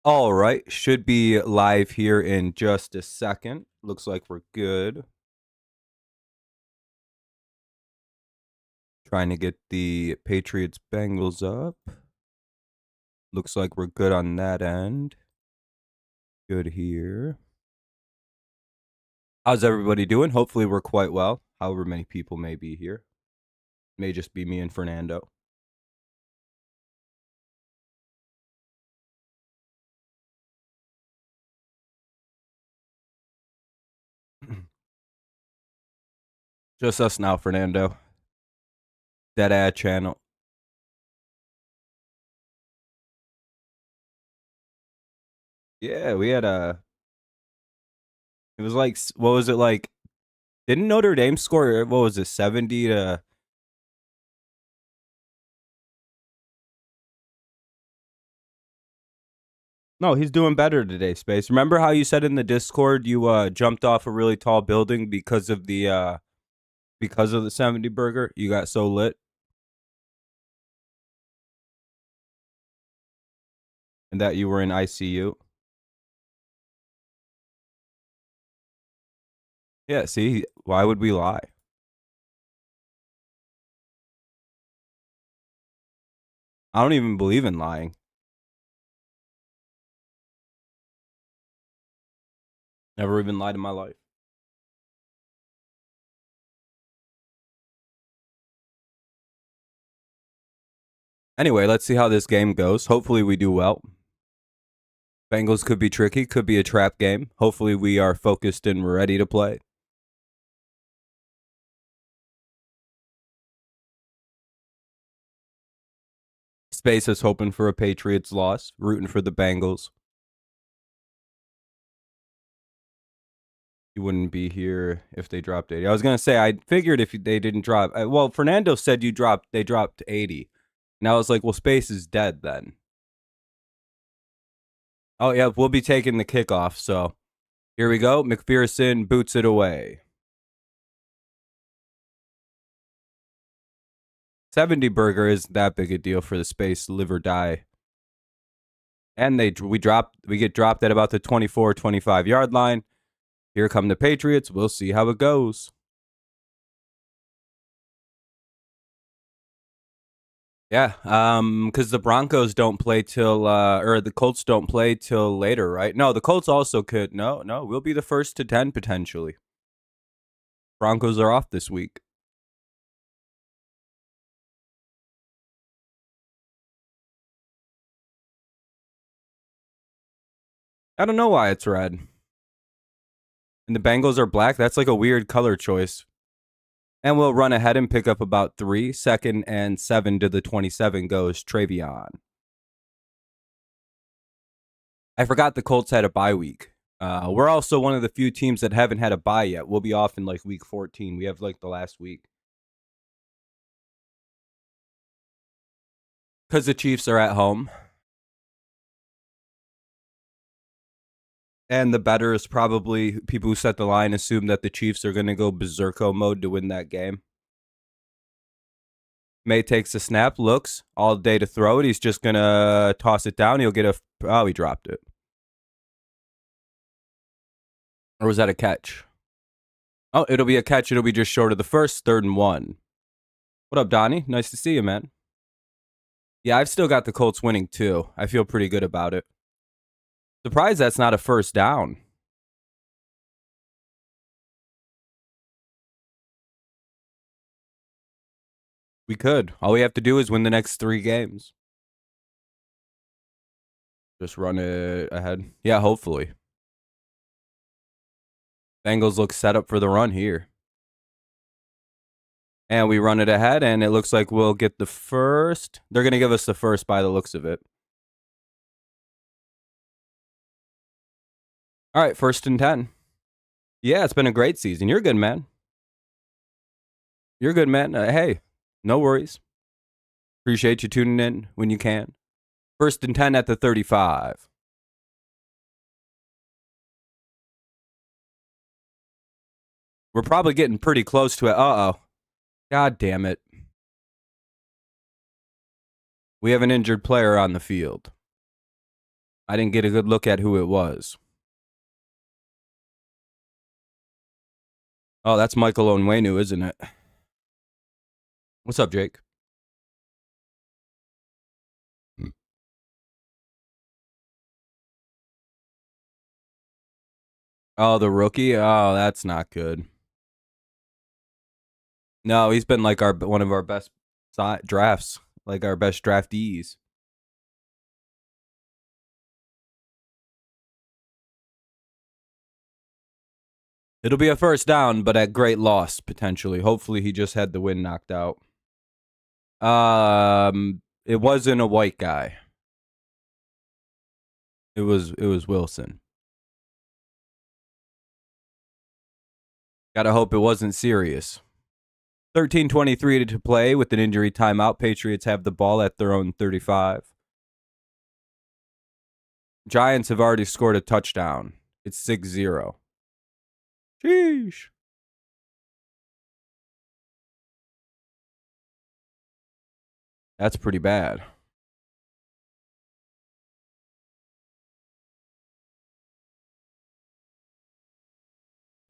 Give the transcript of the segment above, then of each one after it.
All right, should be live here in just a second. Looks like we're good. Trying to get the Patriots Bengals up. Looks like we're good on that end. Good here. How's everybody doing? Hopefully we're quite well. However many people may be here. May just be me and Fernando. Just us now, Fernando. Dead ad channel. Yeah, we had a. It was like, what was it like? Didn't Notre Dame score? What was it, 70 to? No, he's doing better today, Space. Remember how you said in the Discord you jumped off a really tall building because of the 70 burger? You got so lit and that you were in ICU. Yeah, see, why would we lie? I don't even believe in lying. Never even lied in my life. Anyway, let's see how this game goes. Hopefully we do well. Bengals could be tricky, could be a trap game. Hopefully we are focused and ready to play. Space is hoping for a Patriots loss, rooting for the Bengals. You wouldn't be here if they dropped 80. I was gonna say, I figured if they didn't drop. Well, Fernando said they dropped 80. And I was like, well, Space is dead then. Oh yeah, we'll be taking the kickoff. So here we go. McPherson boots it away. 70 burger isn't that big a deal for the Space live or die. And we get dropped at about the 24, 25 yard line. Here come the Patriots. We'll see how it goes. Yeah, because the Broncos don't play till, or the Colts don't play till later, right? No, the Colts also could. No, we'll be the first to 10 potentially. Broncos are off this week. I don't know why it's red. And the Bengals are black. That's like a weird color choice. And we'll run ahead and pick up about 3. 2nd and 7 to the 27 goes Travion. I forgot the Colts had a bye week. We're also one of the few teams that haven't had a bye yet. We'll be off in like week 14. We have like the last week. Because the Chiefs are at home. And the bettors, probably people who set the line, assume that the Chiefs are going to go berserko mode to win that game. May takes a snap, looks all day to throw it. He's just going to toss it down. He'll get he dropped it. Or was that a catch? Oh, it'll be a catch. It'll be just short of the first. 3rd and 1. What up, Donnie? Nice to see you, man. Yeah, I've still got the Colts winning, too. I feel pretty good about it. Surprised that's not a first down. We could. All we have to do is win the next 3 games. Just run it ahead. Yeah, hopefully. Bengals look set up for the run here. And we run it ahead, and it looks like we'll get the first. They're going to give us the first by the looks of it. All right, 1st and 10. Yeah, it's been a great season. You're good, man. You're good, man. Hey, no worries. Appreciate you tuning in when you can. 1st and 10 at the 35. We're probably getting pretty close to it. Uh-oh. God damn it. We have an injured player on the field. I didn't get a good look at who it was. Oh, that's Michael Onwenu, isn't it? What's up, Jake? Oh, the rookie? Oh, that's not good. No, he's been like one of our best drafts, like our best draftees. It'll be a first down, but at great loss potentially. Hopefully, he just had the win knocked out. It wasn't a white guy. It was Wilson. Gotta hope it wasn't serious. 13:23 to play with an injury timeout. Patriots have the ball at their own 35. Giants have already scored a touchdown. It's 6-0. Sheesh. That's pretty bad.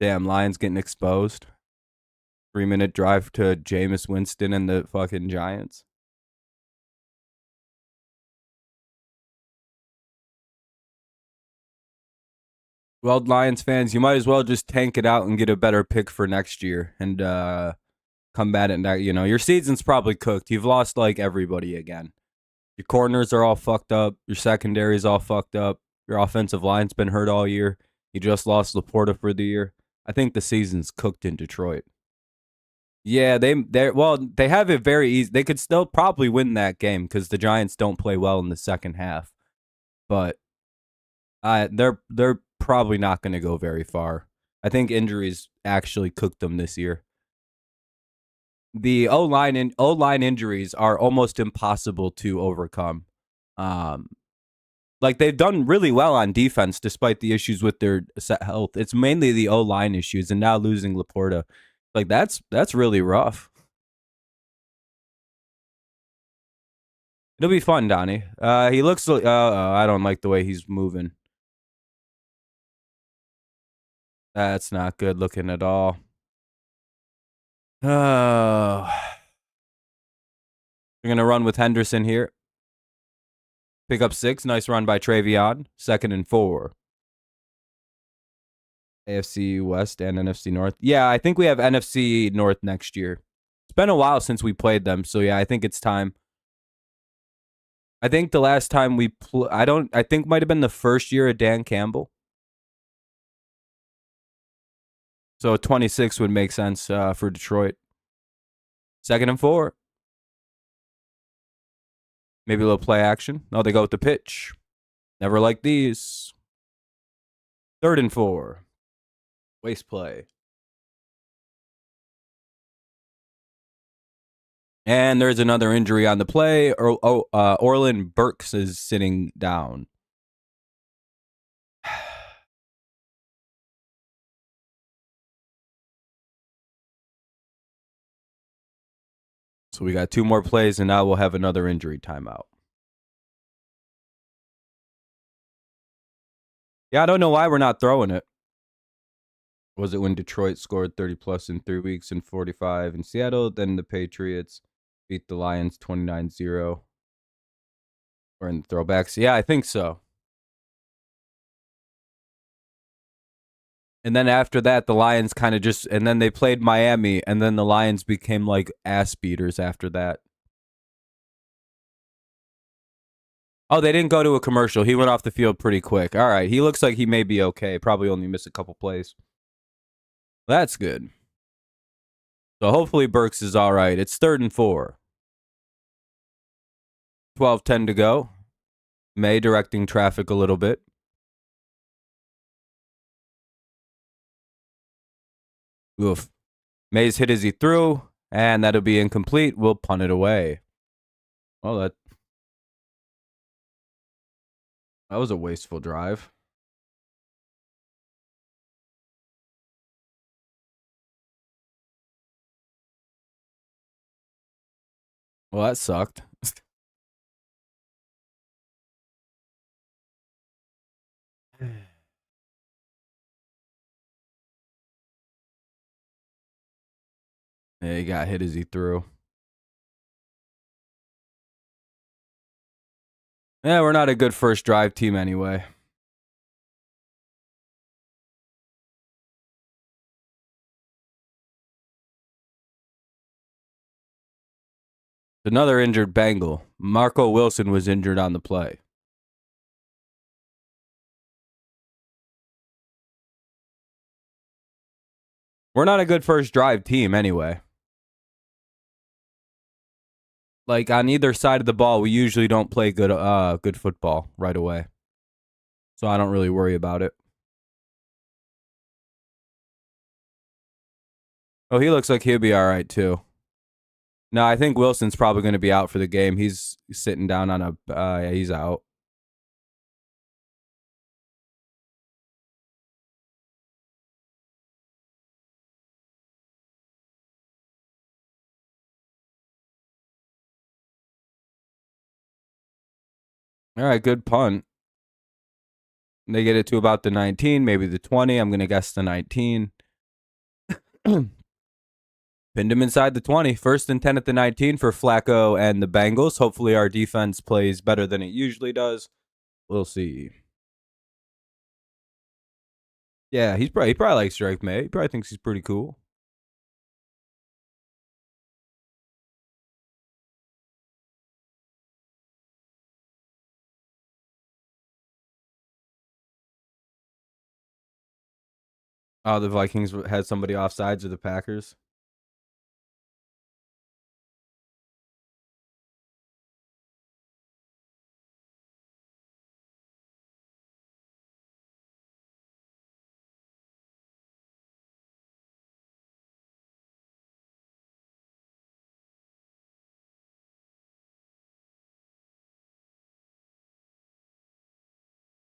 Damn, Lions getting exposed. 3-minute drive to Jameis Winston and the fucking Giants. Well, Lions fans, you might as well just tank it out and get a better pick for next year and come at it. You know, your season's probably cooked. You've lost like everybody again. Your corners are all fucked up. Your secondary's all fucked up. Your offensive line's been hurt all year. You just lost Laporta for the year. I think the season's cooked in Detroit. Yeah, they have it very easy. They could still probably win that game because the Giants don't play well in the second half. But they're probably not going to go very far. I think injuries actually cooked them this year. The O-line injuries are almost impossible to overcome. Like they've done really well on defense despite the issues with their health. It's mainly the O-line issues, and now losing Laporta, like that's really rough. It'll be fun, Donnie. He looks. I don't like the way he's moving. That's not good looking at all. Oh. We're gonna run with Henderson here. Pick up 6. Nice run by Travion. 2nd and 4. AFC West and NFC North. Yeah, I think we have NFC North next year. It's been a while since we played them, so yeah, I think it's time. I think the last time we I think might have been the first year of Dan Campbell. So 26 would make sense for Detroit. 2nd and 4. Maybe a little play action. No, they go with the pitch. Never like these. 3rd and 4. Waste play. And there's another injury on the play. Orlin Burks is sitting down. So we got 2 more plays, and now we'll have another injury timeout. Yeah, I don't know why we're not throwing it. Was it when Detroit scored 30-plus in 3 weeks and 45 in Seattle? Then the Patriots beat the Lions 29-0. Or in the throwbacks. Yeah, I think so. And then after that, the Lions kind of just... And then they played Miami, and then the Lions became like ass beaters after that. Oh, they didn't go to a commercial. He went off the field pretty quick. All right, he looks like he may be okay. Probably only missed a couple plays. That's good. So hopefully Burks is all right. It's 3rd and 4. 12:10 to go. May directing traffic a little bit. Oof. May's hit as he threw, and that'll be incomplete. We'll punt it away. Well, that was a wasteful drive. Well, that sucked. Yeah, he got hit as he threw. Yeah, we're not a good first drive team anyway. Another injured Bengal. Marco Wilson was injured on the play. We're not a good first drive team anyway. Like on either side of the ball, we usually don't play good football right away. So I don't really worry about it. Oh, he looks like he'll be all right too. No, I think Wilson's probably going to be out for the game. He's sitting down on a. Yeah, he's out. All right, good punt. They get it to about the 19, maybe the 20. I'm going to guess the 19. Pinned him inside the 20. First and 10 at the 19 for Flacco and the Bengals. Hopefully our defense plays better than it usually does. We'll see. Yeah, he probably likes Drake May. He probably thinks he's pretty cool. Oh, the Vikings had somebody offsides of the Packers.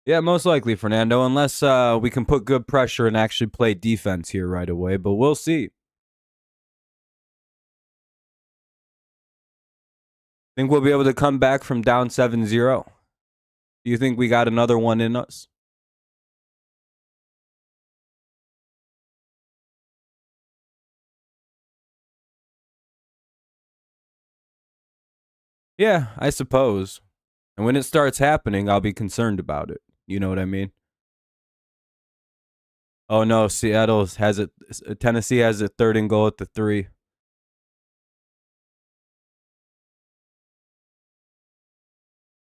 Yeah, most likely, Fernando, unless we can put good pressure and actually play defense here right away, but we'll see. Think we'll be able to come back from down 7-0? Do you think we got another one in us? Yeah, I suppose. And when it starts happening, I'll be concerned about it. You know what I mean? Oh no, Seattle has it. Tennessee has it 3rd and goal at the 3.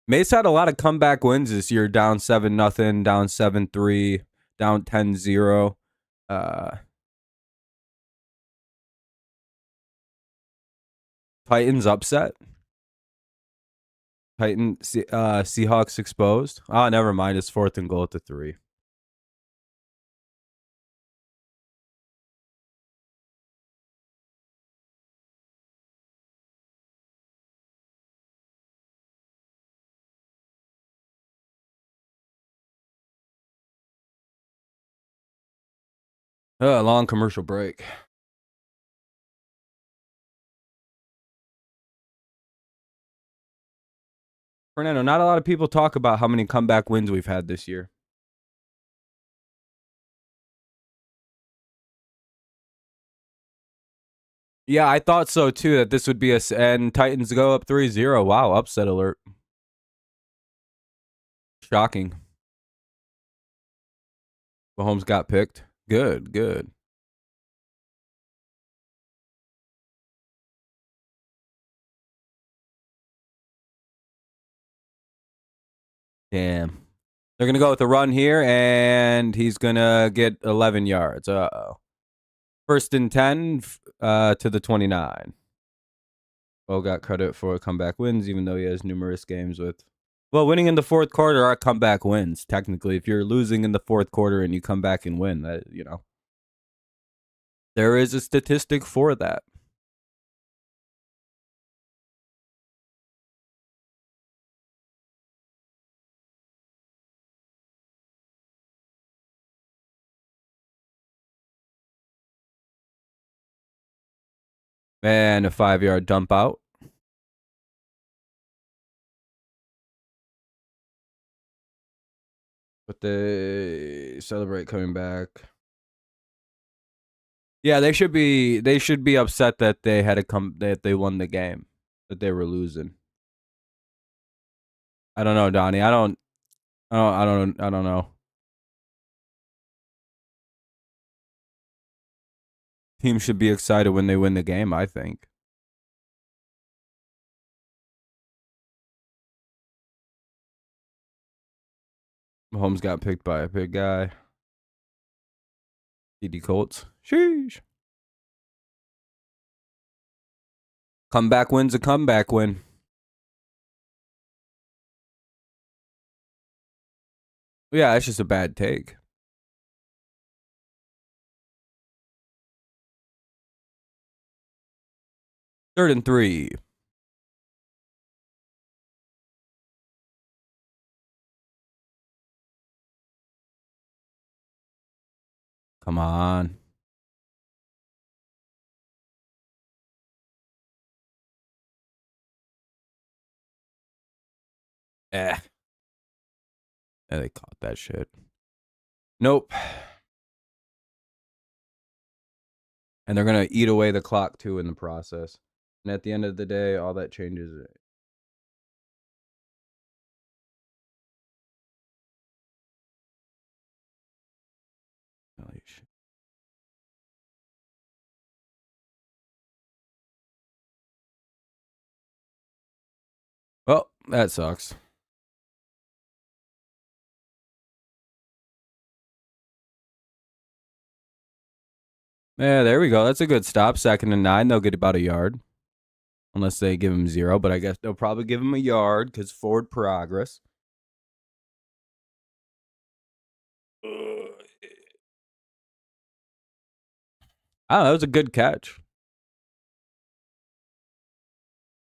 Mace had a lot of comeback wins this year, down 7-0, down 7-3, down 10-0. Titans upset. Seahawks exposed. Oh, never mind. It's 4th and goal at the 3. Long commercial break. Fernando, not a lot of people talk about how many comeback wins we've had this year. Yeah, I thought so too, that this would be and Titans go up 3-0. Wow, upset alert. Shocking. Mahomes got picked. Good, good. Damn. They're going to go with a run here, and he's going to get 11 yards. Uh-oh. 1st and 10 to the 29. Bo got credit for comeback wins, even though he has numerous games with. Well, winning in the 4th quarter are comeback wins, technically. If you're losing in the 4th quarter and you come back and win, that, you know. There is a statistic for that. And a 5-yard dump out. But they celebrate coming back. Yeah, they should be upset that they had to come that they won the game, that they were losing. I don't know, Donnie. I don't know. Teams should be excited when they win the game, I think. Mahomes got picked by a big guy. TD Colts. Sheesh. Comeback win's a comeback win. Yeah, it's just a bad take. Third and 3. Come on. Yeah, they caught that shit. Nope. And they're going to eat away the clock, too, in the process. And at the end of the day, all that changes it. Holy shit. Well, that sucks. Yeah, there we go. That's a good stop. 2nd and 9. They'll get about a yard. Unless they give him 0. But I guess they'll probably give him a yard because forward progress. Oh, that was a good catch.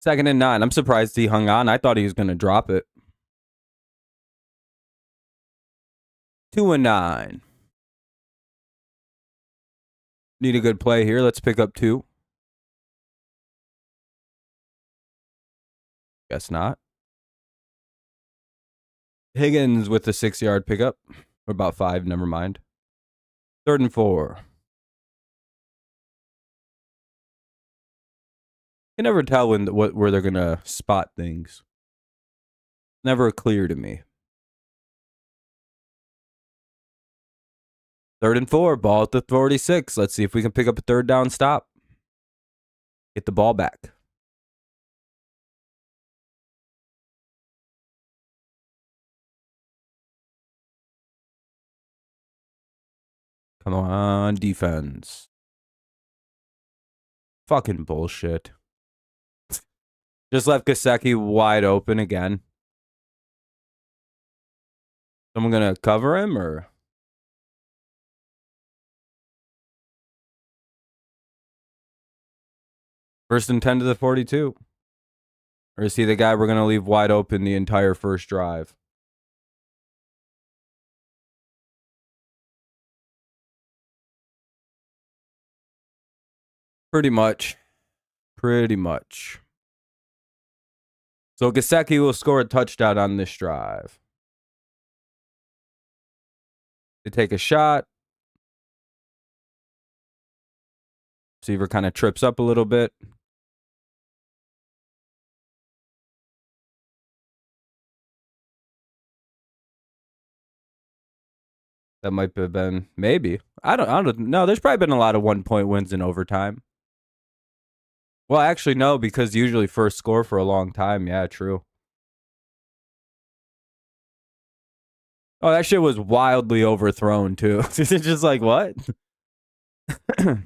2nd and 9. I'm surprised he hung on. I thought he was going to drop it. 2 and 9. Need a good play here. Let's pick up 2. Guess not. Higgins with the 6-yard pickup. Or about 5, never mind. 3rd and 4. You can never tell where they're going to spot things. Never clear to me. 3rd and 4. Ball at the 46. Let's see if we can pick up a 3rd down stop. Get the ball back. Come on, defense. Fucking bullshit. Just left Gesicki wide open again. Someone gonna cover him or? First and 10 to the 42. Or is he the guy we're gonna leave wide open the entire first drive? Pretty much. Pretty much. So Gesicki will score a touchdown on this drive. They take a shot. Receiver kind of trips up a little bit. That might have been, maybe. I don't know. There's probably been a lot of 1-point wins in overtime. Well, actually, no, because usually first score for a long time. Yeah, true. Oh, that shit was wildly overthrown, too. It's just like, what? They're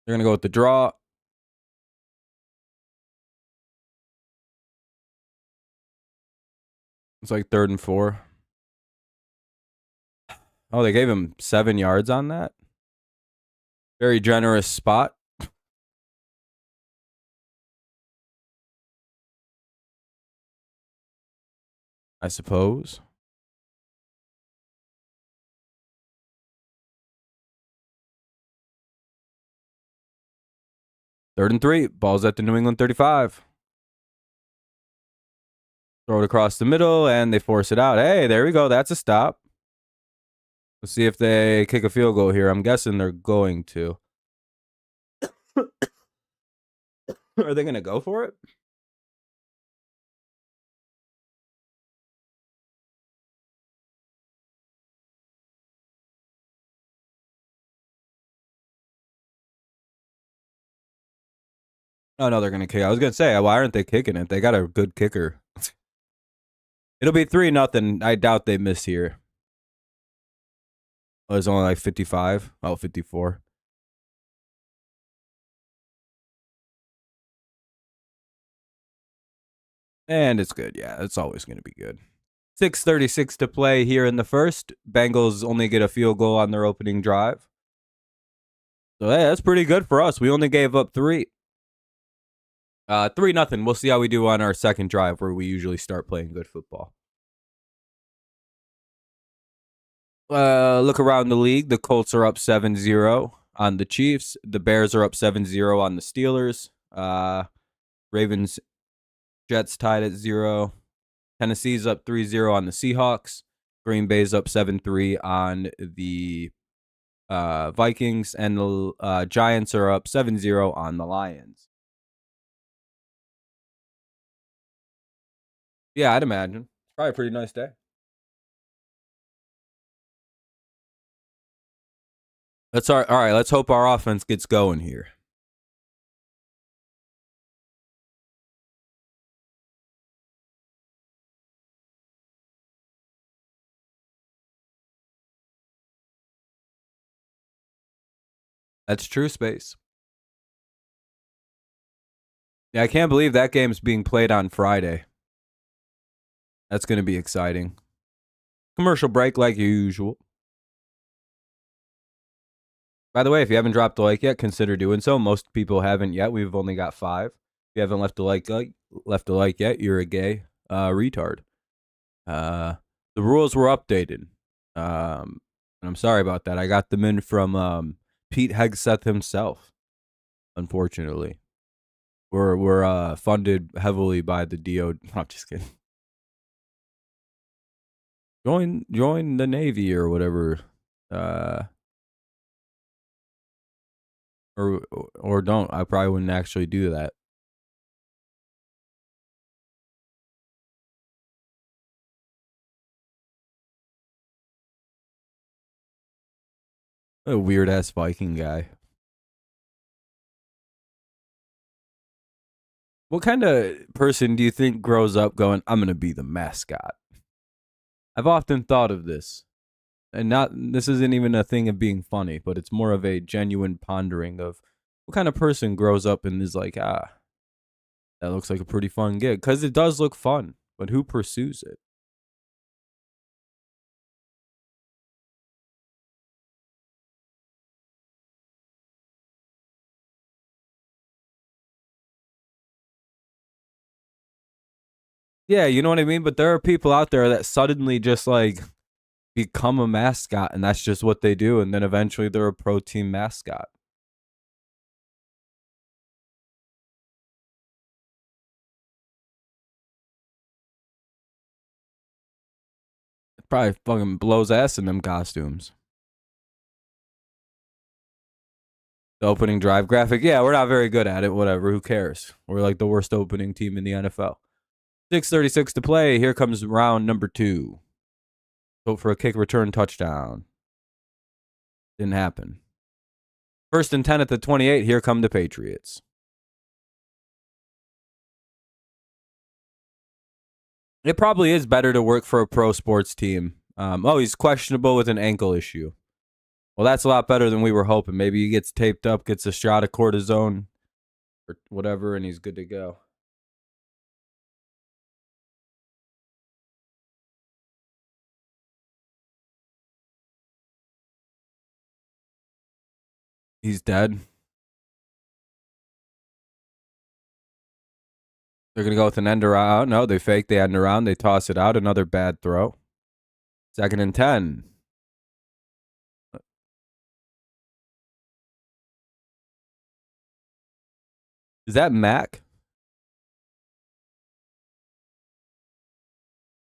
going to go with the draw. It's like 3rd and 4. Oh, they gave him 7 yards on that? Very generous spot. I suppose. Third and 3. Ball's at the New England 35. Throw it across the middle, and they force it out. Hey, there we go. That's a stop. Let's see if they kick a field goal here. I'm guessing they're going to. Are they going to go for it? Oh, no, they're going to kick. I was going to say, why aren't they kicking it? They got a good kicker. It'll be 3-0. I doubt they miss here. Oh, it's only like 55. Oh, 54. And it's good. Yeah, it's always going to be good. 6:36 to play here in the first. Bengals only get a field goal on their opening drive. So, hey, that's pretty good for us. We only gave up 3. 3-0. We'll see how we do on our second drive where we usually start playing good football. Look around the league. The Colts are up 7-0 on the Chiefs. The Bears are up 7-0 on the Steelers. Ravens, Jets tied at 0. Tennessee's up 3-0 on the Seahawks. Green Bay's up 7-3 on the Vikings. And the Giants are up 7-0 on the Lions. Yeah, I'd imagine. Probably a pretty nice day. All right, let's hope our offense gets going here. That's true, Space. Yeah, I can't believe that game's being played on Friday. That's going to be exciting. Commercial break like usual. By the way, if you haven't dropped a like yet, consider doing so. Most people haven't yet. We've only got 5. If you haven't left a like yet, you're a gay retard. The rules were updated. And I'm sorry about that. I got them in from Pete Hegseth himself. Unfortunately, we're funded heavily by the DO. I'm just kidding. Join the Navy or whatever. Or don't. I probably wouldn't actually do that. A weird ass Viking guy. What kind of person do you think grows up going, I'm going to be the mascot? I've often thought of this. And this isn't even a thing of being funny, but it's more of a genuine pondering of what kind of person grows up and is like, that looks like a pretty fun gig. Because it does look fun, but who pursues it? Yeah, you know what I mean? But there are people out there that suddenly just like become a mascot and that's just what they do. And then eventually they're a pro team mascot. It probably fucking blows ass in them costumes. The opening drive graphic. Yeah, we're not very good at it. Whatever. Who cares? We're like the worst opening team in the NFL. 6:36 to play. Here comes round number 2. Hope for a kick return touchdown. Didn't happen. 1st and 10 at the 28. Here come the Patriots. It probably is better to work for a pro sports team. He's questionable with an ankle issue. Well, that's a lot better than we were hoping. Maybe he gets taped up, gets a shot of cortisone or whatever, and he's good to go. He's dead. They're going to go with an end around. No, they fake the end around. They toss it out. Another bad throw. 2nd and 10. Is that Mac?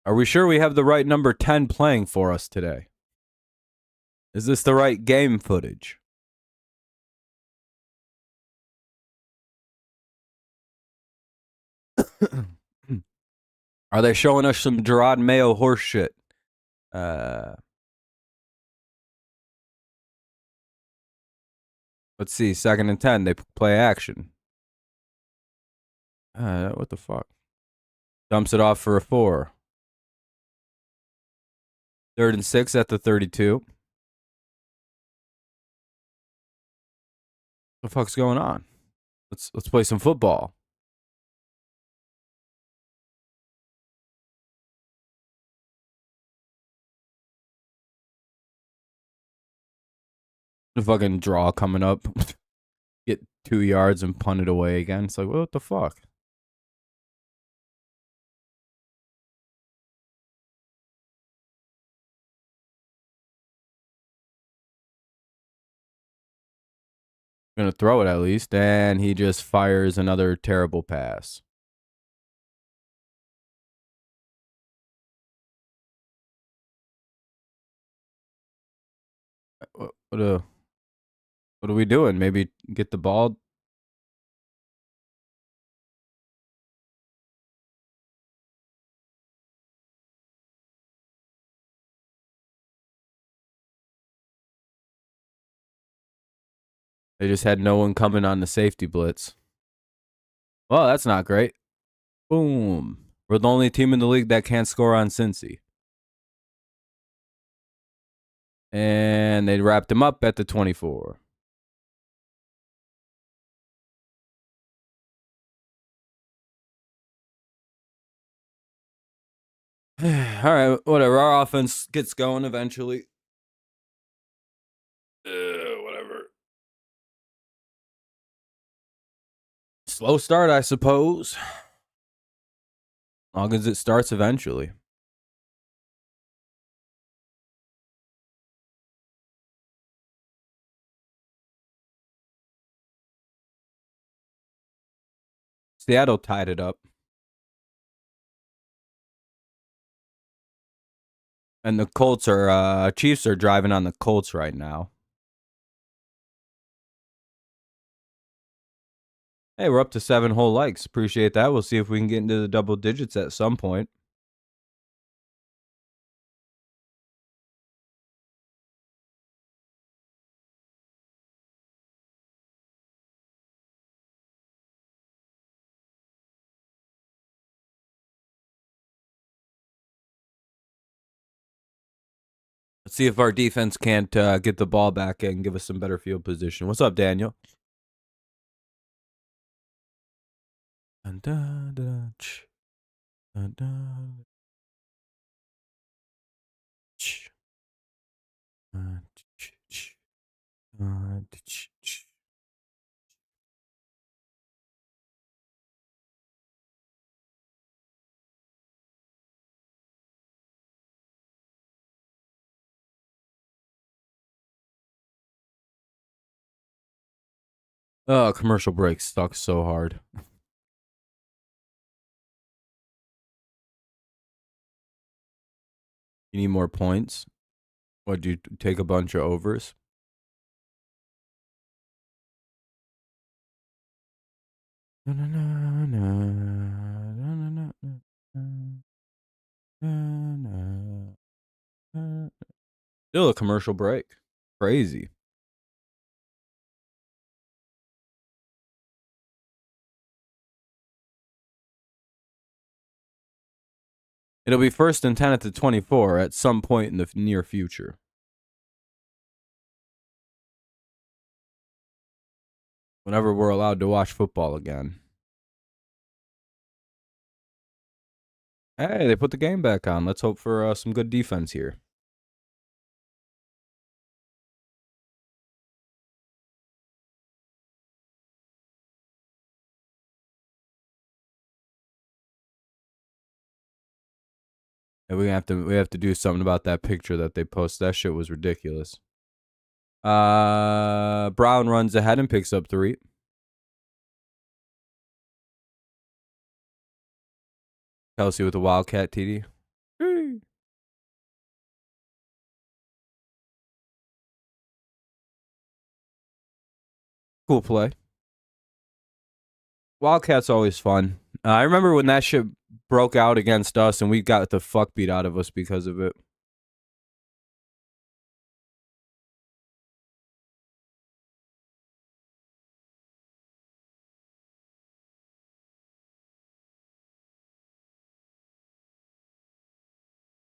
Are we sure we have the right number 10 playing for us today? Is this the right game footage? Are they showing us some Gerard Mayo horse shit? Let's see. 2nd and 10. They play action. What the fuck? Dumps it off for a 4. 3rd and 6 at the 32. What the fuck's going on? Let's play some football. The fucking draw coming up. Get 2 yards and punt it away again. It's like, what the fuck? Gonna throw it at least, and he just fires another terrible pass. What are we doing? Maybe get the ball. They just had no one coming on the safety blitz. Well, that's not great. Boom. We're the only team in the league that can't score on Cincy. And they wrapped him up at the 24. All right, whatever. Our offense gets going eventually. Whatever. Slow start, I suppose. As long as it starts eventually. Seattle tied it up. And the Colts are, Chiefs are driving on the Colts right now. Hey, we're up to 7 whole likes. Appreciate that. We'll see if we can get into the double digits at some point. Let's see if our defense can't get the ball back and give us some better field position. What's up, Daniel? Oh, commercial break sucks so hard. You need more points? Would you take a bunch of overs? Still a commercial break. Crazy. It'll be 1st and 10 at the 24 at some point in the near future. Whenever we're allowed to watch football again. Hey, they put the game back on. Let's hope for some good defense here. And we have to do something about that picture that they posted. That shit was ridiculous. Brown runs ahead and picks up 3. Kelsey with the Wildcat TD. Cool play. Wildcat's always fun. I remember when that shit broke out against us and we got the fuck beat out of us because of it.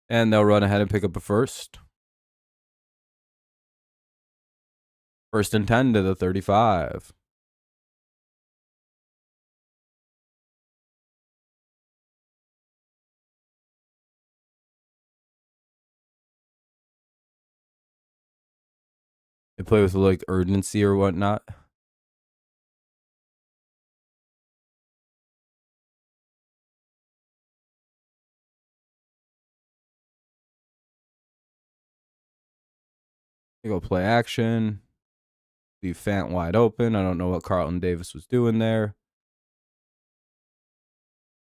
And they'll run ahead and pick up a first. First and 10 to the 35. They play with like urgency or whatnot. They go play action. Leave Fant wide open. I don't know what Carlton Davis was doing there.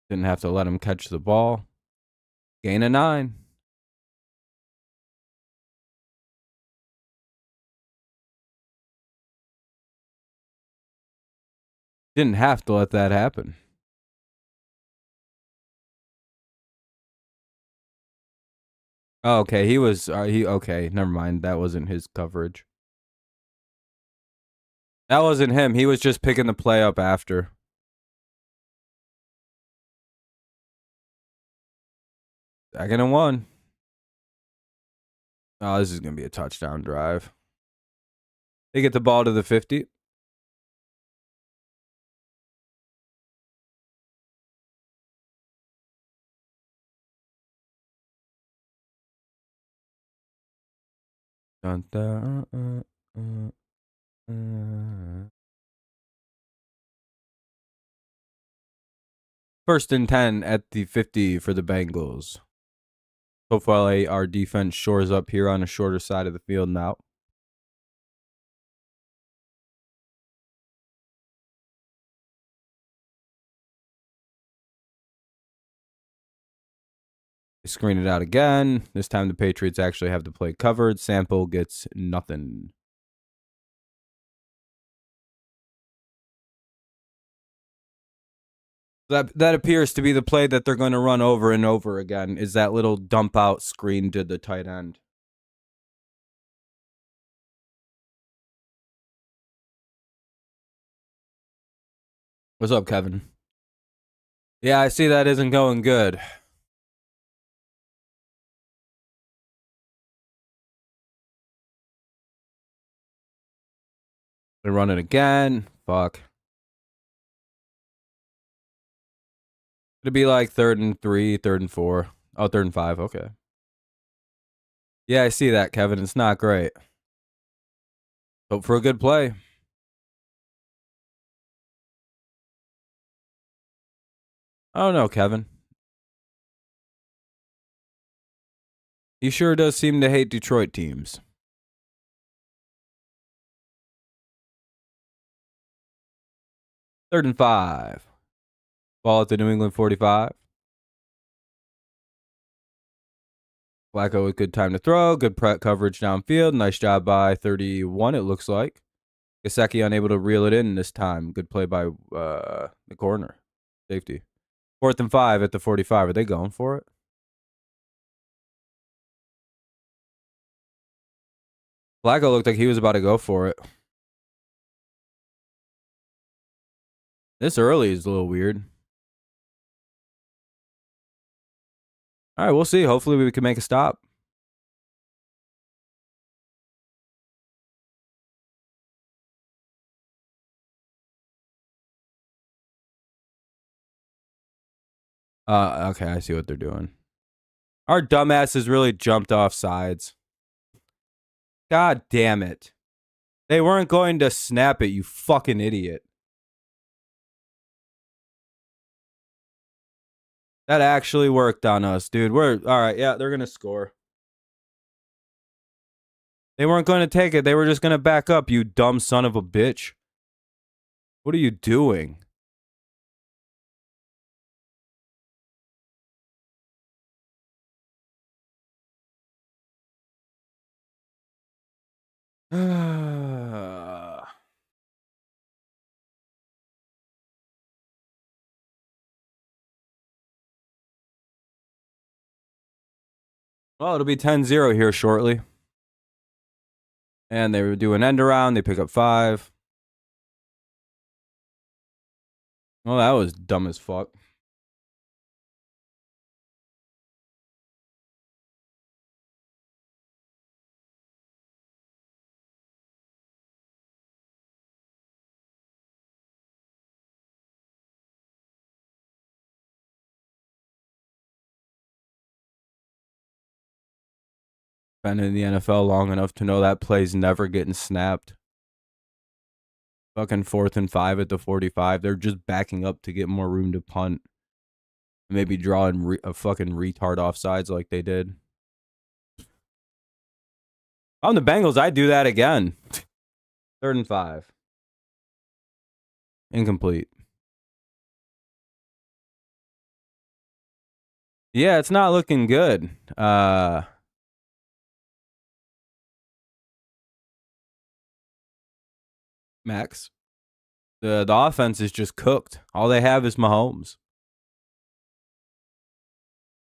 Didn't have to let him catch the ball. Gain of 9. Didn't have to let that happen. Oh, okay, he was okay, never mind. That wasn't his coverage. That wasn't him. He was just picking the play up after. Second and 1. Oh, this is going to be a touchdown drive. They get the ball to the 50. Dun, dun, First and 10 at the 50 for the Bengals. Hopefully our defense shores up here on the shorter side of the field now. They screen it out again. This time the Patriots actually have the play covered. Sample gets nothing. That appears to be the play that they're going to run over and over again, is that little dump out screen to the tight end. What's up, Kevin? Yeah, I see that isn't going good. They run it again. Fuck. It'd be like 3rd and 3, 3rd and 4. Oh, 3rd and 5. Okay. Yeah, I see that, Kevin. It's not great. Hope for a good play. I don't know, Kevin. He sure does seem to hate Detroit teams. 3rd and 5. Ball at the New England 45. Flacco with good time to throw. Good coverage downfield. Nice job by 31, it looks like. Gesicki unable to reel it in this time. Good play by the corner. Safety. 4th and 5 at the 45. Are they going for it? Flacco looked like he was about to go for it. This early is a little weird. All right, we'll see. Hopefully we can make a stop. Okay, I see what they're doing. Our dumbasses really jumped off sides. God damn it. They weren't going to snap it, you fucking idiot. That actually worked on us, dude. We're all right. Yeah, they're going to score. They weren't going to take it. They were just going to back up, you dumb son of a bitch. What are you doing? Well, it'll be 10-0 here shortly. And they do an end around. They pick up 5. Well, that was dumb as fuck. Been in the NFL long enough to know that play's never getting snapped. Fucking 4th and 5 at the 45. They're just backing up to get more room to punt. Maybe drawing a fucking retard offsides like they did. On the Bengals, I'd do that again. 3rd and 5. Incomplete. Yeah, it's not looking good. Max. The offense is just cooked. All they have is Mahomes.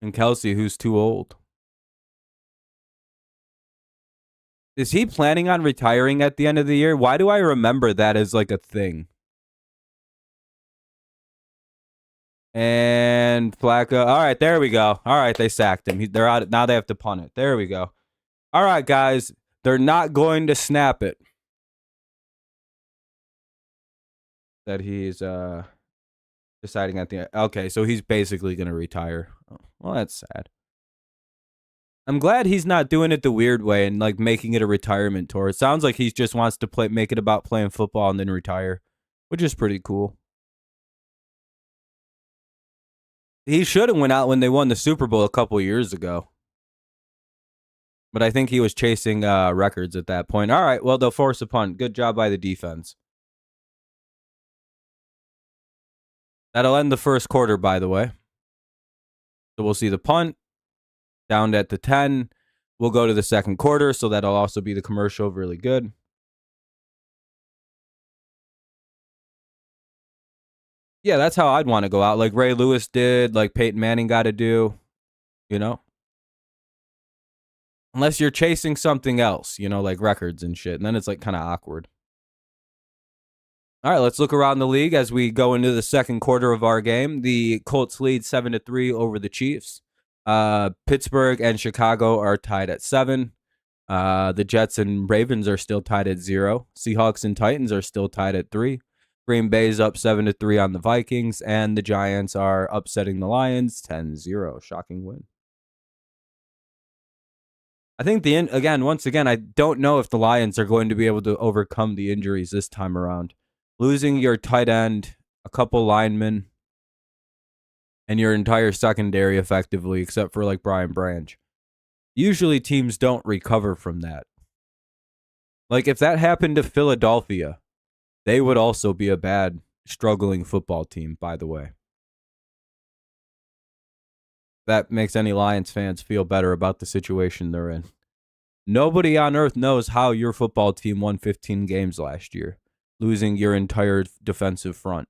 And Kelsey, who's too old. Is he planning on retiring at the end of the year? Why do I remember that as like a thing? And Flacco. All right, there we go. All right, they sacked him. They're out. Now they have to punt it. There we go. All right, guys. They're not going to snap it. That he's deciding at the end. Okay, so he's basically going to retire. Oh, well, that's sad. I'm glad he's not doing it the weird way and like making it a retirement tour. It sounds like he just wants to make it about playing football and then retire, which is pretty cool. He should have went out when they won the Super Bowl a couple years ago. But I think he was chasing records at that point. All right, well, they'll force a punt. Good job by the defense. That'll end the first quarter, by the way. So we'll see the punt down at the 10. We'll go to the second quarter, so that'll also be the commercial. Really good. Yeah, that's how I'd want to go out. Like Ray Lewis did, like Peyton Manning got to do, you know? Unless you're chasing something else, like records and shit. And then it's like kind of awkward. All right, let's look around the league as we go into the second quarter of our game. The Colts lead 7-3 over the Chiefs. Pittsburgh and Chicago are tied at 7. The Jets and Ravens are still tied at 0. Seahawks and Titans are still tied at 3. Green Bay's up 7-3 on the Vikings, and the Giants are upsetting the Lions 10-0. Shocking win. I think once again, I don't know if the Lions are going to be able to overcome the injuries this time around. Losing your tight end, a couple linemen, and your entire secondary effectively, except for like Brian Branch. Usually teams don't recover from that. Like if that happened to Philadelphia, they would also be a bad, struggling football team, by the way. That makes any Lions fans feel better about the situation they're in. Nobody on earth knows how your football team won 15 games last year, losing your entire defensive front.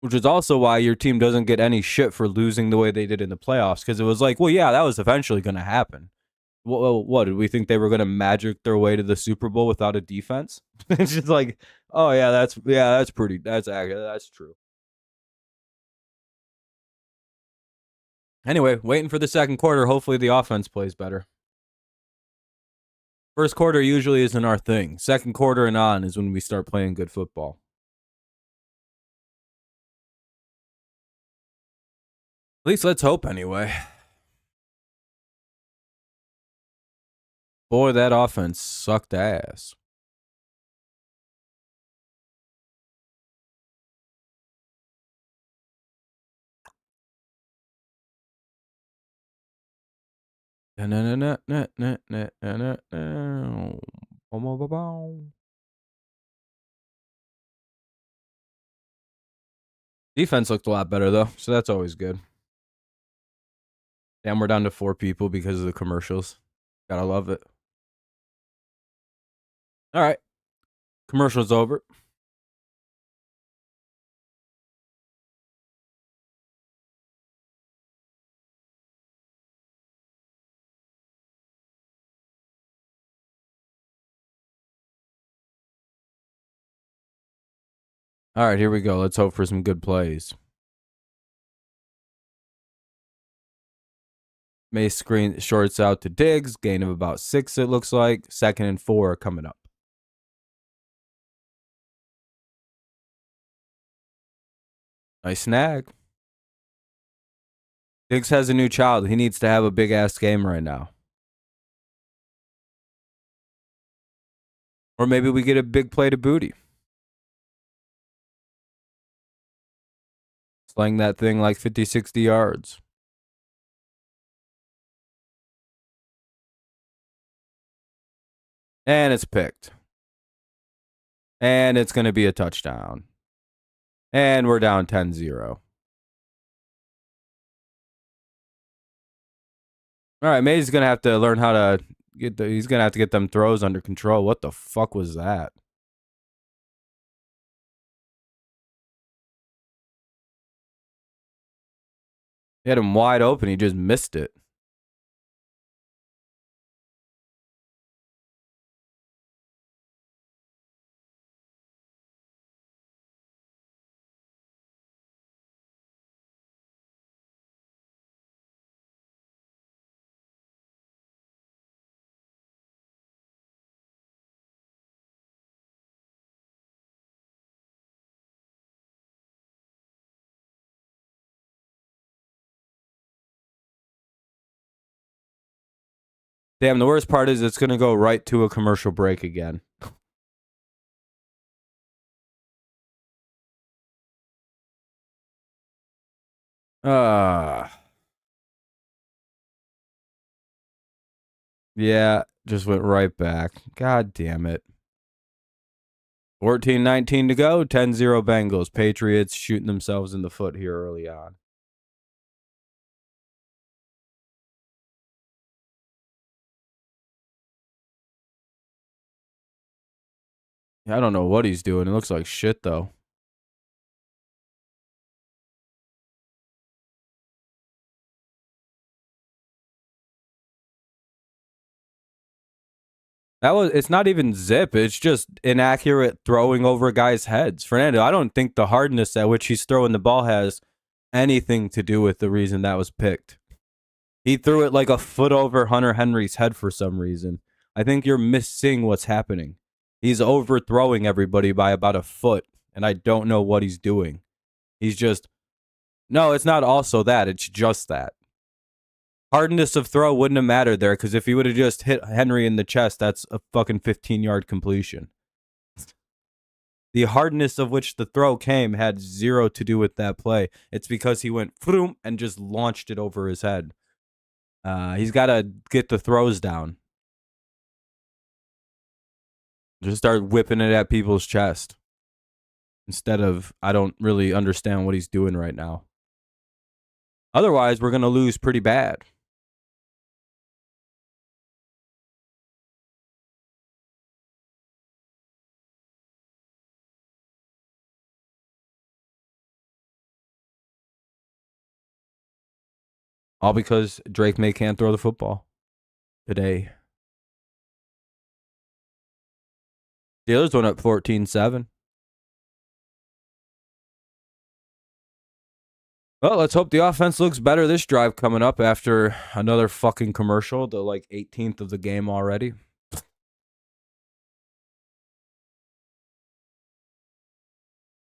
Which is also why your team doesn't get any shit for losing the way they did in the playoffs, because it was like, well, yeah, that was eventually going to happen. What did we think they were going to magic their way to the Super Bowl without a defense? It's just like, oh yeah, that's true. Anyway, waiting for the second quarter. Hopefully the offense plays better. First quarter usually isn't our thing. Second quarter and on is when we start playing good football. At least let's hope anyway. Boy, that offense sucked ass. Defense looked a lot better though, so that's always good. Damn, we're down to 4 people because of the commercials. Gotta love it. All right. Commercials over. All right, here we go. Let's hope for some good plays. Mace screen shorts out to Diggs. Gain of about 6, it looks like. 2nd and 4 coming up. Nice snag. Diggs has a new child. He needs to have a big-ass game right now. Or maybe we get a big play to Booty. Sling that thing like 50, 60 yards. And it's picked. And it's going to be a touchdown. And we're down 10-0. All right, Mays is going to have to learn how to he's going to have to get them throws under control. What the fuck was that? He had him wide open. He just missed it. Damn, the worst part is it's going to go right to a commercial break again. Yeah, just went right back. God damn it. 14-19 to go. 10-0 Bengals. Patriots shooting themselves in the foot here early on. I don't know what he's doing. It looks like shit, though. It's not even zip. It's just inaccurate throwing over guys' heads. Fernando, I don't think the hardness at which he's throwing the ball has anything to do with the reason that was picked. He threw it like a foot over Hunter Henry's head for some reason. I think you're missing what's happening. He's overthrowing everybody by about a foot, and I don't know what he's doing. He's just... No, it's not also that. It's just that. Hardness of throw wouldn't have mattered there, because if he would have just hit Henry in the chest, that's a fucking 15-yard completion. The hardness of which the throw came had zero to do with that play. It's because he went vroom and just launched it over his head. He's got to get the throws down. Just start whipping it at people's chest. Instead of, I don't really understand what he's doing right now. Otherwise, we're going to lose pretty bad. All because Drake May can't throw the football today. Steelers went up 14-7. Well, let's hope the offense looks better this drive coming up after another fucking commercial, the 18th of the game already.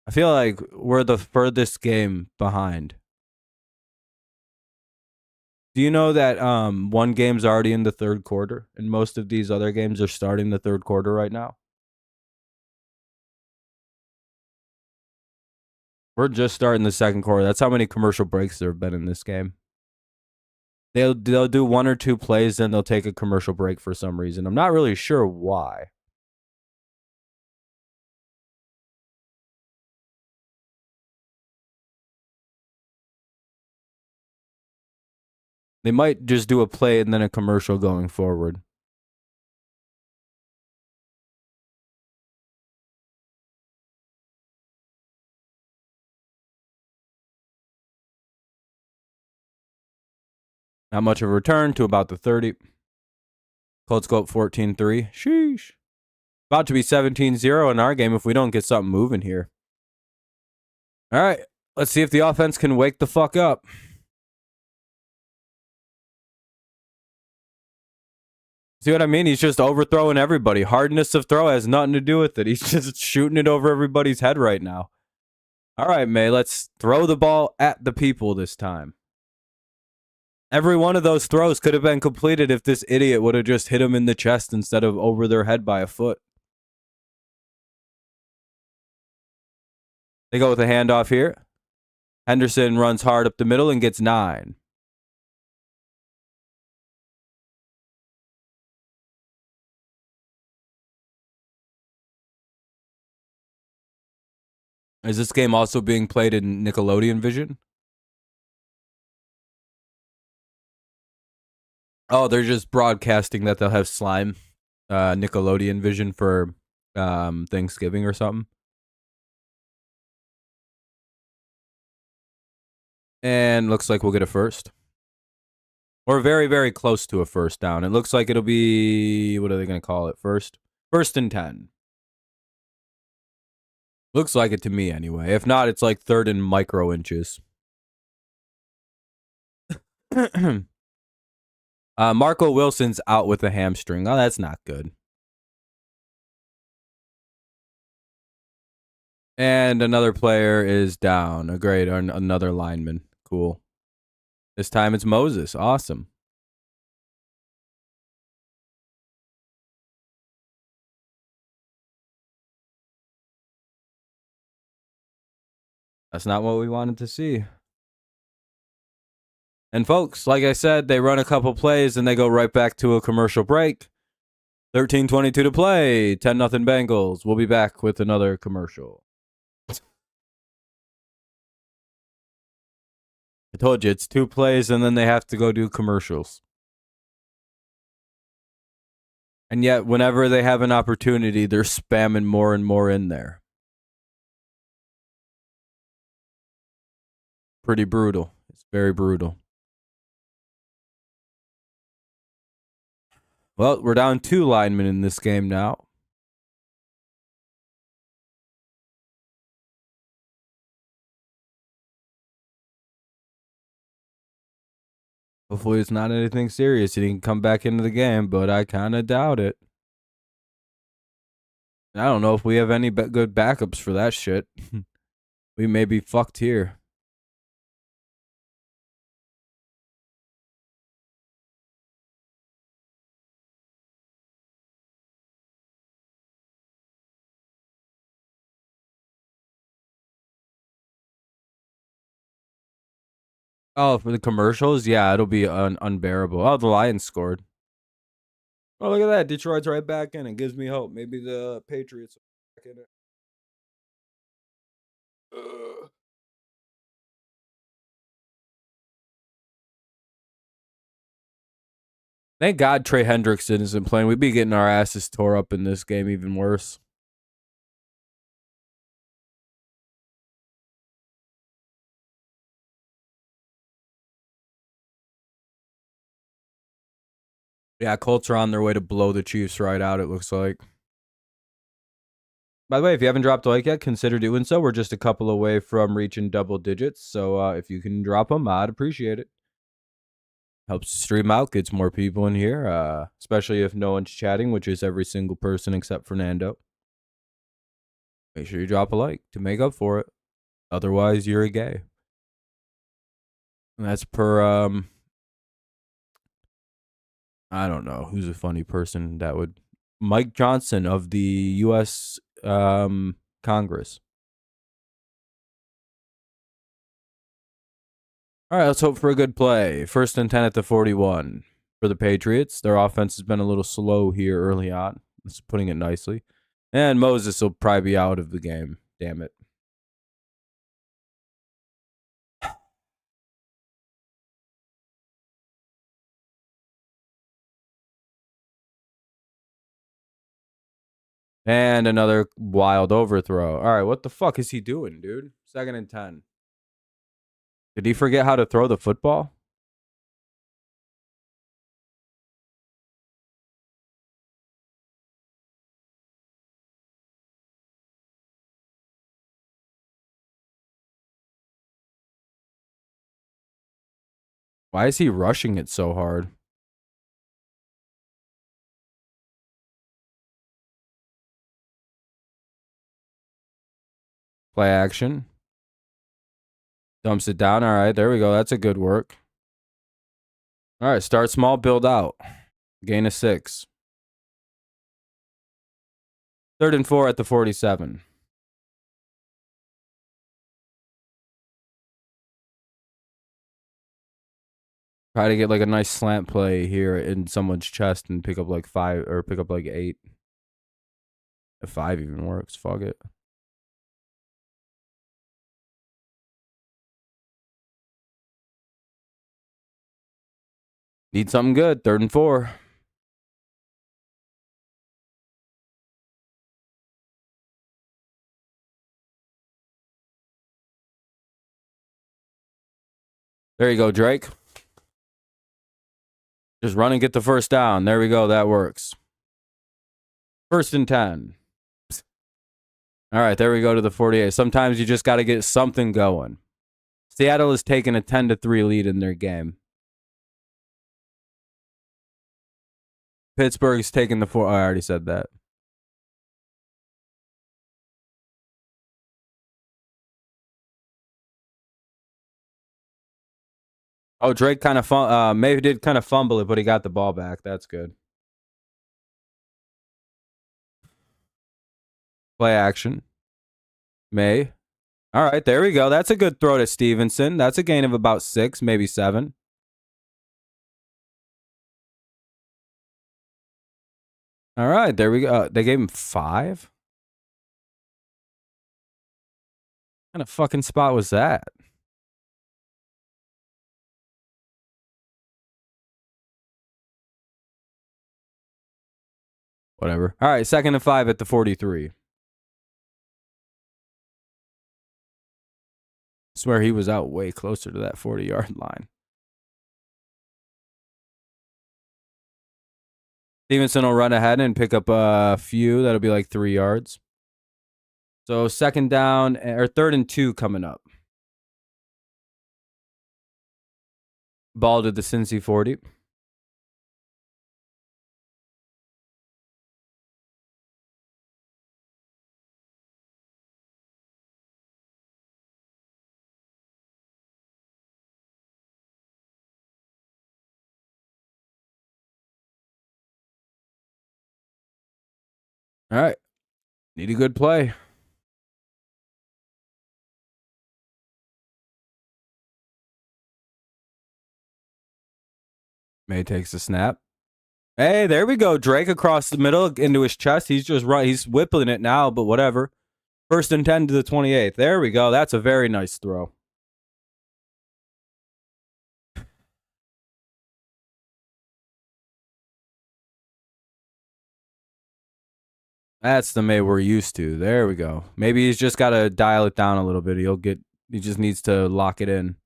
I feel like we're the furthest game behind. Do you know that one game's already in the third quarter, and most of these other games are starting the third quarter right now? We're just starting the second quarter. That's how many commercial breaks there have been in this game. They'll do one or two plays, then they'll take a commercial break for some reason. I'm not really sure why. They might just do a play and then a commercial going forward. Not much of a return to about the 30. Colts go up 14-3. Sheesh. About to be 17-0 in our game if we don't get something moving here. All right. Let's see if the offense can wake the fuck up. See what I mean? He's just overthrowing everybody. Hardness of throw has nothing to do with it. He's just shooting it over everybody's head right now. All right, May, let's throw the ball at the people this time. Every one of those throws could have been completed if this idiot would have just hit him in the chest instead of over their head by a foot. They go with a handoff here. Henderson runs hard up the middle and gets 9. Is this game also being played in Nickelodeon Vision? Oh, they're just broadcasting that they'll have slime Nickelodeon Vision for Thanksgiving or something. And looks like we'll get a first. Or very, very close to a first down. It looks like it'll be, what are they going to call it? First and 10. Looks like it to me anyway. If not, it's like 3rd and micro inches. Marco Wilson's out with a hamstring. Oh, that's not good. And another player is down. Another lineman. Cool. This time it's Moses. Awesome. That's not what we wanted to see. And folks, like I said, they run a couple plays and they go right back to a commercial break. 13:22 to play. 10-0 Bengals. We'll be back with another commercial. I told you, it's 2 plays and then they have to go do commercials. And yet, whenever they have an opportunity, they're spamming more and more in there. Pretty brutal. It's very brutal. Well, we're down 2 linemen in this game now. Hopefully it's not anything serious. He can come back into the game, but I kind of doubt it. I don't know if we have any good backups for that shit. We may be fucked here. Oh, for the commercials? Yeah, it'll be unbearable. Oh, the Lions scored. Oh, look at that. Detroit's right back in. It gives me hope. Maybe the Patriots are back in it. Thank God Trey Hendrickson isn't playing. We'd be getting our asses tore up in this game even worse. Yeah, Colts are on their way to blow the Chiefs right out, it looks like. By the way, if you haven't dropped a like yet, consider doing so. We're just a couple away from reaching double digits. So if you can drop them, I'd appreciate it. Helps the stream out, gets more people in here, especially if no one's chatting, which is every single person except Fernando. Make sure you drop a like to make up for it. Otherwise, you're a gay. And that's per, I don't know. Who's a funny person that would... Mike Johnson of the U.S. Congress. All right, let's hope for a good play. 1st and 10 at the 41 for the Patriots. Their offense has been a little slow here early on. That's putting it nicely. And Moses will probably be out of the game. Damn it. And another wild overthrow. All right, what the fuck is he doing, dude? 2nd and 10. Did he forget how to throw the football? Why is he rushing it so hard? Play action. Dumps it down. All right, there we go. That's a good work. All right, start small, build out. Gain of 6. 3rd and 4 at the 47. Try to get like a nice slant play here in someone's chest and pick up like 5 or pick up like 8. If 5 even works, fuck it. Need something good. 3rd and 4. There you go, Drake. Just run and get the first down. There we go. That works. 1st and 10. All right, there we go to the 48. Sometimes you just got to get something going. Seattle is taking a 10-3 lead in their game. Pittsburgh's taking the 4. Oh, I already said that. Oh, Drake kind of maybe did kind of fumble it, but he got the ball back. That's good. Play action. May. All right, there we go. That's a good throw to Stevenson. That's a gain of about 6, maybe 7. All right, there we go. They gave him 5? What kind of fucking spot was that? Whatever. All right, 2nd and 5 at the 43. Swear he was out way closer to that 40-yard line. Stevenson will run ahead and pick up a few. That'll be like 3 yards. So 2nd down or 3rd and 2 coming up. Ball to the Cincy 40. All right. Need a good play. May takes the snap. Hey, there we go. Drake across the middle into his chest. He's just right. He's whipping it now, but whatever. 1st and 10 to the 28th. There we go. That's a very nice throw. That's the May we're used to. There we go. Maybe he's just got to dial it down a little bit. He just needs to lock it in.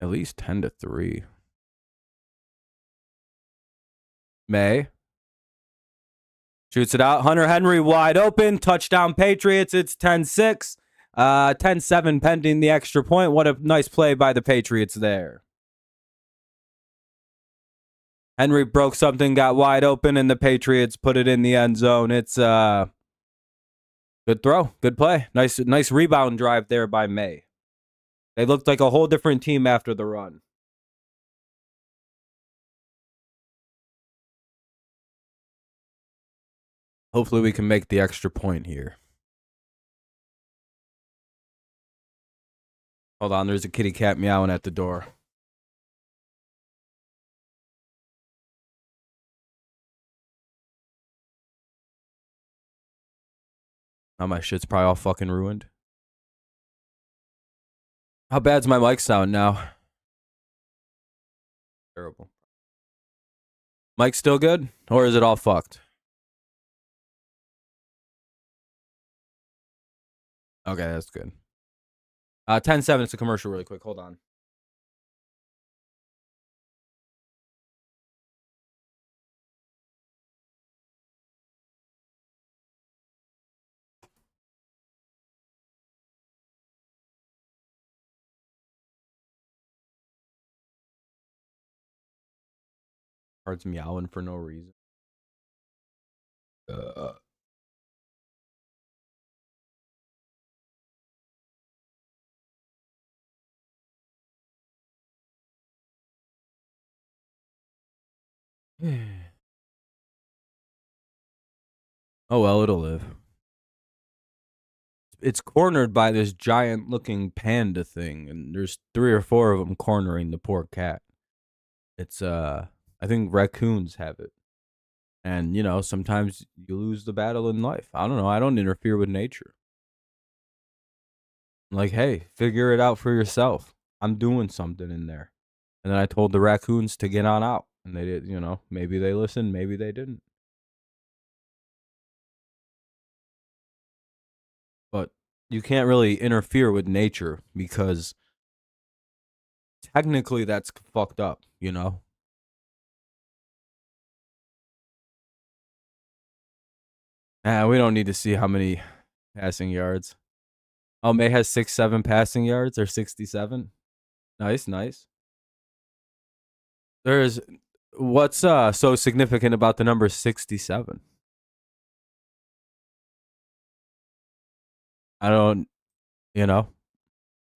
At least 10-3. May shoots it out. Hunter Henry wide open. Touchdown Patriots. It's 10-6. 10-7 pending the extra point. What a nice play by the Patriots there. Henry broke something, got wide open, and the Patriots put it in the end zone. It's good throw. Good play. Nice rebound drive there by May. They looked like a whole different team after the run. Hopefully we can make the extra point here. Hold on, there's a kitty cat meowing at the door. Now my shit's probably all fucking ruined. How bad's my mic sound now? Terrible. Mic still good? Or is it all fucked? Okay, that's good. 10-7, it's a commercial really quick. Hold on. Starts meowing for no reason. Oh well, it'll live. It's cornered by this giant looking panda thing, and there's 3 or 4 of them cornering the poor cat. It's I think raccoons have it. And you know, sometimes you lose the battle in life. I don't know. I don't interfere with nature. I'm like, hey, figure it out for yourself. I'm doing something in there. And then I told the raccoons to get on out. And they did, you know, maybe they listened, maybe they didn't. But you can't really interfere with nature because technically that's fucked up, you know? We don't need to see how many passing yards. Oh, May has 6-7 passing yards or 67. Nice, nice. There's what's so significant about the number 67? I don't, you know,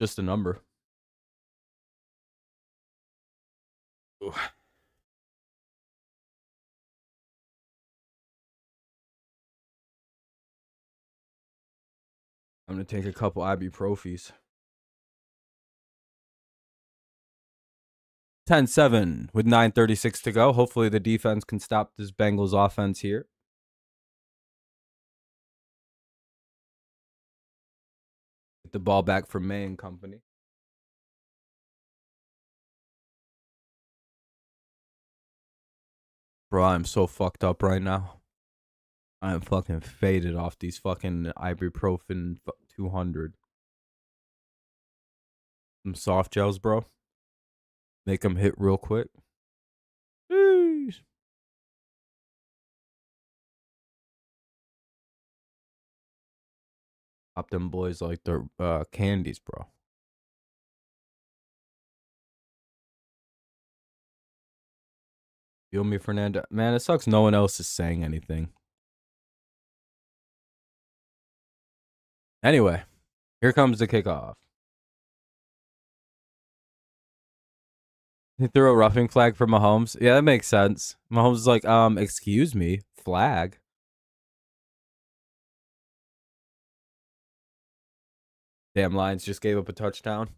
just a number. Ooh. I'm going to take a couple ibuprofes. 10-7 with 9:36 to go. Hopefully the defense can stop this Bengals offense here. Get the ball back from May and company. Bro, I'm so fucked up right now. I am fucking faded off these fucking ibuprofen 200. Some soft gels, bro. Make them hit real quick. Jeez. Pop them boys like they're candies, bro. Feel me, Fernando? Man, it sucks no one else is saying anything. Anyway, here comes the kickoff. He threw a roughing flag for Mahomes. Yeah, that makes sense. Mahomes is like, excuse me, flag. Damn, Lions just gave up a touchdown.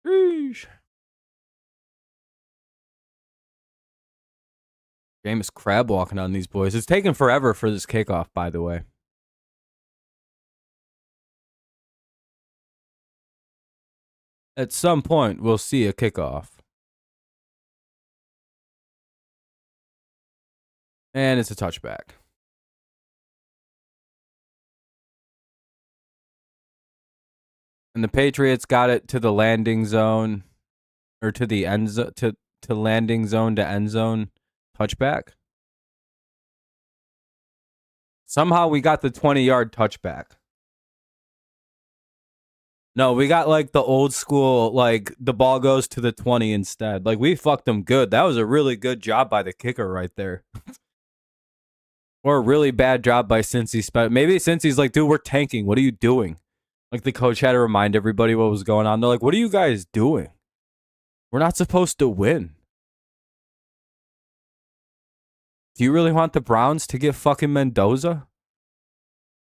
Sheesh. Jameis crab walking on these boys. It's taking forever for this kickoff, by the way. At some point, we'll see a kickoff. And it's a touchback. And the Patriots got it to the landing zone, or to the end zone, to landing zone to end zone touchback. Somehow we got the 20-yard touchback. No, we got like the old school, like the ball goes to the 20 instead. Like we fucked them good. That was a really good job by the kicker right there. Or a really bad job by Cincy. Maybe Cincy's like, dude, we're tanking. What are you doing? Like the coach had to remind everybody what was going on. They're like, what are you guys doing? We're not supposed to win. Do you really want the Browns to get fucking Mendoza?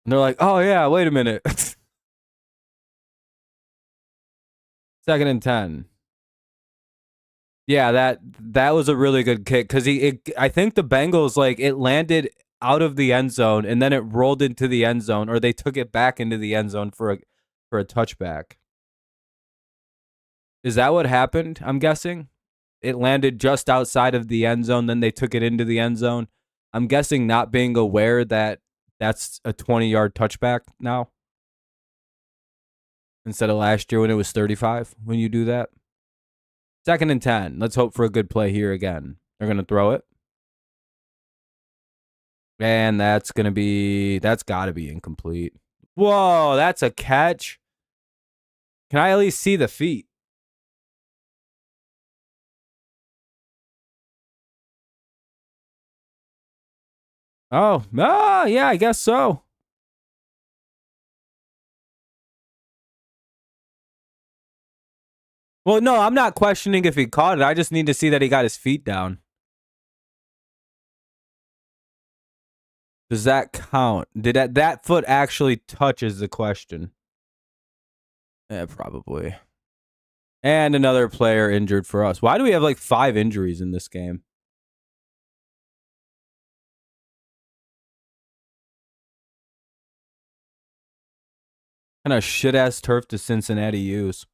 And they're like, oh yeah, wait a minute. 2nd and 10. Yeah, that was a really good kick because I think the Bengals, like, it landed out of the end zone and then it rolled into the end zone, or they took it back into the end zone for a touchback. Is that what happened? I'm guessing it landed just outside of the end zone, then they took it into the end zone. I'm guessing not being aware that that's a 20-yard touchback now instead of last year when it was 35 when you do that. 2nd and 10. Let's hope for a good play here again. They're going to throw it. And that's got to be incomplete. Whoa, that's a catch. Can I at least see the feet? Oh, yeah, I guess so. Well, no, I'm not questioning if he caught it. I just need to see that he got his feet down. Does that count? Did that foot actually touch is the question. Yeah, probably. And another player injured for us. Why do we have like 5 injuries in this game? What kind of shit-ass turf does Cincinnati use?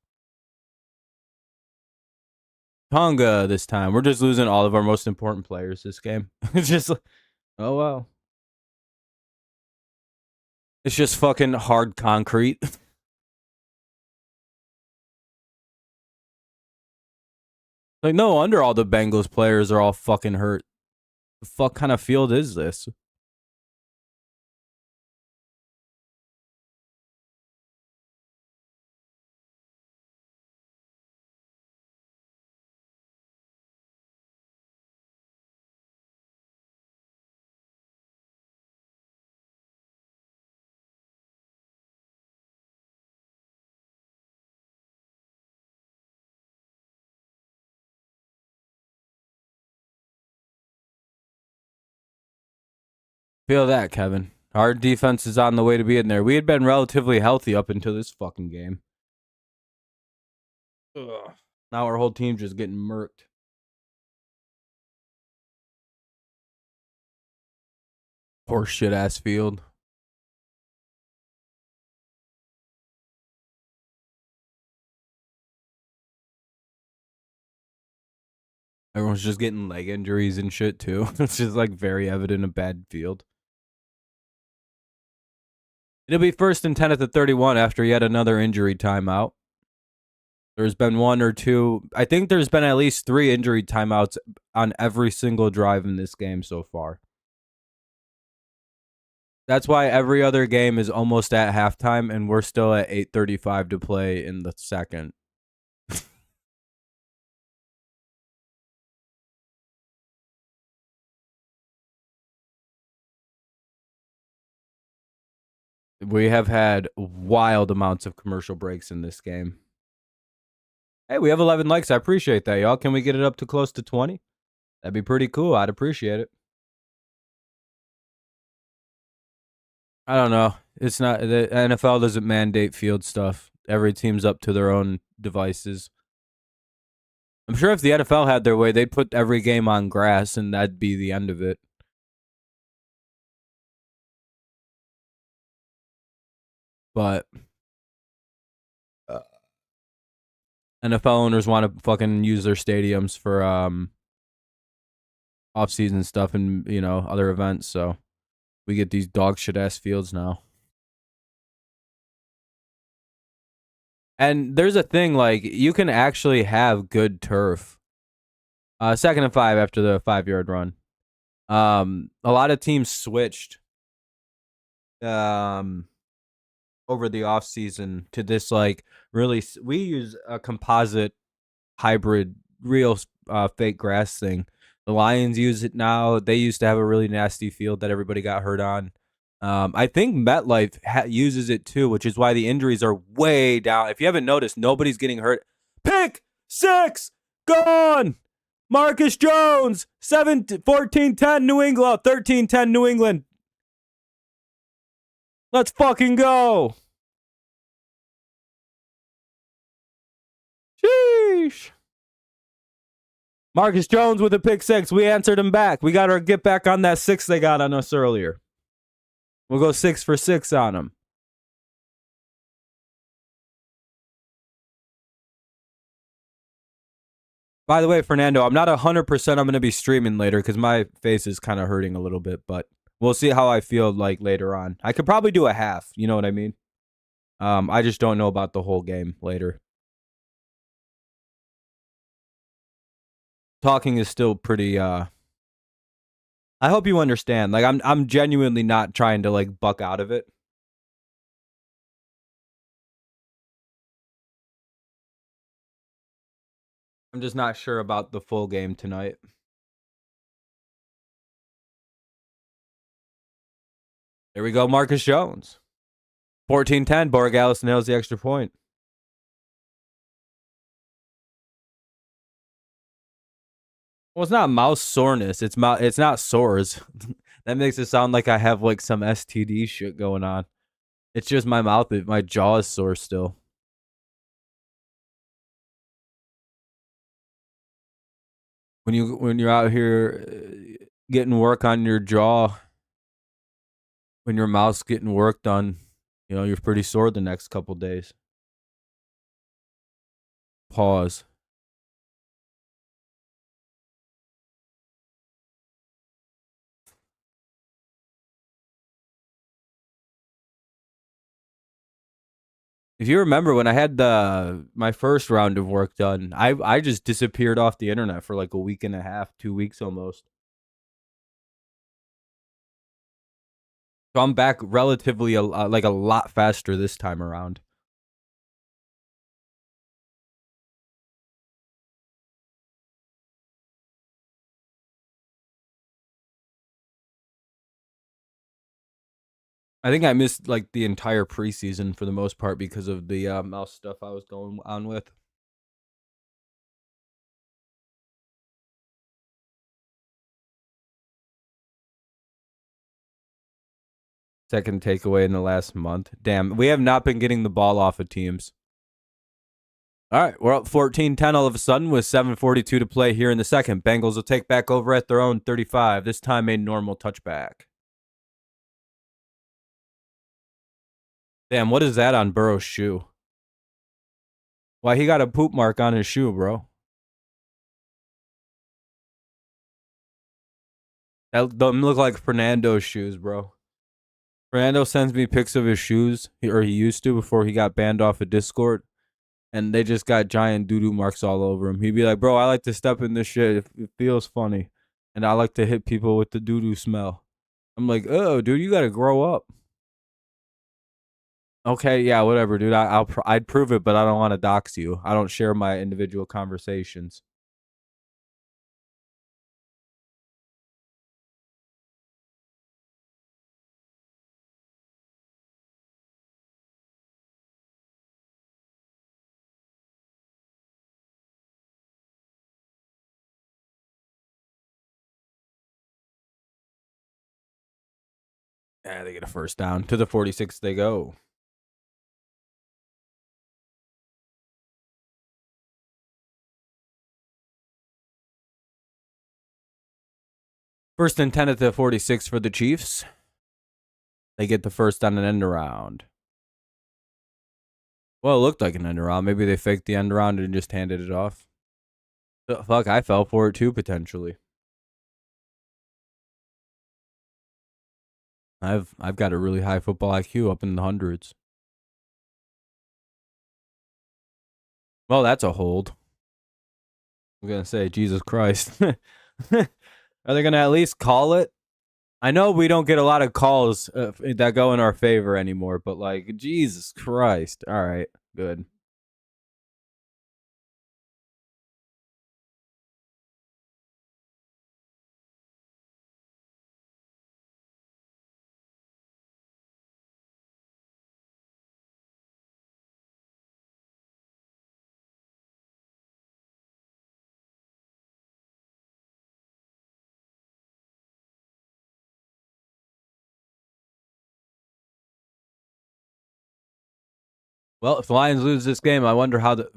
Tonga this time. We're just losing all of our most important players this game. It's just like, oh, wow. It's just fucking hard concrete. Like, no wonder all the Bengals players are all fucking hurt. The fuck kind of field is this? Feel that, Kevin. Our defense is on the way to be in there. We had been relatively healthy up until this fucking game. Ugh. Now our whole team's just getting murked. Poor shit ass field. Everyone's just getting leg injuries and shit too. It's just like very evident a bad field. It'll be 1st and 10 at the 31 after yet another injury timeout. There's been 1 or 2. I think there's been at least 3 injury timeouts on every single drive in this game so far. That's why every other game is almost at halftime, and we're still at 8:35 to play in the second. We have had wild amounts of commercial breaks in this game. Hey, we have 11 likes. I appreciate that, y'all. Can we get it up to close to 20? That'd be pretty cool. I'd appreciate it. I don't know. It's not the NFL doesn't mandate field stuff. Every team's up to their own devices. I'm sure if the NFL had their way, they'd put every game on grass and that'd be the end of it. But NFL owners want to fucking use their stadiums for off-season stuff and, you know, other events, so we get these dog shit ass fields now. And there's a thing, like, you can actually have good turf. 2nd and 5 after the 5-yard run. A lot of teams switched over the offseason to this, like, really, we use a composite hybrid real fake grass thing. The Lions use it now. They used to have a really nasty field that everybody got hurt on. I think MetLife uses it too, which is why the injuries are way down. If you haven't noticed, nobody's getting hurt. Pick 6 gone. Marcus Jones 14-10 New England, 13-10 New England. Let's fucking go. Sheesh. Marcus Jones with a pick 6. We answered him back. We got to get back on that 6 they got on us earlier. We'll go 6 for 6 on him. By the way, Fernando, I'm not 100% I'm going to be streaming later because my face is kind of hurting a little bit, but we'll see how I feel like later on. I could probably do a half. You know what I mean? I just don't know about the whole game later. Talking is still pretty I hope you understand. Like I'm genuinely not trying to like buck out of it. I'm just not sure about the full game tonight. There we go, Marcus Jones. 14-10, Borregales nails the extra point. Well, it's not mouth soreness. It's not sores. That makes it sound like I have like some STD shit going on. It's just my mouth. My jaw is sore still. When you're out here getting work on your jaw, when your mouth's getting work done, you're pretty sore the next couple days. Pause. If you remember when I had my first round of work done, I just disappeared off the internet for like a week and a half, 2 weeks almost. So I'm back relatively like a lot faster this time around. I think I missed like the entire preseason for the most part because of the mouse stuff I was going on with. Second takeaway in the last month. Damn, we have not been getting the ball off of teams. All right, we're up 14-10 all of a sudden with 7:42 to play here in the second. Bengals will take back over at their own 35, this time a normal touchback. Damn, what is that on Burrow's shoe? Why, he got a poop mark on his shoe, bro. That don't look like Fernando's shoes, bro. Fernando sends me pics of his shoes, or he used to before he got banned off of Discord, and they just got giant doo-doo marks all over him. He'd be like, bro, I like to step in this shit. It feels funny. And I like to hit people with the doo-doo smell. I'm like, oh, dude, you got to grow up. Okay, yeah, whatever, dude. I'd prove it, but I don't want to dox you. I don't share my individual conversations. Yeah, they get a first down. To the 46 they go. First and 10 at the 46 for the Chiefs. They get the first on an end around. Well, it looked like an end around. Maybe they faked the end around and just handed it off. Fuck, I fell for it too, potentially. I've got a really high football IQ up in the hundreds. Well, that's a hold. I'm going to say, Jesus Christ. Are they going to at least call it? I know we don't get a lot of calls that go in our favor anymore, but like, Jesus Christ. All right, good. Well, if the Lions lose this game, I wonder how their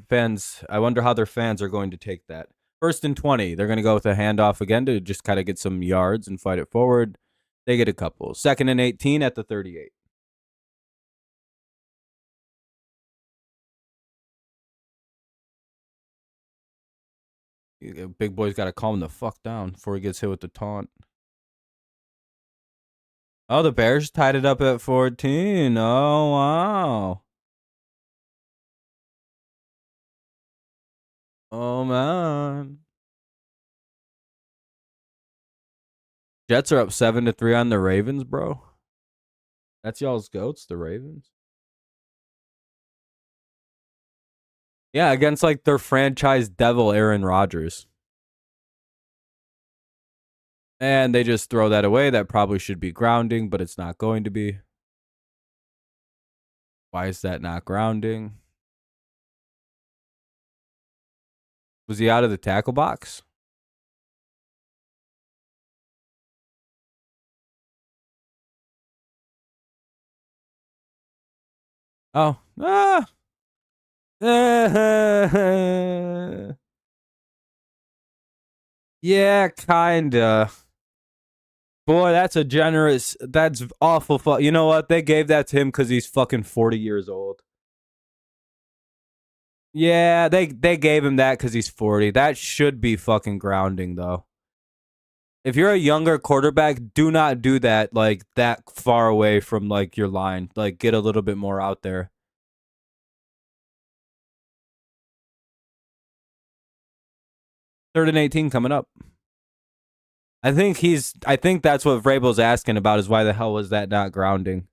fans are going to take that. First and 20, they're going to go with a handoff again to just kind of get some yards and fight it forward. They get a couple. Second and 18 at the 38. Big boy's got to calm the fuck down before he gets hit with the taunt. Oh, the Bears tied it up at 14. Oh, wow. Oh, man. Jets are up 7-3 on the Ravens, bro. That's y'all's goats, the Ravens. Yeah, against like their franchise devil, Aaron Rodgers. And they just throw that away. That probably should be grounding, but it's not going to be. Why is that not grounding? Was he out of the tackle box? Oh. Ah. Yeah, kinda. Boy, that's a generous. That's awful. You know what? They gave that to him because he's fucking 40 years old. Yeah, they gave him that because he's 40. That should be fucking grounding, though. If you're a younger quarterback, do not do that like that far away from like your line. Like get a little bit more out there. 3rd and 18 coming up. I think that's what Vrabel's asking about is why the hell was that not grounding?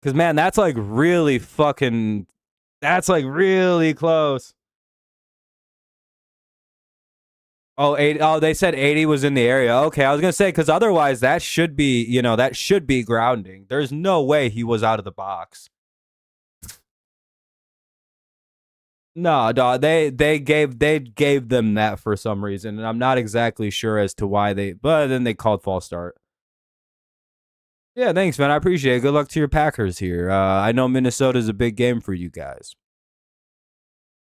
Because man, that's like really fucking. That's like really close. Oh, 80, oh, they said 80 was in the area. Okay, I was gonna say because otherwise that should be, that should be grounding. There's no way he was out of the box. No, dog. They gave them that for some reason, and I'm not exactly sure as to why they. But then they called false start. Yeah, thanks, man. I appreciate it. Good luck to your Packers here. I know Minnesota's a big game for you guys.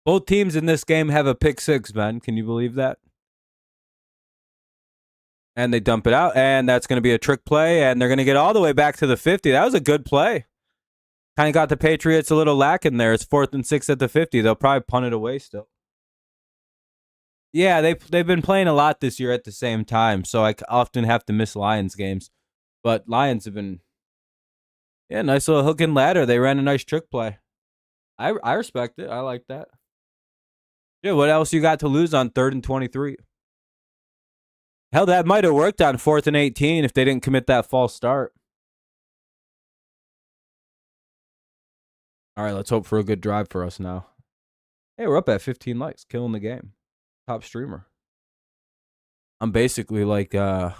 Both teams in this game have a pick six, man. Can you believe that? And they dump it out, and that's going to be a trick play, and they're going to get all the way back to the 50. That was a good play. Kind of got the Patriots a little lacking there. It's 4th and 6 at the 50. They'll probably punt it away still. Yeah, they've been playing a lot this year at the same time, so I often have to miss Lions games. But Lions have been, yeah, nice little hook and ladder. They ran a nice trick play. I respect it. I like that. Yeah, what else you got to lose on 3rd and 23? Hell, that might have worked on 4th and 18 if they didn't commit that false start. All right, let's hope for a good drive for us now. Hey, we're up at 15 likes, killing the game. Top streamer. I'm basically like, I'm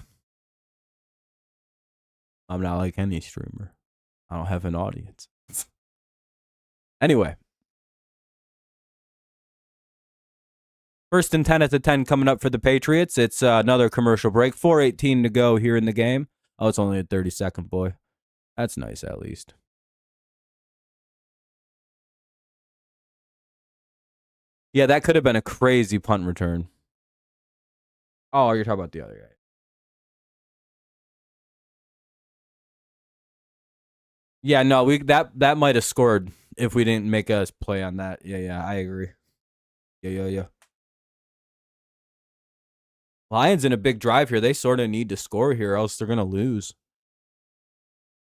not like any streamer. I don't have an audience. Anyway. 1st and 10 at the 10 coming up for the Patriots. It's another commercial break. 4:18 to go here in the game. Oh, it's only a 30-second, boy. That's nice, at least. Yeah, that could have been a crazy punt return. Oh, you're talking about the other guy. Yeah, no, that might have scored if we didn't make us play on that. Yeah, I agree. Yeah. Lions in a big drive here. They sort of need to score here, else they're gonna lose.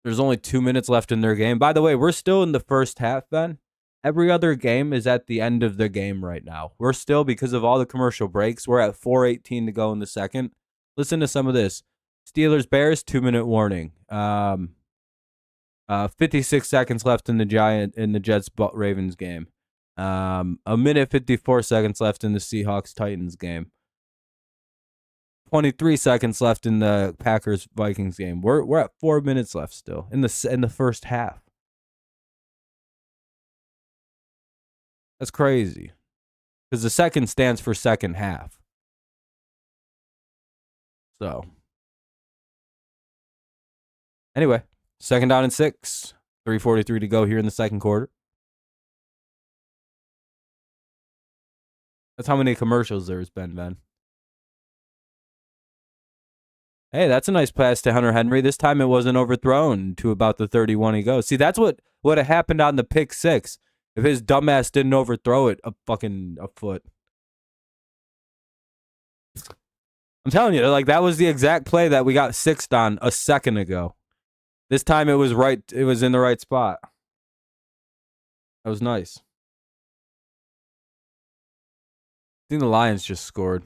There's only 2 minutes left in their game. By the way, we're still in the first half, Ben. Every other game is at the end of the game right now. We're still, because of all the commercial breaks, we're at 4:18 to go in the second. Listen to some of this. Steelers Bears 2-minute warning. 56 seconds left in the Jets Ravens game. A minute 54 seconds left in the Seahawks Titans game. 23 seconds left in the Packers Vikings game. We're at 4 minutes left still in the first half. That's crazy. Because the second stands for second half. So, anyway, 2nd down and 6. 3:43 to go here in the second quarter. That's how many commercials there's been, Ben. Hey, that's a nice pass to Hunter Henry. This time it wasn't overthrown to about the 31 he goes. See, that's what had happened on the pick six. If his dumbass didn't overthrow it a foot. I'm telling you, like that was the exact play that we got sixed on a second ago. This time it was right. It was in the right spot. That was nice. I think the Lions just scored.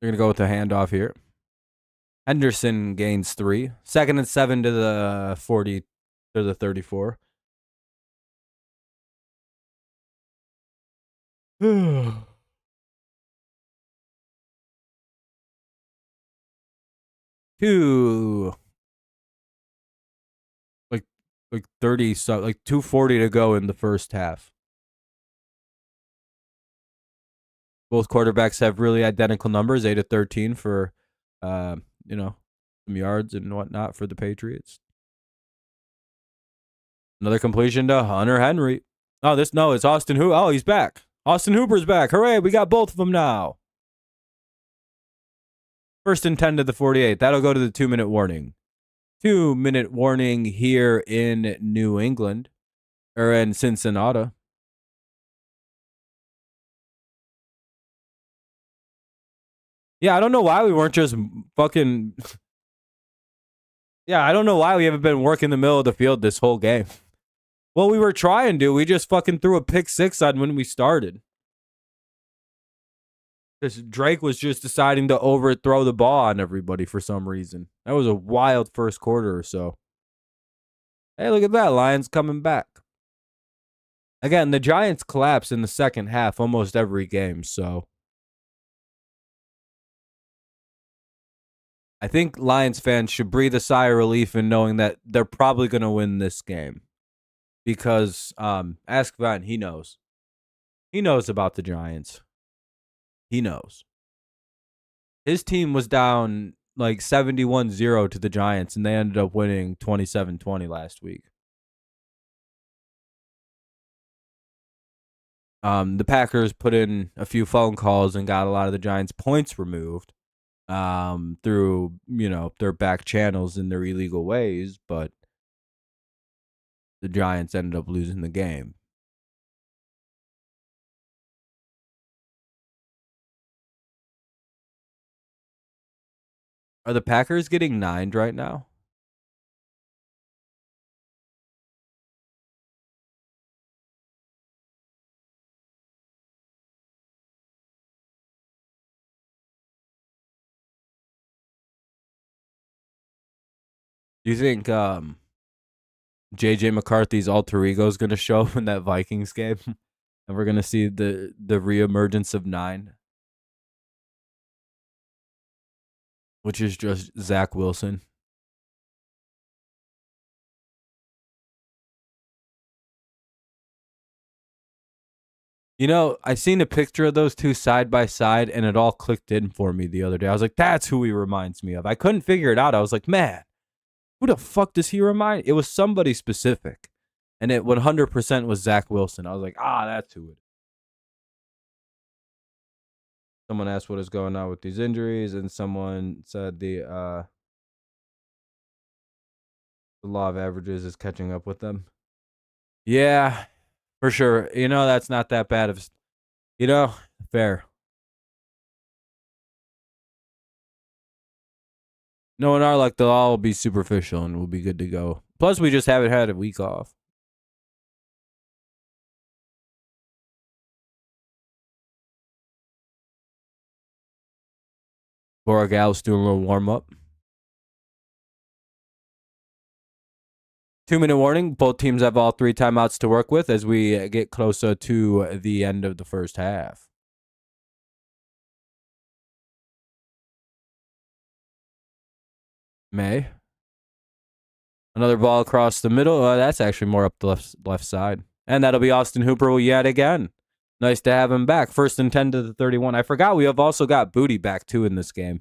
They're going to go with the handoff here. Henderson gains 3. 2nd and 7 to the 40 to the 34. Two, like 30, so like 2:40 to go in the first half. Both quarterbacks have really identical numbers, 8 of 13 for, some yards and whatnot for the Patriots. Another completion to Hunter Henry. It's Austin Hooper. Oh, he's back. Austin Hooper's back. Hooray, we got both of them now. 1st and 10 to the 48. That'll go to the 2-minute warning. 2-minute warning here in New England, or in Cincinnati. Yeah, I don't know why we weren't just fucking. Yeah, I don't know why we haven't been working the middle of the field this whole game. Well, we were trying to. We just fucking threw a pick 6 on when we started. Because Drake was just deciding to overthrow the ball on everybody for some reason. That was a wild first quarter or so. Hey, look at that. Lions coming back. Again, the Giants collapse in the second half almost every game, so I think Lions fans should breathe a sigh of relief in knowing that they're probably going to win this game. Because ask Van, he knows. He knows about the Giants. He knows. His team was down like 71-0 to the Giants, and they ended up winning 27-20 last week. The Packers put in a few phone calls and got a lot of the Giants' points removed through, their back channels and their illegal ways, but the Giants ended up losing the game. Are the Packers getting 9'd right now? Do you think JJ McCarthy's alter ego is going to show up in that Vikings game? And we're going to see the reemergence of 9? Which is just Zach Wilson. I seen a picture of those two side by side, and it all clicked in for me the other day. I was like, that's who he reminds me of. I couldn't figure it out. I was like, man, who the fuck does he remind? It was somebody specific, and it 100% was Zach Wilson. I was like, that's who it is. Someone asked what is going on with these injuries, and someone said the law of averages is catching up with them. Yeah, for sure. That's not that bad of, fair. No, in our luck, they'll all be superficial and we'll be good to go. Plus, we just haven't had a week off. Borgal's doing a little warm up. 2-minute warning. Both teams have all 3 timeouts to work with as we get closer to the end of the first half. May. Another ball across the middle. That's actually more up the left side. And that'll be Austin Hooper yet again. Nice to have him back. 1st and 10 to the 31. I forgot we have also got Booty back too in this game.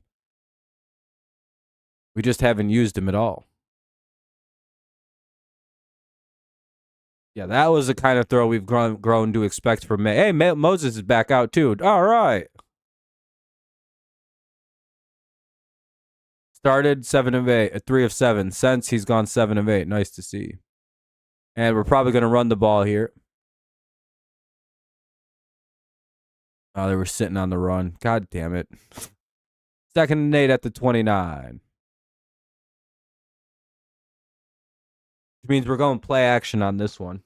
We just haven't used him at all. Yeah, that was the kind of throw we've grown to expect from May. Hey, Moses is back out too. All right. Started 7 of 8, 3 of 7. Since he's gone 7 of 8. Nice to see. And we're probably going to run the ball here. Oh, they were sitting on the run. God damn it. 2nd and 8 at the 29. Which means we're going play action on this one.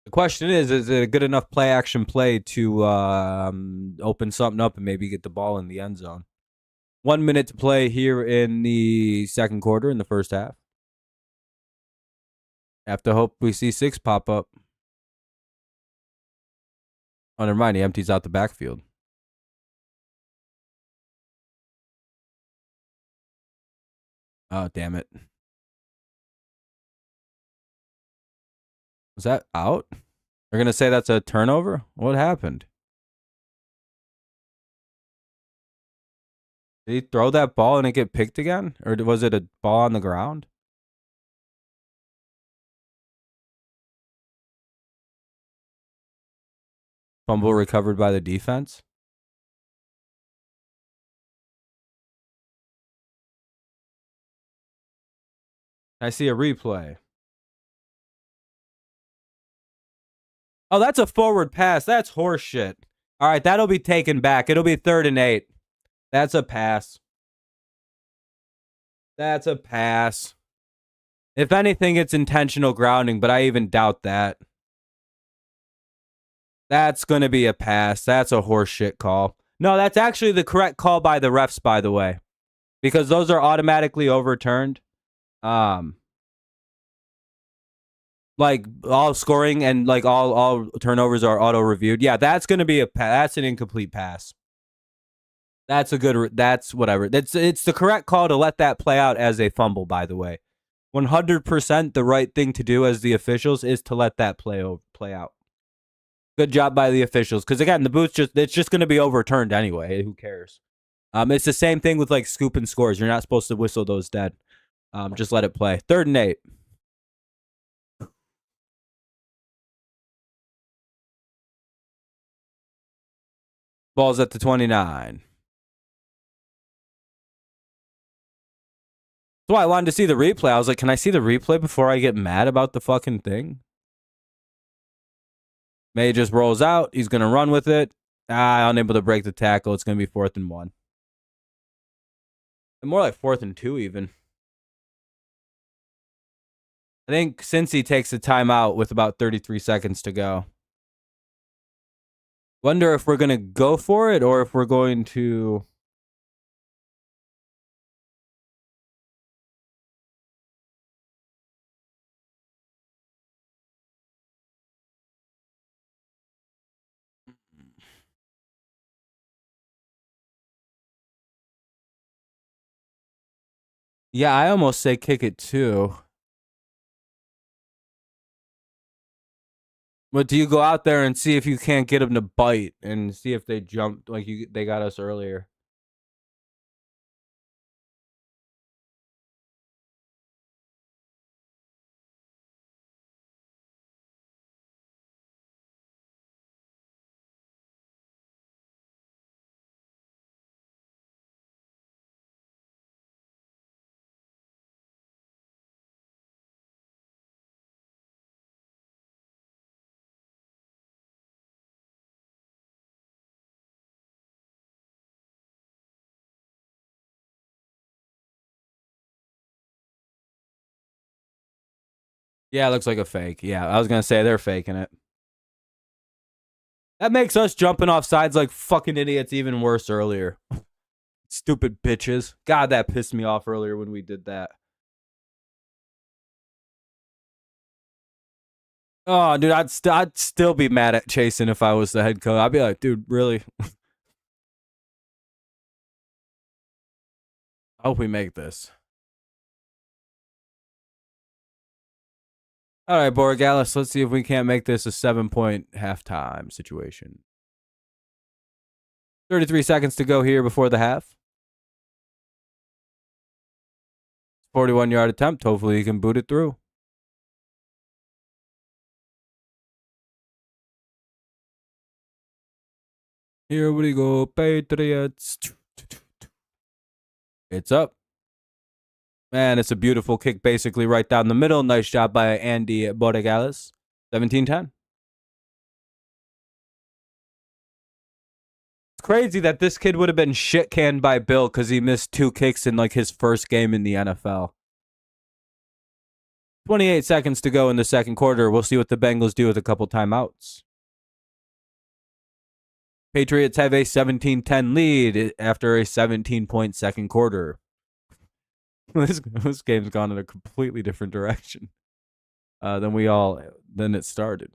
The question is it a good enough play action play to open something up and maybe get the ball in the end zone? 1 minute to play here in the second quarter in the first half. Have to hope we see 6 pop up. Oh, never mind. He empties out the backfield. Oh, damn it. Was that out? They're going to say that's a turnover? What happened? Did he throw that ball and it get picked again? Or was it a ball on the ground? Fumble recovered by the defense? I see a replay. Oh, that's a forward pass. That's horseshit. All right, that'll be taken back. It'll be 3rd and 8. That's a pass. That's a pass. If anything, it's intentional grounding, but I even doubt that. That's going to be a pass. That's a horseshit call. No, that's actually the correct call by the refs, by the way, because those are automatically overturned. Like all scoring and like all turnovers are auto reviewed. Yeah, that's going to be that's an incomplete pass. That's a good. That's whatever. It's the correct call to let that play out as a fumble. By the way, 100% the right thing to do as the officials is to let that play out. Good job by the officials, because again, the booth it's just going to be overturned anyway. Who cares? It's the same thing with like scooping scores. You're not supposed to whistle those dead. Just let it play. 3rd and 8. Ball's at the 29. That's why I wanted to see the replay. I was like, can I see the replay before I get mad about the fucking thing? May just rolls out. He's going to run with it. Unable to break the tackle. It's going to be 4th and 1. And more like 4th and 2 even. I think Cincy takes a timeout with about 33 seconds to go. Wonder if we're going to go for it or if we're going to... Yeah, I almost say kick it too. But do you go out there and see if you can't get them to bite and see if they jumped like they got us earlier? Yeah, it looks like a fake. Yeah, I was going to say they're faking it. That makes us jumping off sides like fucking idiots even worse earlier. Stupid bitches. God, that pissed me off earlier when we did that. Oh, dude, I'd still be mad at Chasen if I was the head coach. I'd be like, dude, really? I hope we make this. All right, Borgalis, let's see if we can't make this a 7-point halftime situation. 33 seconds to go here before the half. 41-yard attempt. Hopefully he can boot it through. Here we go, Patriots. It's up. Man, it's a beautiful kick basically right down the middle. Nice job by Andy Borregales. 17-10. It's crazy that this kid would have been shit canned by Bill because he missed 2 kicks in like his first game in the NFL. 28 seconds to go in the second quarter. We'll see what the Bengals do with a couple timeouts. Patriots have a 17-10 lead after a 17-point second quarter. This game's gone in a completely different direction than it started.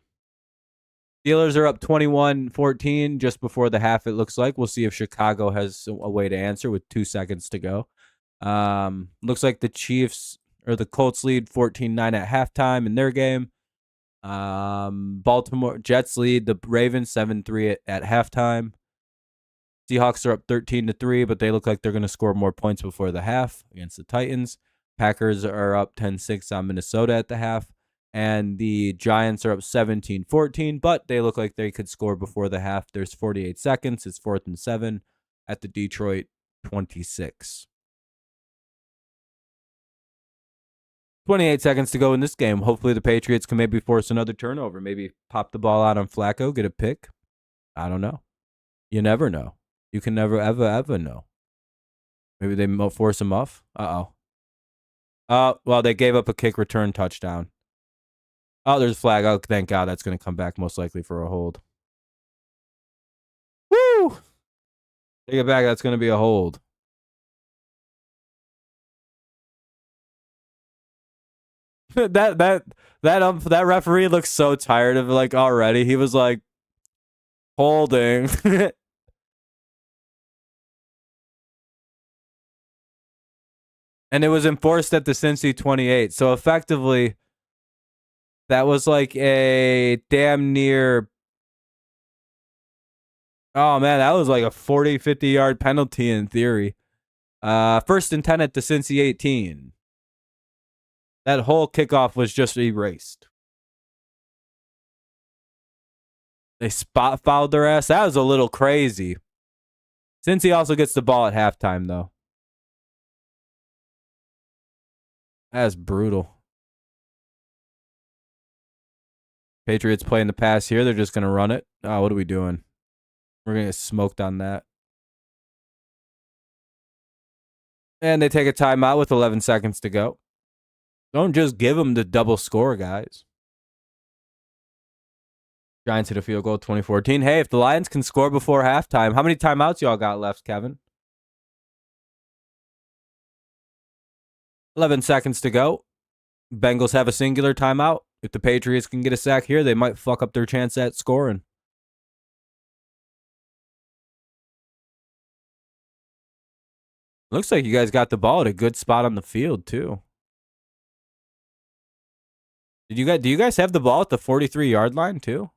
Steelers are up 21-14 just before the half, it looks like. We'll see if Chicago has a way to answer with 2 seconds to go. Looks like the Chiefs or the Colts lead 14-9 at halftime in their game. Baltimore Jets lead the Ravens 7-3 at halftime. Seahawks are up 13-3, but they look like they're going to score more points before the half against the Titans. Packers are up 10-6 on Minnesota at the half. And the Giants are up 17-14, but they look like they could score before the half. There's 48 seconds. It's 4th and 7 at the Detroit 26. 28 seconds to go in this game. Hopefully the Patriots can maybe force another turnover. Maybe pop the ball out on Flacco, get a pick. I don't know. You never know. You can never, ever know. Maybe they force him off. Well, they gave up a kick return touchdown. Oh, there's a flag. Oh, thank God. That's going to come back most likely for a hold. Woo! Take it back. That's going to be a hold. that referee looks so tired of it, already. He was like holding. And it was enforced at the Cincy 28. So effectively, that was like a damn near. Oh, man, that was like a 40, 50-yard penalty in theory. 1st and 10 at the Cincy 18. That whole kickoff was just erased. They spot fouled their ass. That was a little crazy. Cincy also gets the ball at halftime, though. That's brutal. Patriots playing the pass here. They're just going to run it. Oh, what are we doing? We're going to get smoked on that. And they take a timeout with 11 seconds to go. Don't just give them the double score, guys. Giants hit a field goal, 2014. Hey, if the Lions can score before halftime, how many timeouts y'all got left, Kevin? 11 seconds to go. Bengals have a singular timeout. If the Patriots can get a sack here, they might fuck up their chance at scoring. Looks like you guys got the ball at a good spot on the field, too. Do you guys have the ball at the 43-yard line, too?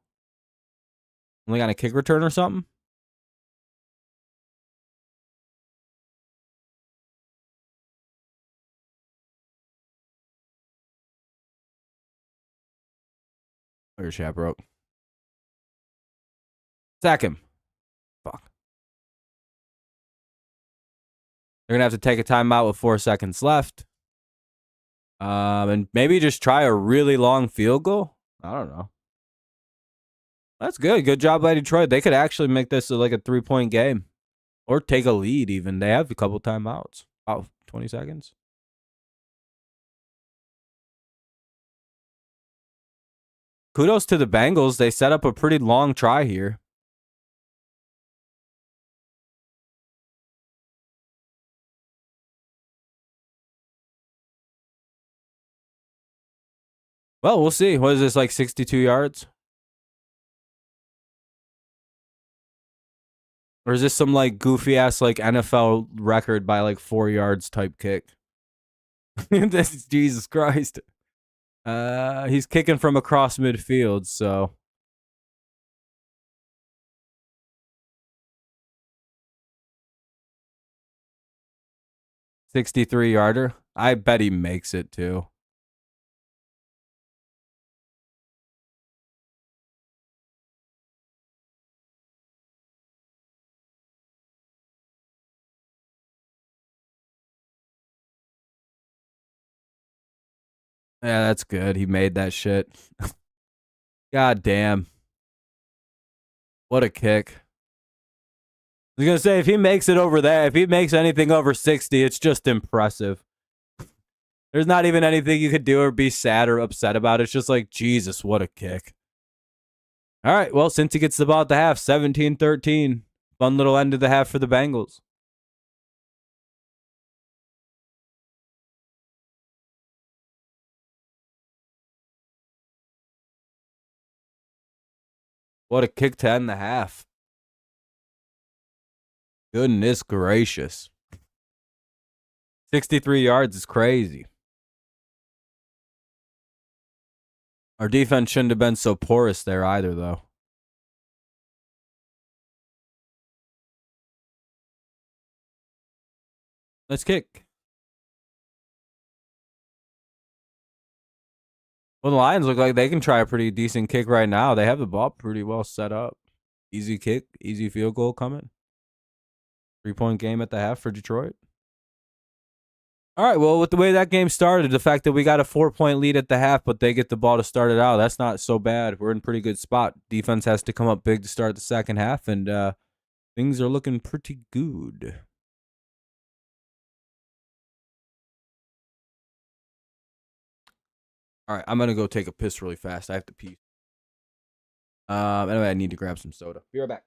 Only got a kick return or something? Oh, your chat broke. Sack him. Fuck. They're going to have to take a timeout with 4 seconds left. And maybe just try a really long field goal. I don't know. That's good. Good job by Detroit. They could actually make this like a 3-point game. Or take a lead even. They have a couple timeouts. About 20 seconds. Kudos to the Bengals. They set up a pretty long try here. Well, we'll see. What is this, like 62 yards? Or is this some like goofy ass like NFL record by like 4 yards type kick? This is Jesus Christ. He's kicking from across midfield, so 63-yarder. I bet he makes it too. Yeah, that's good. He made that shit. God damn. What a kick. I was going to say, if he makes it over there, if he makes anything over 60, it's just impressive. There's not even anything you could do or be sad or upset about. It's just like, Jesus, what a kick. All right. Well, Cincy gets the ball at the half, 17-13. Fun little end of the half for the Bengals. What a kick to end the half. Goodness gracious. 63 yards is crazy. Our defense shouldn't have been so porous there either, though. Let's kick. Well, the Lions look like they can try a pretty decent kick right now. They have the ball pretty well set up. Easy kick, easy field goal coming. 3-point game at the half for Detroit. All right, well, with the way that game started, the fact that we got a 4-point lead at the half, but they get the ball to start it out, that's not so bad. We're in a pretty good spot. Defense has to come up big to start the second half, and things are looking pretty good. All right, I'm going to go take a piss really fast. I have to pee. Anyway, I need to grab some soda. Be right back.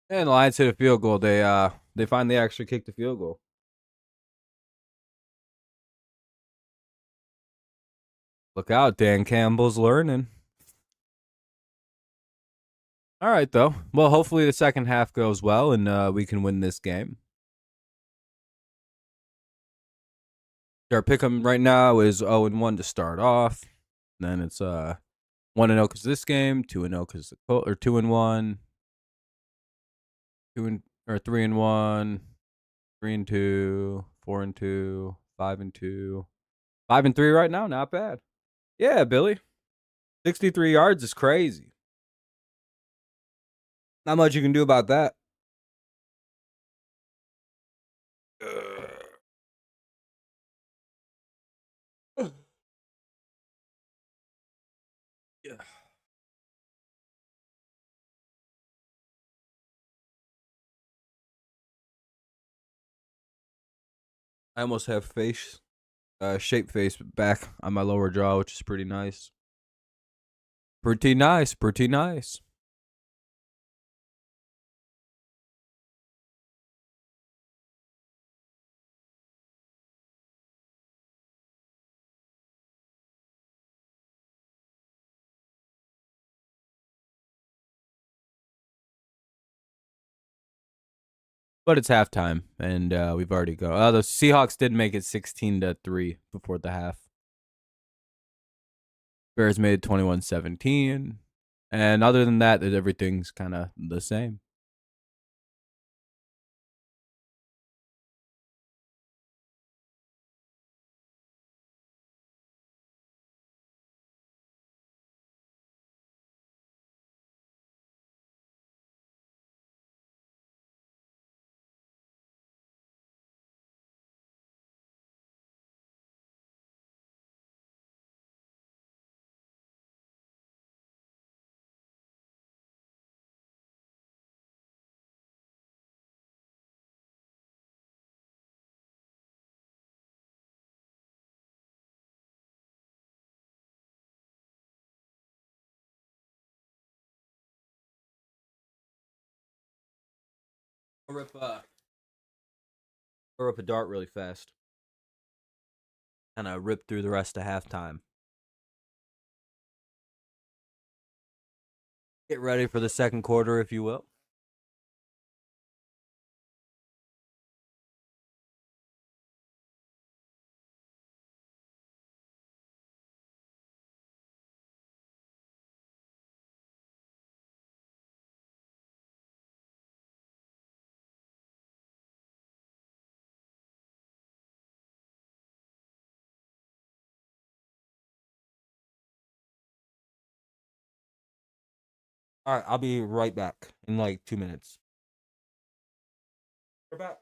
And the Lions hit a field goal. They finally actually kicked the field goal. Look out, Dan Campbell's learning. All right, though. Well, hopefully the second half goes well and we can win this game. Our pick'em right now is 0-1 to start off. Then it's 1-0 because this game, 2-0 because or 2-1, 3-1, 3-2, 4-2, 5-2, 5-3 right now. Not bad. Yeah, Billy. 63 yards is crazy. Not much you can do about that. Yeah. I almost have shape face back on my lower jaw, which is pretty nice. Pretty nice, pretty nice. But it's halftime, and we've already go. The Seahawks did make it 16-3 before the half. Bears made 21-17. And other than that, everything's kind of the same. Throw up a dart really fast. And I rip through the rest of halftime. Get ready for the second quarter, if you will. All right, I'll be right back in like 2 minutes. We're back.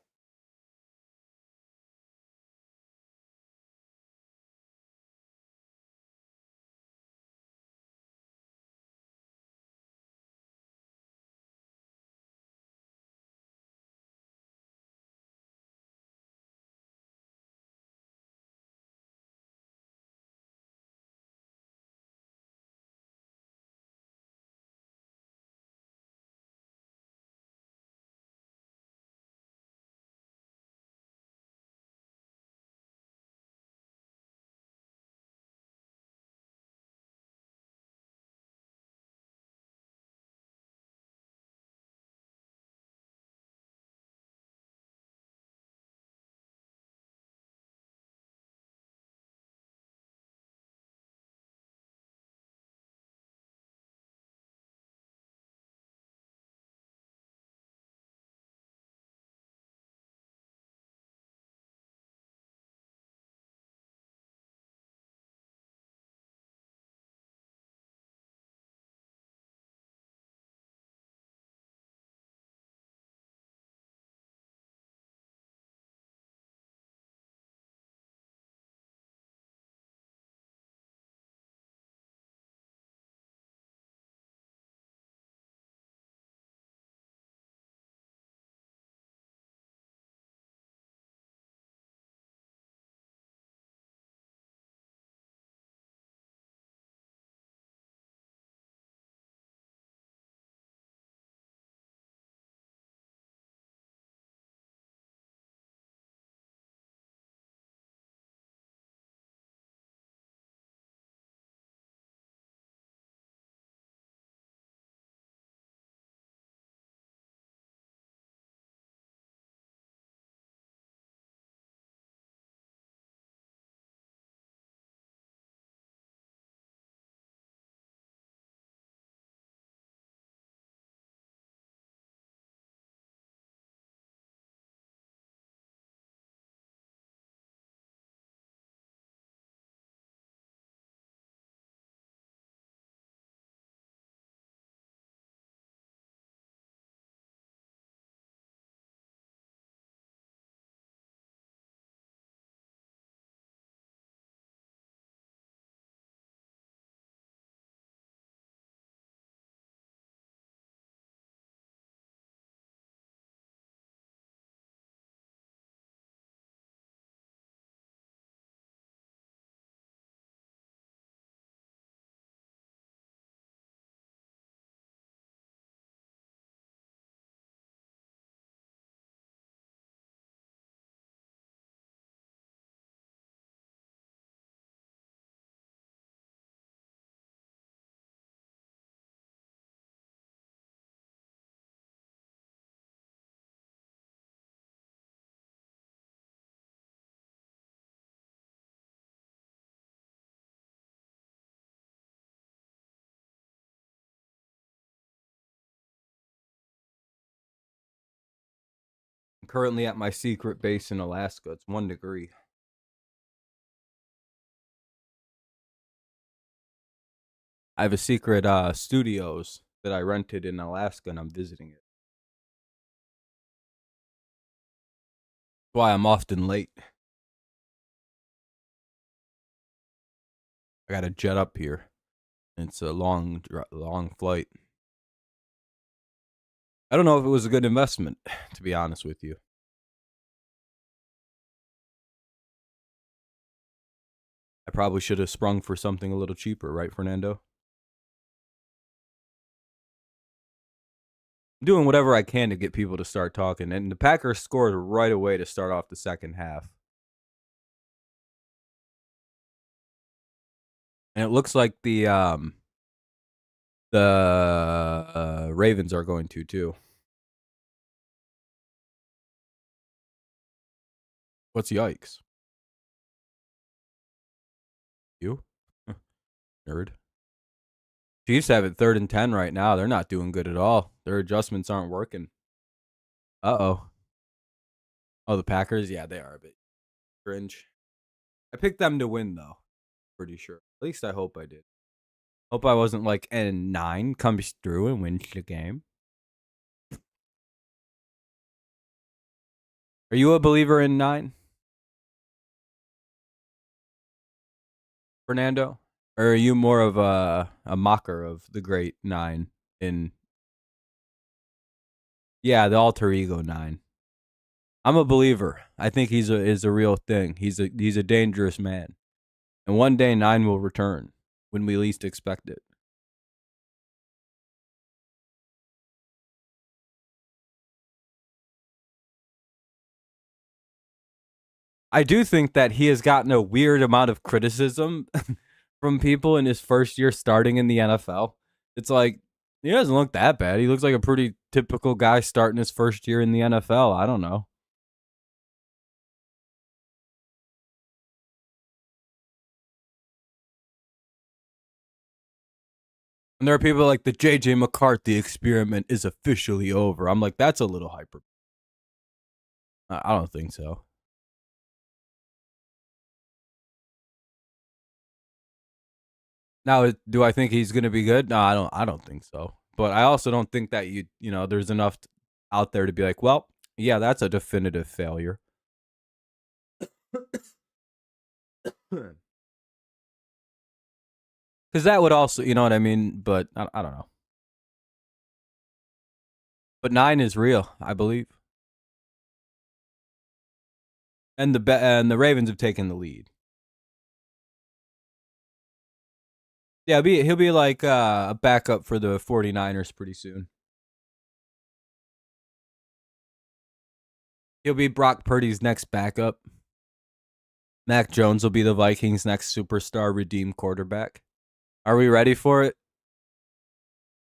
I'm currently at my secret base in Alaska. It's 1 degree. I have a secret studios that I rented in Alaska, and I'm visiting it. That's why I'm often late. I got to jet up here. It's a long flight. I don't know if it was a good investment, to be honest with you. I probably should have sprung for something a little cheaper, right, Fernando? doing whatever I can to get people to start talking. And the Packers scored right away to start off the second half. And it looks like the Ravens are going to too. What's yikes? You? Nerd. Chiefs have it 3rd and 10 right now. They're not doing good at all. Their adjustments aren't working. Uh-oh. Oh, the Packers? Yeah, they are a bit cringe. I picked them to win, though. Pretty sure. At least I hope I did. Hope I wasn't like, and 9 comes through and wins the game. Are you a believer in 9? Fernando? Or are you more of a mocker of the great 9 in... Yeah, the alter ego 9. I'm a believer. I think he's a real thing. He's a dangerous man. And one day 9 will return when we least expect it. I do think that he has gotten a weird amount of criticism from people in his first year starting in the NFL. It's like, he doesn't look that bad. He looks like a pretty typical guy starting his first year in the NFL. I don't know. And there are people like the J.J. McCarthy experiment is officially over. I'm like, that's a little hyper. I don't think so. Now, do I think he's going to be good? No, I don't. I don't think so. But I also don't think that there's enough out there to be like, well, yeah, that's a definitive failure. Because that would also, you know what I mean? But I don't know. But 9 is real, I believe. And the Ravens have taken the lead. Yeah, he'll be like a backup for the 49ers pretty soon. He'll be Brock Purdy's next backup. Mac Jones will be the Vikings' next superstar redeemed quarterback. Are we ready for it?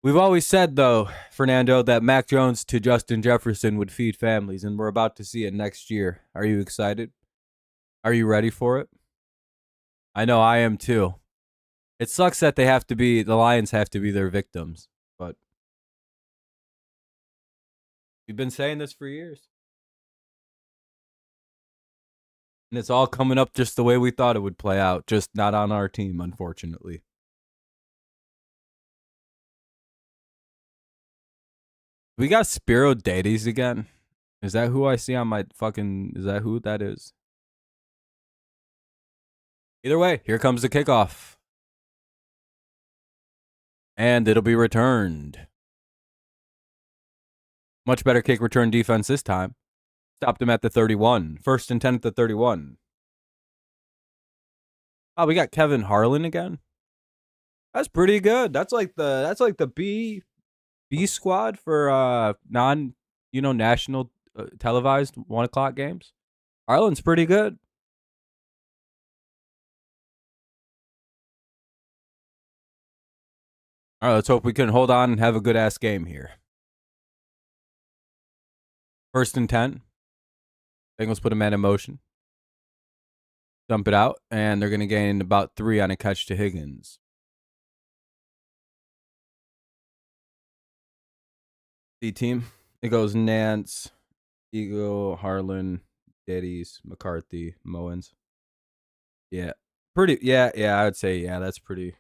We've always said, though, Fernando, that Mac Jones to Justin Jefferson would feed families, and we're about to see it next year. Are you excited? Are you ready for it? I know I am too. It sucks that the Lions have to be their victims, but we've been saying this for years. And it's all coming up just the way we thought it would play out, just not on our team, unfortunately. We got Spiro Davies again. Is that who I see on my fucking... Is that who that is? Either way, here comes the kickoff. And it'll be returned. Much better kick return defense this time. Stopped him at the 31. 1st and 10 at the 31. Oh, we got Kevin Harlan again. That's pretty good. That's like the B squad for national televised 1:00 games. Harlan's pretty good. All right, let's hope we can hold on and have a good ass game here. 1st and 10. Bengals put a man in motion. Dump it out, and they're going to gain about 3 on a catch to Higgins. D team. It goes Nance, Eagle, Harlan, Davies, McCarthy, Mowens. Yeah. Pretty, yeah, I would say, yeah, that's pretty.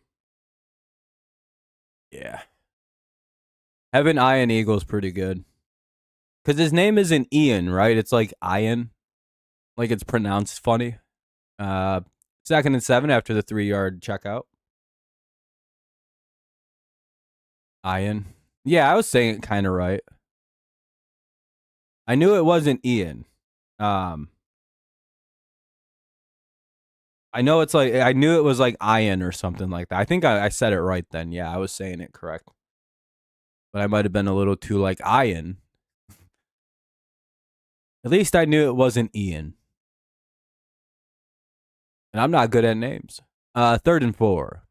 Yeah. Having Ian Eagle's pretty good. Because his name isn't Ian, right? It's like Ian. Like it's pronounced funny. 2nd and 7 after the 3-yard checkout. Ian. Yeah, I was saying it kind of right. I knew it wasn't Ian. I know it's like, I knew it was like Ian or something like that. I think I said it right then. Yeah, I was saying it correct. but I might have been a little too like Ian. At least I knew it wasn't Ian. And I'm not good at names. 3rd and 4.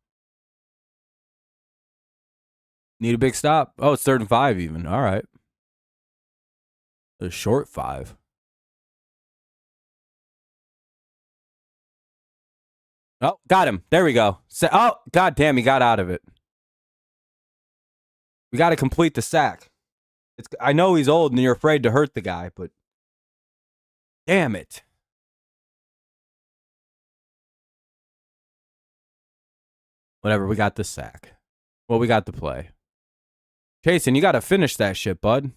Need a big stop. Oh, it's 3rd and 5 even. All right. A short 5. Oh, got him. There we go. Oh, god damn, he got out of it. We got to complete the sack. I know he's old and you're afraid to hurt the guy, but damn it. Whatever, we got the sack. Well, we got the play. Jason, you got to finish that shit, bud.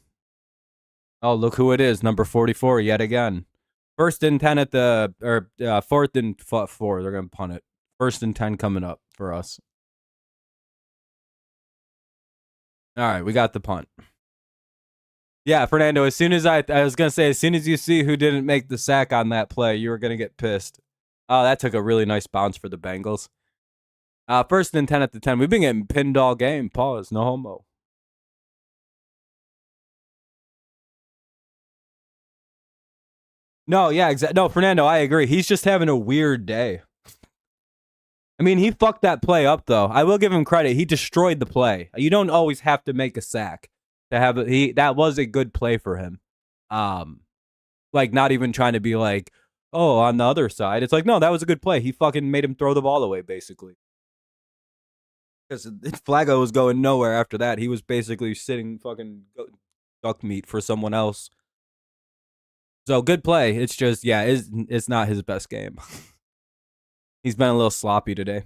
Oh, look who it is. Number 44 yet again. 1st and 10 at the, or 4th and 4. They're going to punt it. 1st and 10 coming up for us. All right, we got the punt. Yeah, Fernando, as soon as I was going to say, as soon as you see who didn't make the sack on that play, you were going to get pissed. Oh, that took a really nice bounce for the Bengals. 1st and 10 at the 10. We've been getting pinned all game. Pause. No homo. No, yeah, exactly. No, Fernando, I agree. He's just having a weird day. I mean, he fucked that play up, though. I will give him credit. He destroyed the play. You don't always have to make a sack to have it. That was a good play for him. Like, not even trying to be like, oh, on the other side. It's like, no, that was a good play. He fucking made him throw the ball away, basically. Because Flacco was going nowhere after that. He was basically sitting fucking duck meat for someone else. So, good play. It's just, yeah, it's not his best game. He's been a little sloppy today.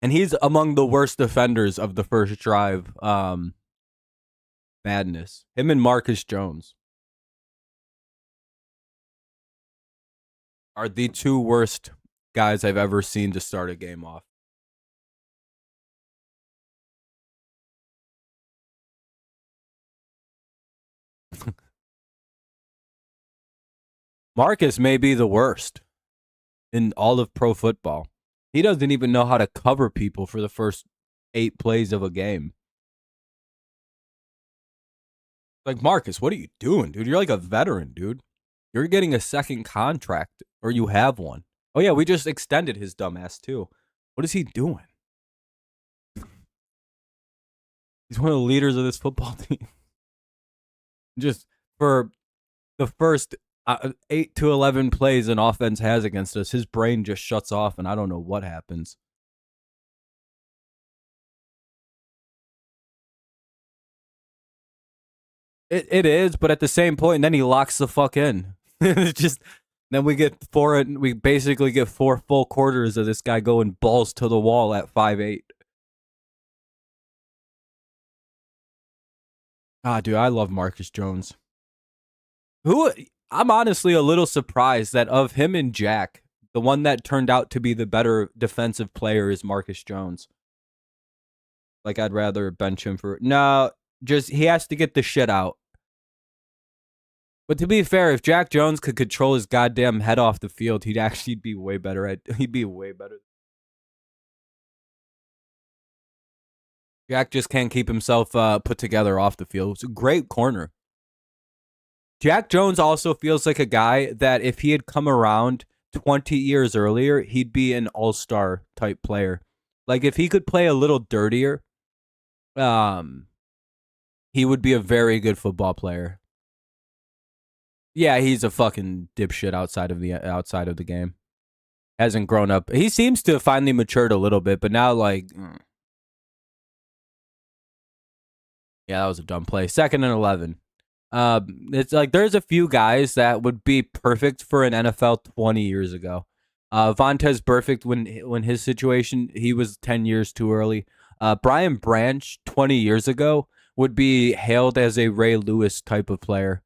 And he's among the worst defenders of the first drive. Madness. Him and Marcus Jones are the 2 worst guys I've ever seen to start a game off. Marcus may be the worst in all of pro football. He doesn't even know how to cover people for the first 8 plays of a game. Like, Marcus, what are you doing, dude? You're like a veteran, dude. You're getting a second contract, or you have one. Oh, yeah, we just extended his dumbass, too. What is he doing? He's one of the leaders of this football team. Just for the first 8 to 11 plays an offense has against us, his brain just shuts off, and I don't know what happens. It is, but at the same point, then he locks the fuck in. It's just then we basically get 4 full quarters of this guy going balls to the wall at 5'8". Ah, dude, I love Marcus Jones. I'm honestly a little surprised that of him and Jack, the one that turned out to be the better defensive player is Marcus Jones. Like, I'd rather bench him for no, just he has to get the shit out. But to be fair, if Jack Jones could control his goddamn head off the field, he'd actually be way better. He'd be way better. Jack just can't keep himself put together off the field. It's a great corner. Jack Jones also feels like a guy that if he had come around 20 years earlier, he'd be an all-star type player. Like, if he could play a little dirtier, he would be a very good football player. Yeah, he's a fucking dipshit outside of the game. Hasn't grown up. He seems to have finally matured a little bit, but now, like, yeah, that was a dumb play. 2nd and 11. It's like there's a few guys that would be perfect for an NFL 20 years ago. Vontaze Burfict, when his situation, he was 10 years too early. Brian Branch 20 years ago would be hailed as a Ray Lewis type of player.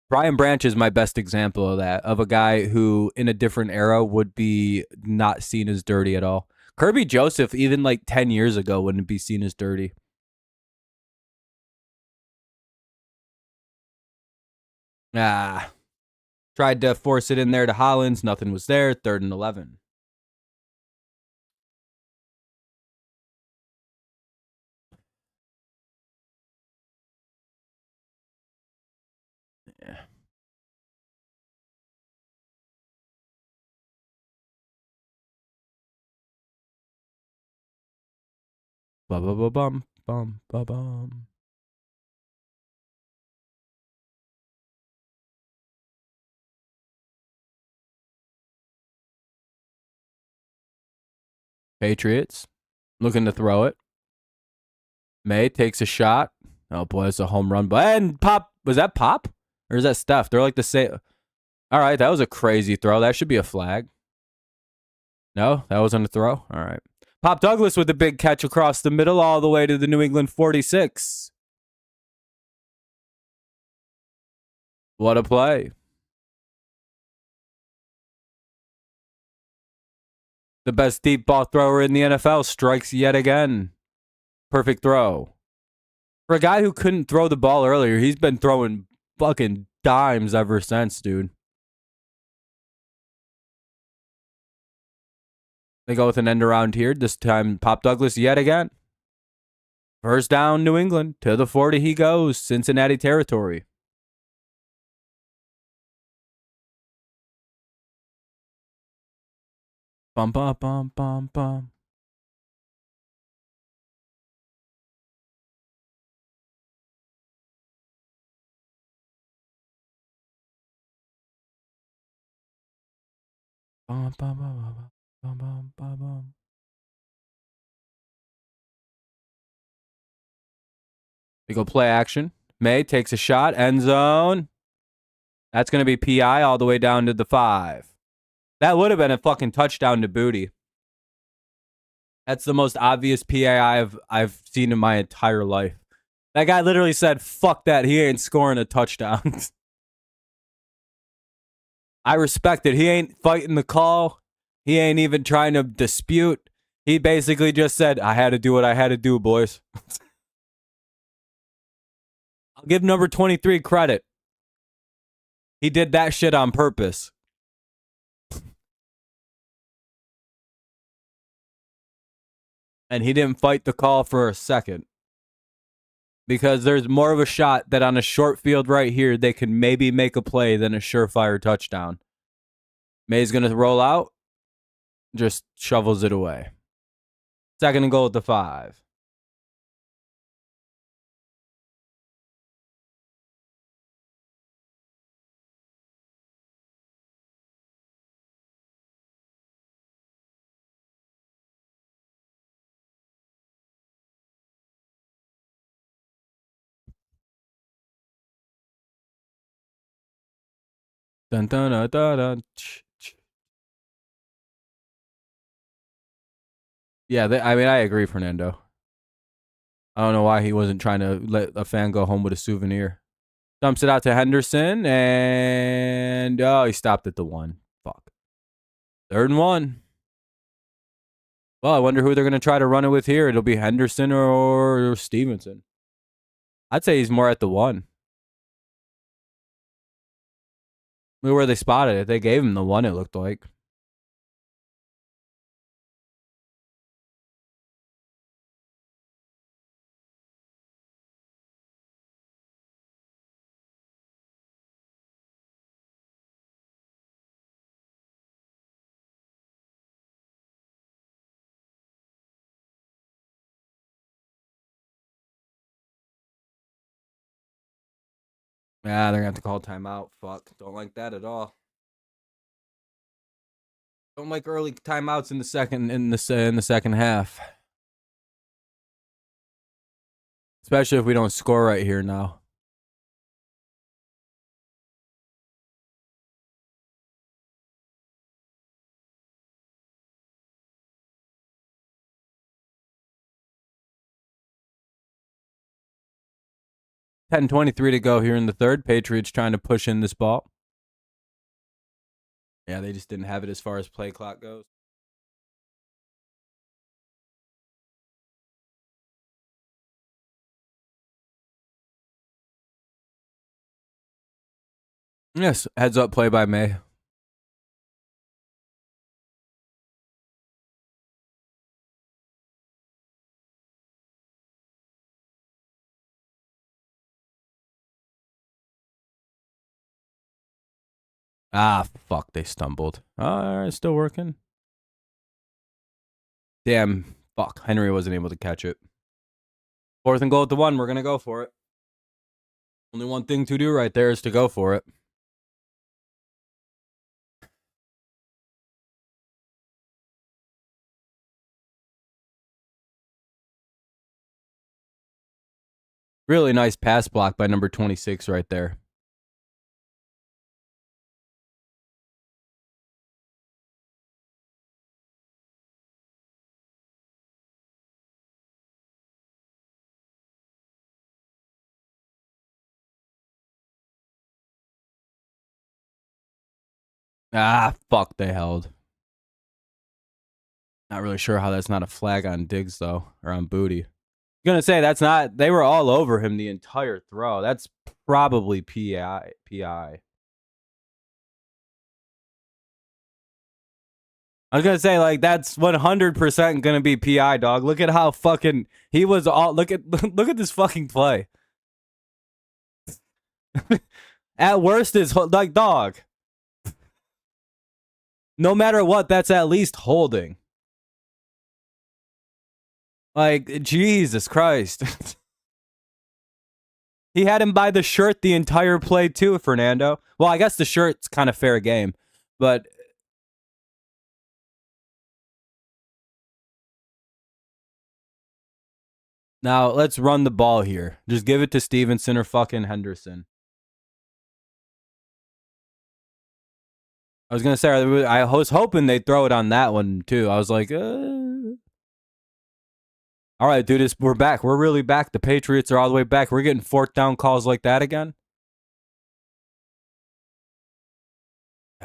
Brian Branch is my best example of that, of a guy who in a different era would be not seen as dirty at all. Kirby Joseph, even like 10 years ago, wouldn't be seen as dirty. Tried to force it in there to Hollins. Nothing was there. 3rd and 11. Yeah. Ba-ba-ba-bum, bum, ba-bum. Patriots looking to throw it. May takes a shot. Oh boy, it's a home run. And Pop, was that Pop? Or is that Steph? They're like the same. All right, that was a crazy throw. That should be a flag. No, that wasn't a throw. All right. Pop Douglas with a big catch across the middle all the way to the New England 46. What a play. The best deep ball thrower in the NFL strikes yet again. Perfect throw. For a guy who couldn't throw the ball earlier, he's been throwing fucking dimes ever since, dude. They go with an end around here. This time, Pop Douglas yet again. First down, New England. To the 40 he goes. Cincinnati territory. Bum, bum, bum, bum, bum. Bum, bum, bum, bum, bum, bum, bum. They go play action. May takes a shot. End zone. That's going to be PI all the way down to the 5. That would have been a fucking touchdown to Booty. That's the most obvious PI I've seen in my entire life. That guy literally said, fuck that. He ain't scoring a touchdown. I respect it. He ain't fighting the call. He ain't even trying to dispute. He basically just said, I had to do what I had to do, boys. I'll give number 23 credit. He did that shit on purpose. And he didn't fight the call for a second. Because there's more of a shot that on a short field right here, they can maybe make a play than a surefire touchdown. May's going to roll out. Just shovels it away. Second and goal at the 5. Dun, dun, dun, dun, dun. Yeah, I mean, I agree, Fernando. I don't know why he wasn't trying to let a fan go home with a souvenir. Dumps it out to Henderson, and he stopped at the 1. Fuck. 3rd and 1. Well, I wonder who they're going to try to run it with here. It'll be Henderson or Stevenson. I'd say he's more at the 1. Look where they spotted it. They gave him the 1, it looked like. Yeah, they're going to have to call timeout. Fuck. Don't like that at all. Don't like early timeouts in the second half. Especially if we don't score right here now. $10:23 to go here in the 3rd. Patriots trying to push in this ball. Yeah, they just didn't have it as far as play clock goes. Yes, heads up play by May. Ah, fuck, they stumbled. All right, still working. Damn, fuck. Henry wasn't able to catch it. 4th and goal at the 1. We're going to go for it. Only one thing to do right there is to go for it. Really nice pass block by number 26 right there. Ah, fuck, they held. Not really sure how that's not a flag on Diggs, though, or on Booty. I'm going to say that's not, they were all over him the entire throw. That's probably PI. I was going to say, like, that's 100% going to be PI, dog. Look at how fucking, he was all, look at this fucking play. At worst is, like, dog. No matter what, that's at least holding. Like, Jesus Christ. He had him by the shirt the entire play, too, Fernando. Well, I guess the shirt's kind of fair game. But now let's run the ball here. Just give it to Stevenson or fucking Henderson. I was going to say, I was hoping they'd throw it on that one, too. I was like, all right, dude, we're back. We're really back. The Patriots are all the way back. We're getting 4th down calls like that again.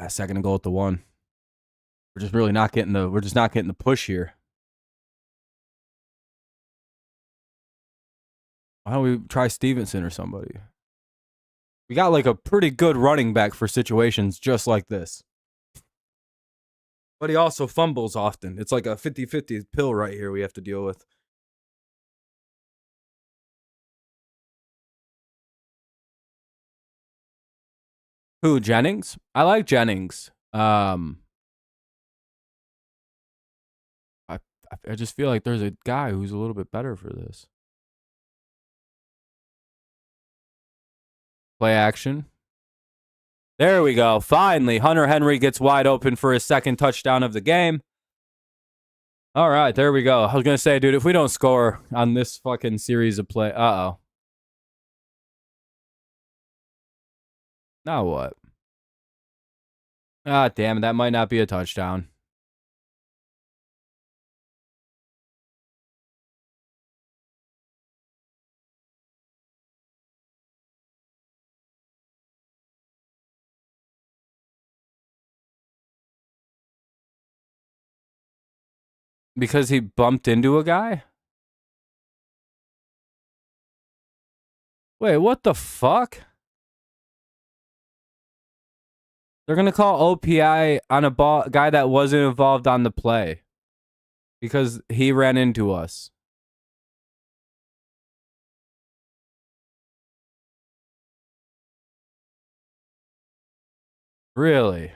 2nd and goal at the 1. We're just really not getting the push here. Why don't we try Stevenson or somebody? We got like a pretty good running back for situations just like this. But he also fumbles often. It's like a 50-50 pill right here we have to deal with. Who, Jennings? I like Jennings. I just feel like there's a guy who's a little bit better for this. Play action. There we go. Finally, Hunter Henry gets wide open for his 2nd touchdown of the game. All right, there we go. I was going to say, dude, if we don't score on this fucking series of play, uh-oh. Now what? Ah, damn, that might not be a touchdown. Because he bumped into a guy? Wait, what the fuck? They're going to call OPI on a guy that wasn't involved on the play. Because he ran into us. Really?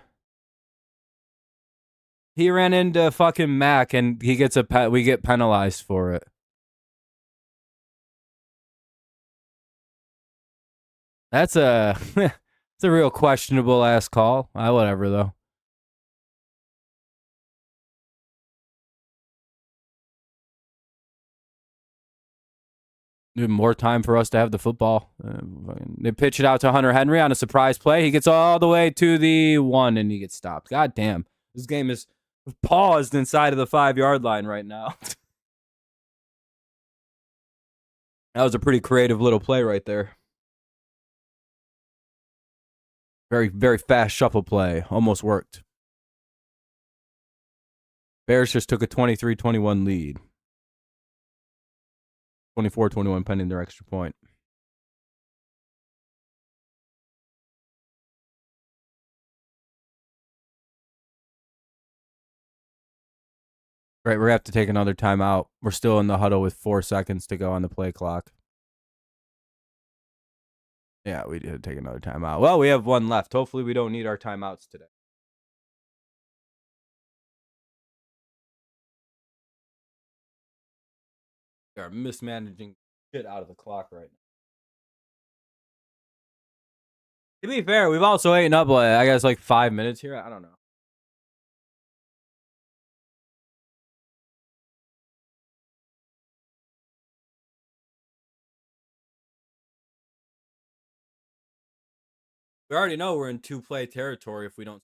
He ran into fucking Mac and he gets we get penalized for it. That's a it's a real questionable ass call. Whatever though. More time for us to have the football. They pitch it out to Hunter Henry on a surprise play. He gets all the way to the 1 and he gets stopped. God damn. This game is paused inside of the 5-yard line right now. That was a pretty creative little play right there. Very, very fast shuffle play. Almost worked. Bears just took a 23-21 lead. 24-21 pending their extra point. Right, we're going to have to take another timeout. We're still in the huddle with 4 seconds to go on the play clock. Yeah, we did take another timeout. Well, we have one left. Hopefully, we don't need our timeouts today. We are mismanaging shit out of the clock right now. To be fair, we've also eaten up, I guess, like 5 minutes here. I don't know. We already know we're in two-play territory if we don't.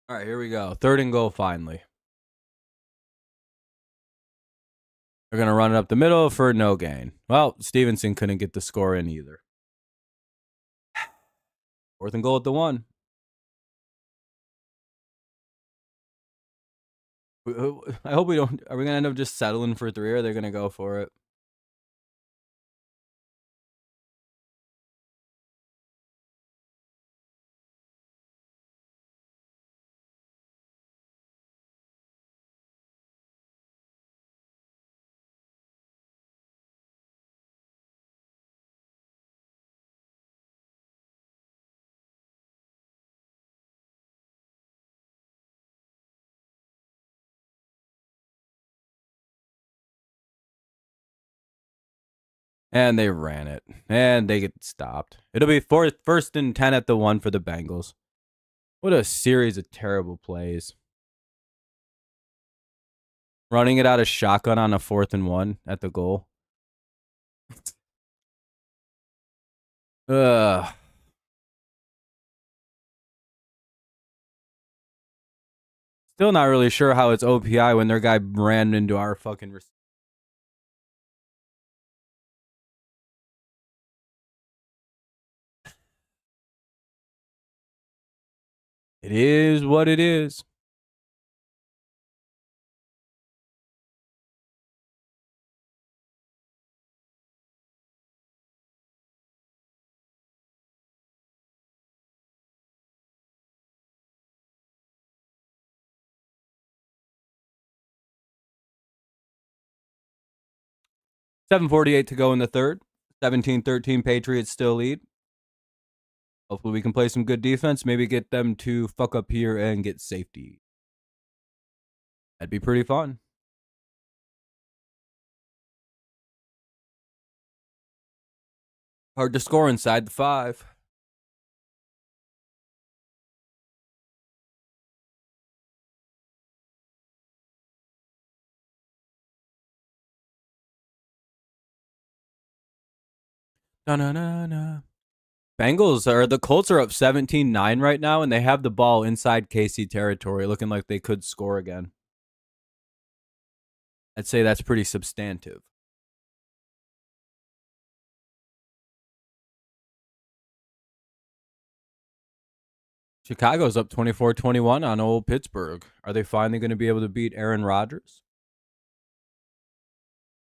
All right, here we go. 3rd and goal finally. They're going to run it up the middle for no gain. Well, Stevenson couldn't get the score in either. 4th and goal at the 1. I hope we don't. Are we going to end up just settling for 3 or are they going to go for it? And they ran it. And they get stopped. It'll be 1st and 10 at the 1 for the Bengals. What a series of terrible plays. Running it out of shotgun on a 4th and 1 at the goal. Ugh. Still not really sure how it's OPI when their guy ran into our fucking. It is what it is. $7:48 to go in the 3rd. 17-13 Patriots still lead. Hopefully we can play some good defense. Maybe get them to fuck up here and get safety. That'd be pretty fun. Hard to score inside the 5. Na-na-na-na. The Colts are up 17-9 right now, and they have the ball inside KC territory, looking like they could score again. I'd say that's pretty substantive. Chicago's up 24-21 on old Pittsburgh. Are they finally going to be able to beat Aaron Rodgers?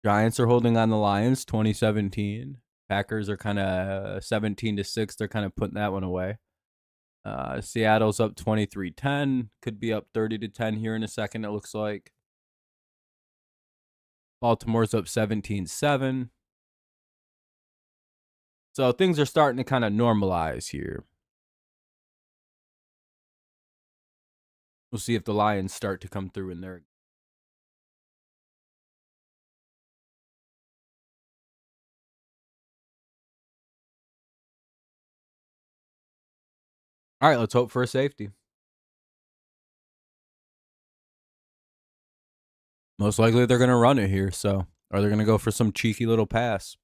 Giants are holding on the Lions 2017. Packers are kind of 17-6. They're kind of putting that one away. Seattle's up 23-10. Could be up 30-10 here in a second, it looks like. Baltimore's up 17-7. So things are starting to kind of normalize here. We'll see if the Lions start to come through in there. All right, let's hope for a safety. Most likely they're going to run it here, so. Or they're going to go for some cheeky little pass.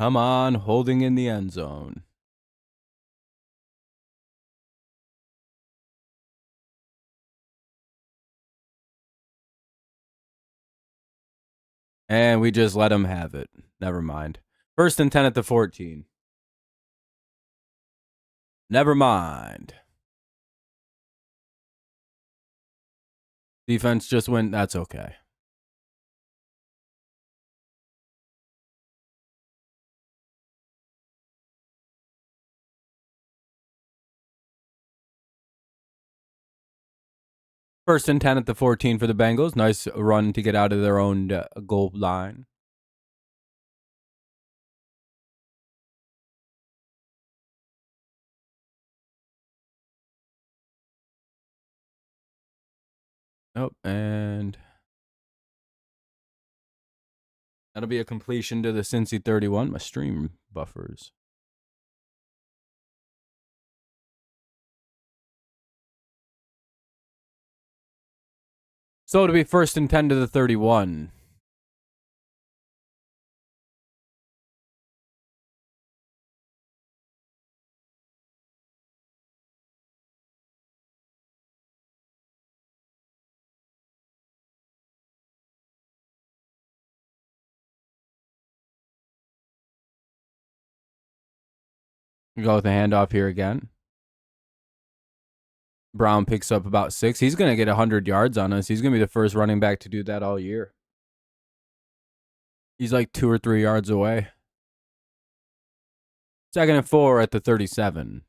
Come on, holding in the end zone. And we just let him have it. Never mind. 1st and 10 at the 14. Never mind. Defense just went. That's okay. First and 10 at the 14 for the Bengals. Nice run to get out of their own goal line. Nope, and that'll be a completion to the Cincy 31. My stream buffers. So it'll be 1st and 10 to the 31. We go with the handoff here again. Brown picks up about 6. He's going to get 100 yards on us. He's going to be the first running back to do that all year. He's like 2 or 3 yards away. 2nd and 4 at the 37.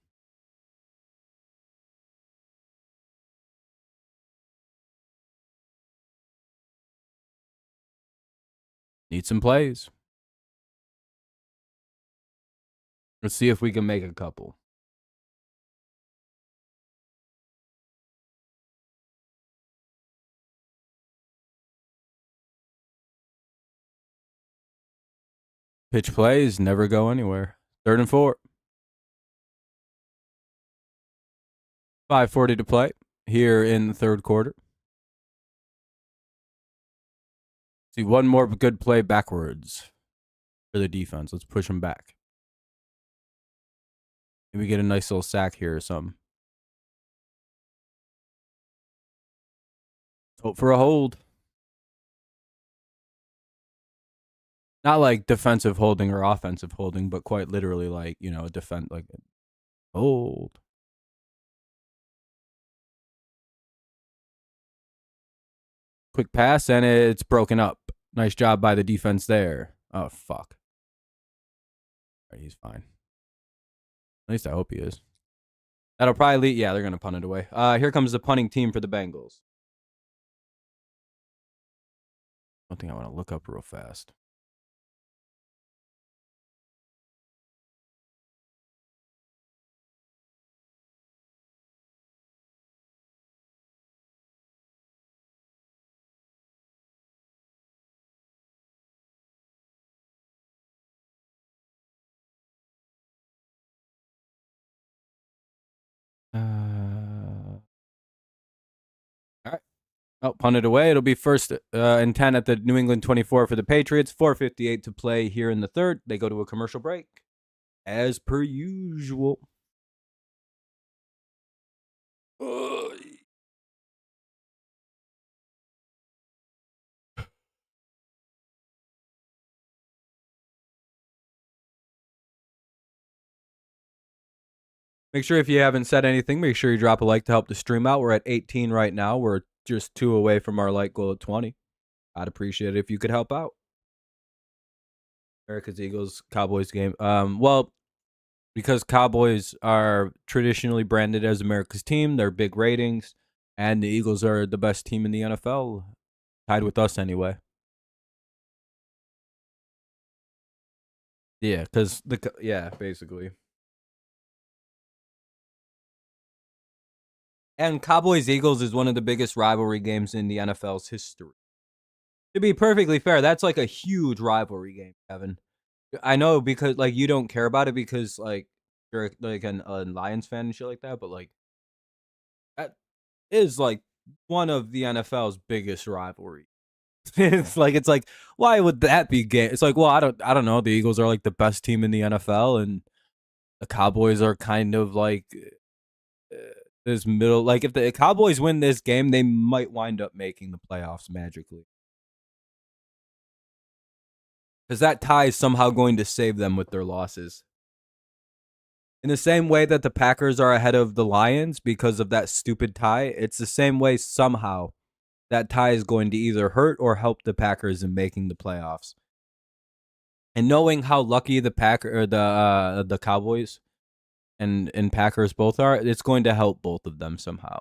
Need some plays. Let's see if we can make a couple. Pitch plays never go anywhere. 3rd and 4. 5:40 to play here in the 3rd quarter. See, one more good play backwards for the defense. Let's push them back. Maybe get a nice little sack here or something. Hope for a hold. Not like defensive holding or offensive holding, but quite literally like, defend like hold. Quick pass, and it's broken up. Nice job by the defense there. Oh, fuck. All right, he's fine. At least I hope he is. That'll probably lead. Yeah, they're going to punt it away. Here comes the punting team for the Bengals. One thing I want to look up real fast. All right. Oh, punted away. It'll be 1st and 10 at the New England 24 for the Patriots. 4:58 to play here in the 3rd. They go to a commercial break, as per usual. Make sure if you haven't said anything, make sure you drop a like to help the stream out. We're at 18 right now. We're just 2 away from our like goal at 20. I'd appreciate it if you could help out. America's Eagles Cowboys game. Well, because Cowboys are traditionally branded as America's team, they're big ratings, and the Eagles are the best team in the NFL, tied with us anyway. Yeah, because basically. And Cowboys Eagles is one of the biggest rivalry games in the NFL's history. To be perfectly fair, that's like a huge rivalry game, Kevin. I know because like you don't care about it because like you're like a Lions fan and shit like that, but like that is like one of the NFL's biggest rivalry. It's like why would that be gay? It's like, well, I don't know. The Eagles are like the best team in the NFL, and the Cowboys are kind of like uh, this middle. Like if the Cowboys win this game, they might wind up making the playoffs magically because that tie is somehow going to save them with their losses. In the same way that the Packers are ahead of the Lions because of that stupid tie, it's the same way somehow that tie is going to either hurt or help the Packers in making the playoffs. And knowing how lucky the Cowboys and Packers both are, it's going to help both of them somehow.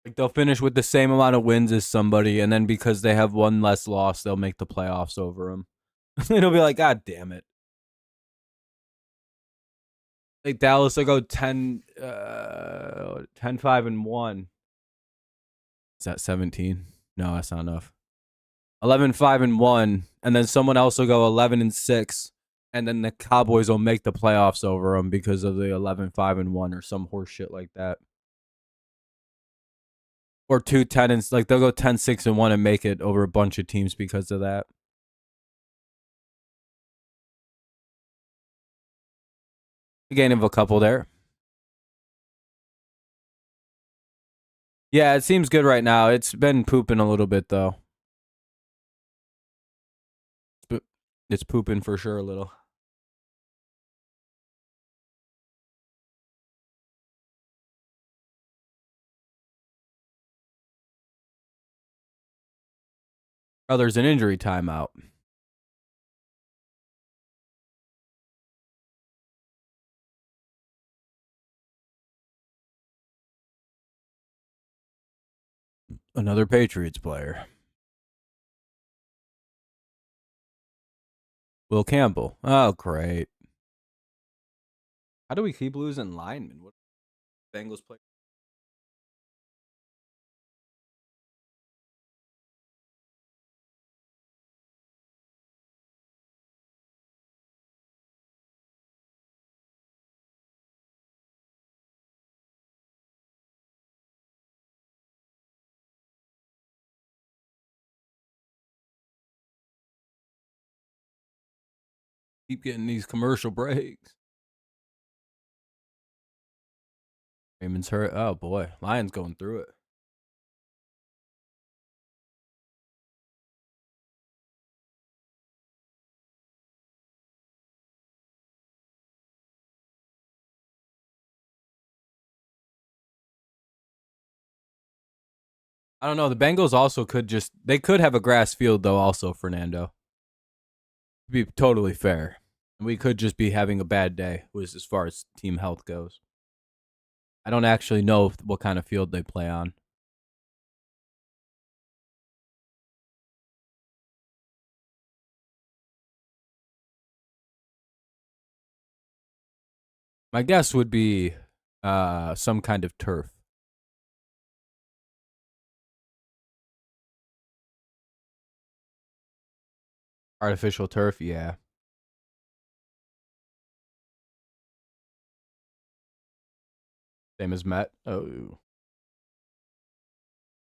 Like they'll finish with the same amount of wins as somebody, and then because they have one less loss, they'll make the playoffs over them. It'll be like, God damn it! Like Dallas will go 10-5-1. Is that 17? No, that's not enough. 11-5-1, and then someone else will go 11-6, and then the Cowboys will make the playoffs over them because of the 11-5-1 or some horse shit like that. Or 2-10 and like they'll go 10-6-1 and make it over a bunch of teams because of that. A gain of a couple there. Yeah, it seems good right now. It's been pooping a little bit though. It's pooping for sure a little. Oh, there's an injury timeout. Another Patriots player. Will Campbell. Oh, great. How do we keep losing linemen? What Bengals play? Keep getting these commercial breaks. Raymond's hurt. Oh boy, Lions going through it. I don't know. The Bengals also they could have a grass field though. Also, Fernando, to be totally fair, we could just be having a bad day, as far as team health goes. I don't actually know what kind of field they play on. My guess would be some kind of turf. Artificial turf, yeah. Same as Met. Oh.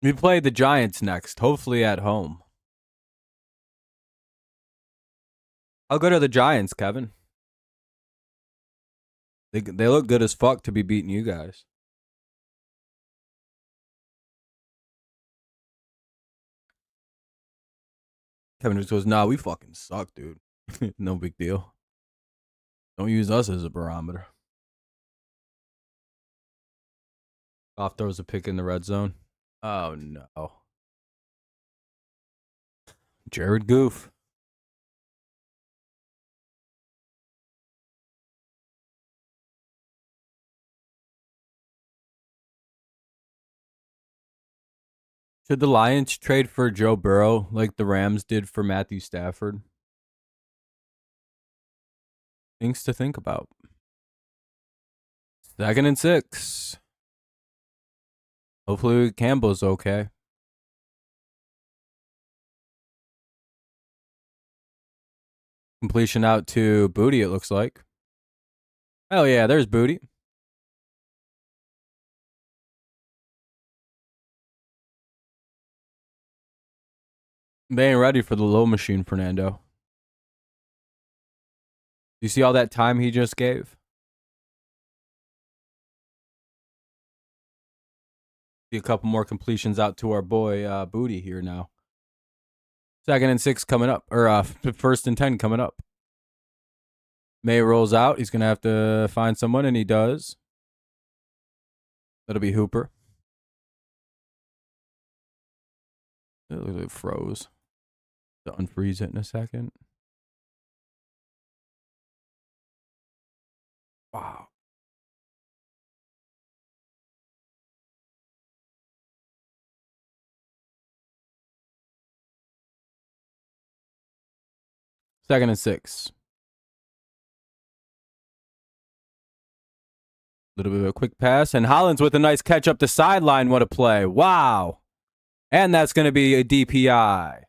We play the Giants next, hopefully at home. How good are the Giants, Kevin? They look good as fuck to be beating you guys. Kevin just goes, nah, we fucking suck, dude. No big deal. Don't use us as a barometer. Goff throws a pick in the red zone. Oh no. Jared Goof. Should the Lions trade for Joe Burrow like the Rams did for Matthew Stafford? Things to think about. 2nd and 6. Hopefully Campbell's okay. Completion out to Booty, it looks like. Oh, yeah, there's Booty. They ain't ready for the low machine, Fernando. You see all that time he just gave? See a couple more completions out to our boy Booty here now. 2nd and 6 coming up, or 1st and 10 coming up. May rolls out. He's going to have to find someone, and he does. That'll be Hooper. It looks like it froze. To unfreeze it in a second. Wow. Second and 6. Little bit of a quick pass, and Hollins with a nice catch up the sideline. What a play. Wow. And that's going to be a DPI.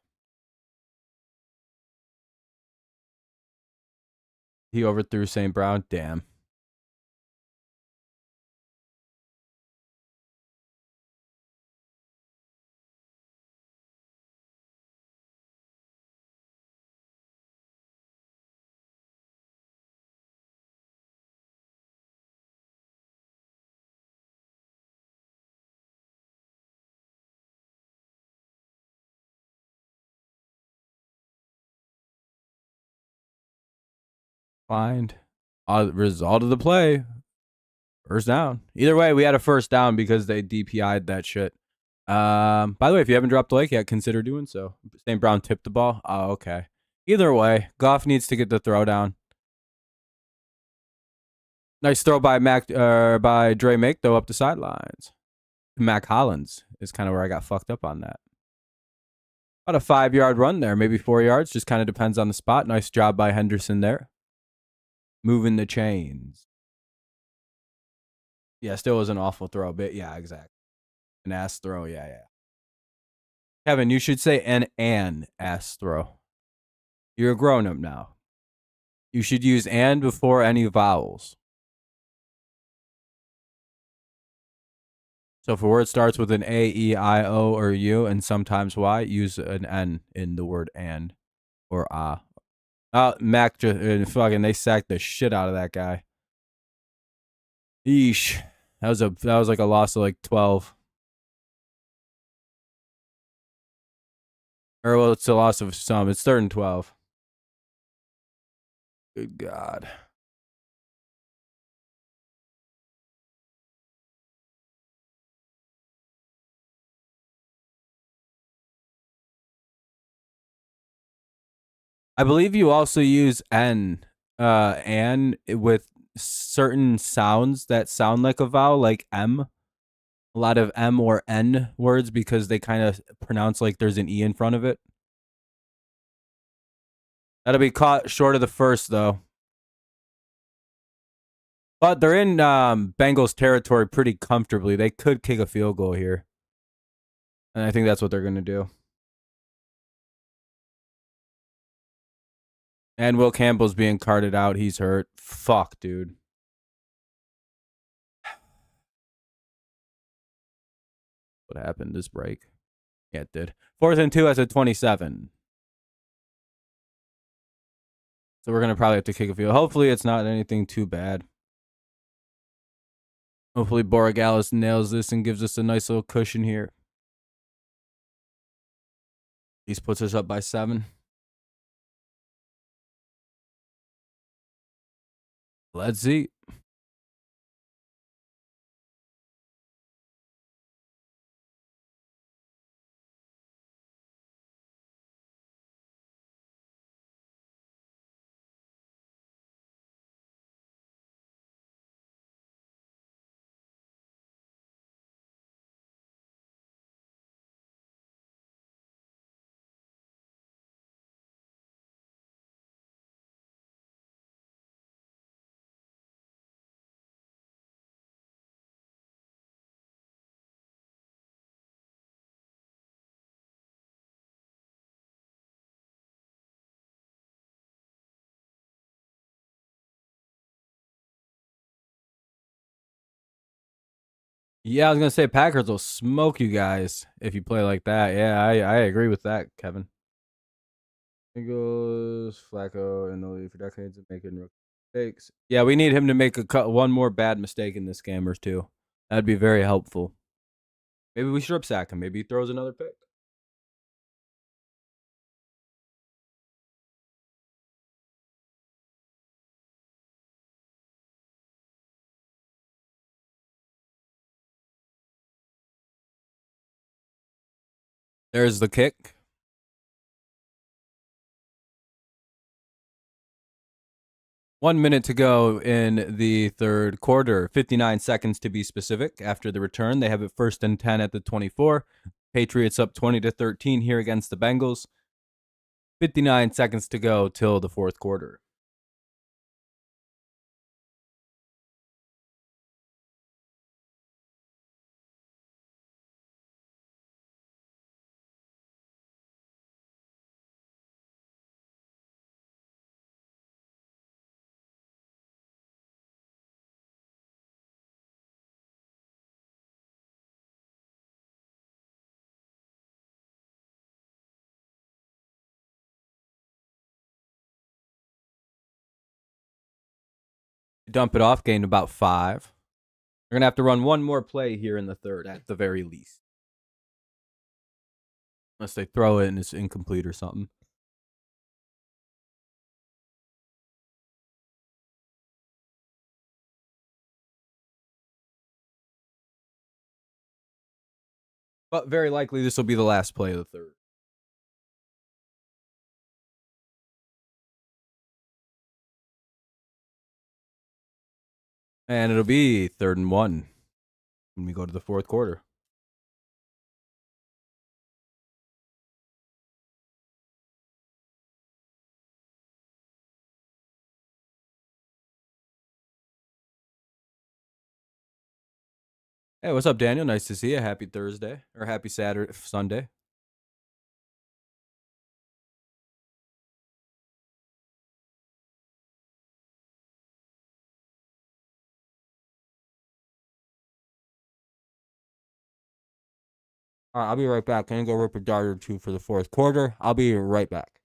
He overthrew St. Brown. Damn. Find result of the play. First down. Either way, we had a first down because they DPI'd that shit. By the way, if you haven't dropped a like yet, consider doing so. St. Brown tipped the ball. Oh, okay. Either way, Goff needs to get the throw down. Nice throw by by Dre Make, though, up the sidelines. Mac Hollins is kind of where I got fucked up on that. About a 5-yard run there, maybe 4 yards. Just kind of depends on the spot. Nice job by Henderson there. Moving the chains. Yeah, still was an awful throw, but yeah, exactly. An ass throw, yeah. Kevin, you should say an ass throw. You're a grown-up now. You should use and before any vowels. So if a word starts with an A, E, I, O, or U, and sometimes Y, use an N in the word and or ah. Mac just fucking they sacked the shit out of that guy. Eesh. That was like a loss of like 12. Or well, it's a loss of some. It's 3rd and 12. Good God. I believe you also use N with certain sounds that sound like a vowel, like M. A lot of M or N words because they kind of pronounce like there's an E in front of it. That'll be caught short of the first, though. But they're in Bengals territory pretty comfortably. They could kick a field goal here. And I think that's what they're going to do. And Will Campbell's being carted out. He's hurt. Fuck, dude. What happened this break? Yeah, it did. 4th and 2 as a 27. So we're going to probably have to kick a field. Hopefully it's not anything too bad. Hopefully Borregales nails this and gives us a nice little cushion here. He puts us up by 7. Let's see. Yeah, I was gonna say Packers will smoke you guys if you play like that. Yeah, I agree with that, Kevin. Bengals, Flacco, and the lead for decades of making rookie mistakes. Yeah, we need him to make one more bad mistake in this game or two. That'd be very helpful. Maybe we strip sack him. Maybe he throws another pick. There's the kick. 1 minute to go in the third quarter. 59 seconds to be specific. After the return, they have it 1st and 10 at the 24. Patriots up 20-13 here against the Bengals. 59 seconds to go till the fourth quarter. Dump it off, gain about 5. They're going to have to run one more play here in the third at the very least. Unless they throw it and it's incomplete or something. But very likely this will be the last play of the third. And it'll be 3rd and 1 when we go to the fourth quarter. Hey, what's up, Daniel? Nice to see you. Happy Thursday or happy Saturday, Sunday. All right, I'll be right back. I'm going to go rip a dart or two for the fourth quarter. I'll be right back.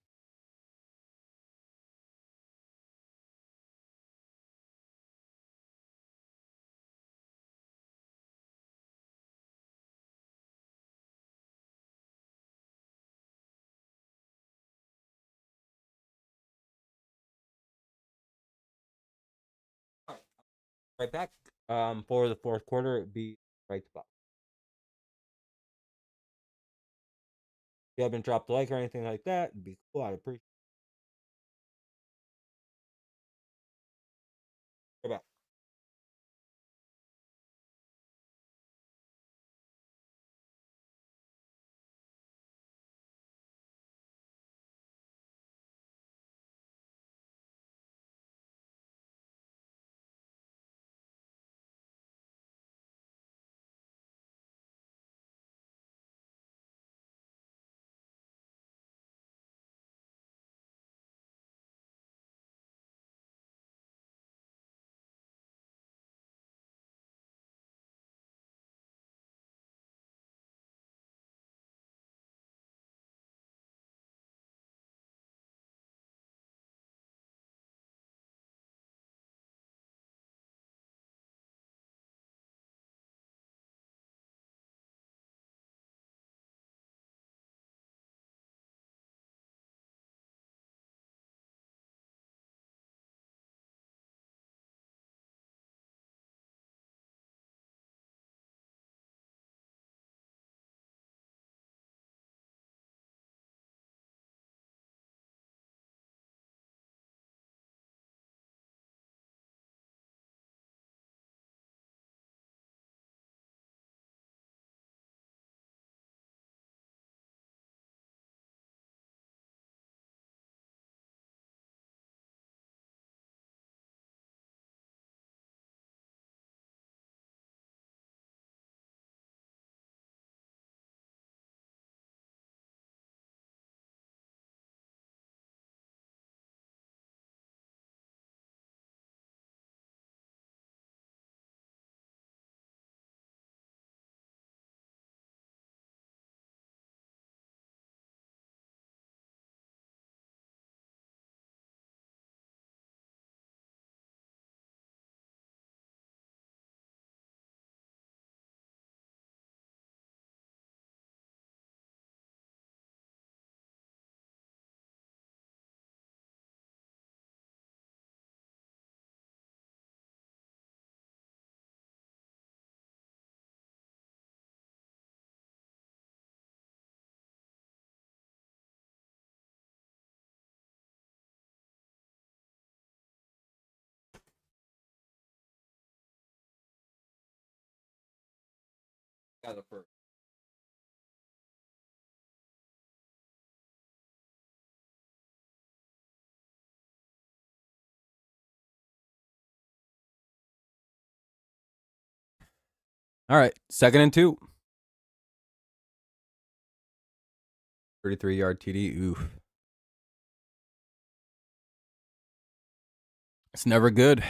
Right back. For the fourth quarter, it'd be right back. If you haven't dropped a like or anything like that, it'd be cool. I'd appreciate it. Right back. Got the first. All right, 2nd and 2. 33-yard TD. Oof. It's never good.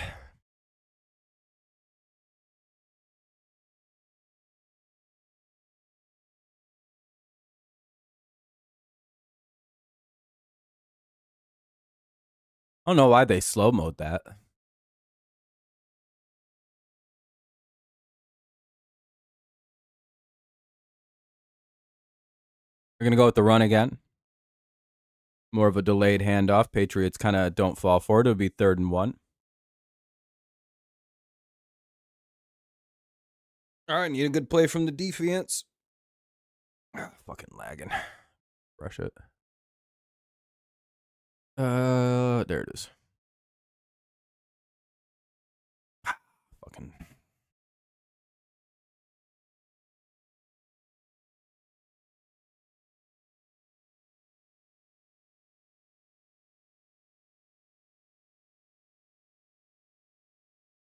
I don't know why they slow mode that. We're going to go with the run again. More of a delayed handoff. Patriots kind of don't fall for it. It'll be 3rd and 1. All right, need a good play from the defense. Fucking lagging. Rush it. There it is. Fucking.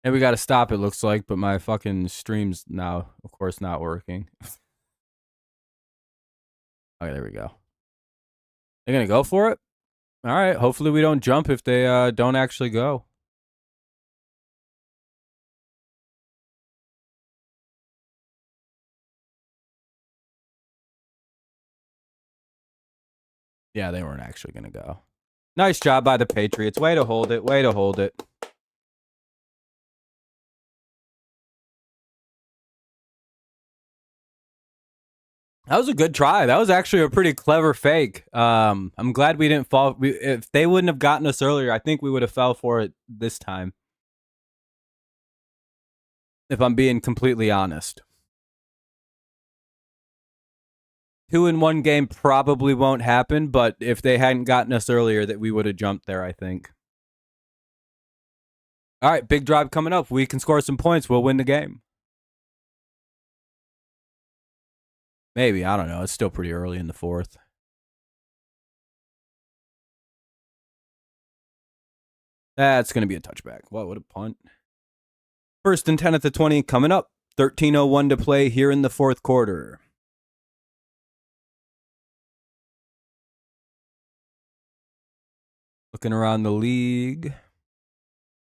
And we got to stop, it looks like, but my fucking stream's now, of course, not working. Okay, there we go. They're going to go for it? All right, hopefully we don't jump if they don't actually go. Yeah, they weren't actually going to go. Nice job by the Patriots. Way to hold it. Way to hold it. That was a good try. That was actually a pretty clever fake. I'm glad we didn't fall. If they wouldn't have gotten us earlier, I think we would have fell for it this time. If I'm being completely honest. 2-1 game probably won't happen, but if they hadn't gotten us earlier, that we would have jumped there, I think. All right, big drive coming up. We can score some points. We'll win the game. Maybe. I don't know. It's still pretty early in the 4th. That's going to be a touchback. What a punt. 1st and 10 at the 20 coming up. 13:01 to play here in the 4th quarter. Looking around the league.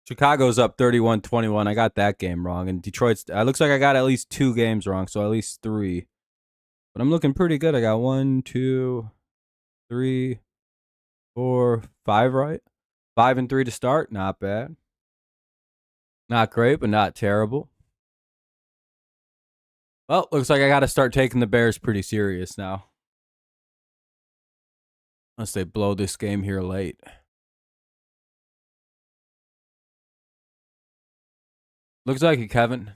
Chicago's up 31-21. I got that game wrong. And Detroit's, it looks like I got at least 2 games wrong, so at least 3. But I'm looking pretty good. I got 1, 2, 3, 4, 5 right. 5 and 3 to start. Not bad. Not great, but not terrible. Well, looks like I got to start taking the Bears pretty serious now. Unless they blow this game here late. Looks like it, Kevin.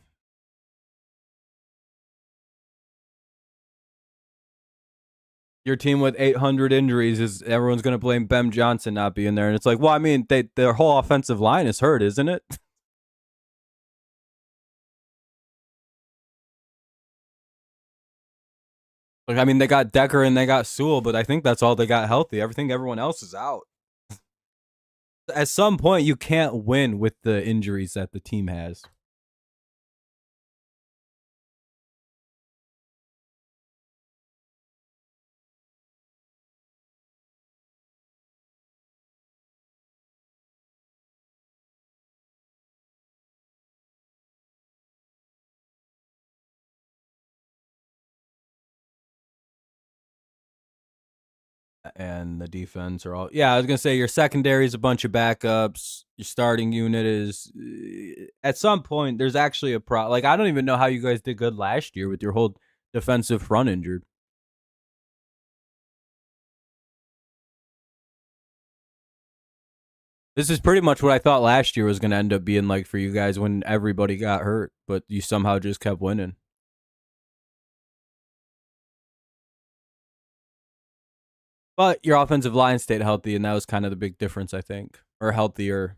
Your team with 800 injuries is everyone's going to blame Ben Johnson not being there. And it's like, well, I mean, their whole offensive line is hurt, isn't it? Like, I mean, they got Decker and they got Sewell, but I think that's all they got healthy. Everyone else is out. At some point, you can't win with the injuries that the team has. And the defense are all, yeah, I was gonna say your secondary is a bunch of backups. Your starting unit is, at some point there's actually a pro. Like, I don't even know how you guys did good last year with your whole defensive front injured. This is pretty much what I thought last year was going to end up being like for you guys when everybody got hurt, but you somehow just kept winning. But your offensive line stayed healthy, and that was kind of the big difference, I think. Or healthier.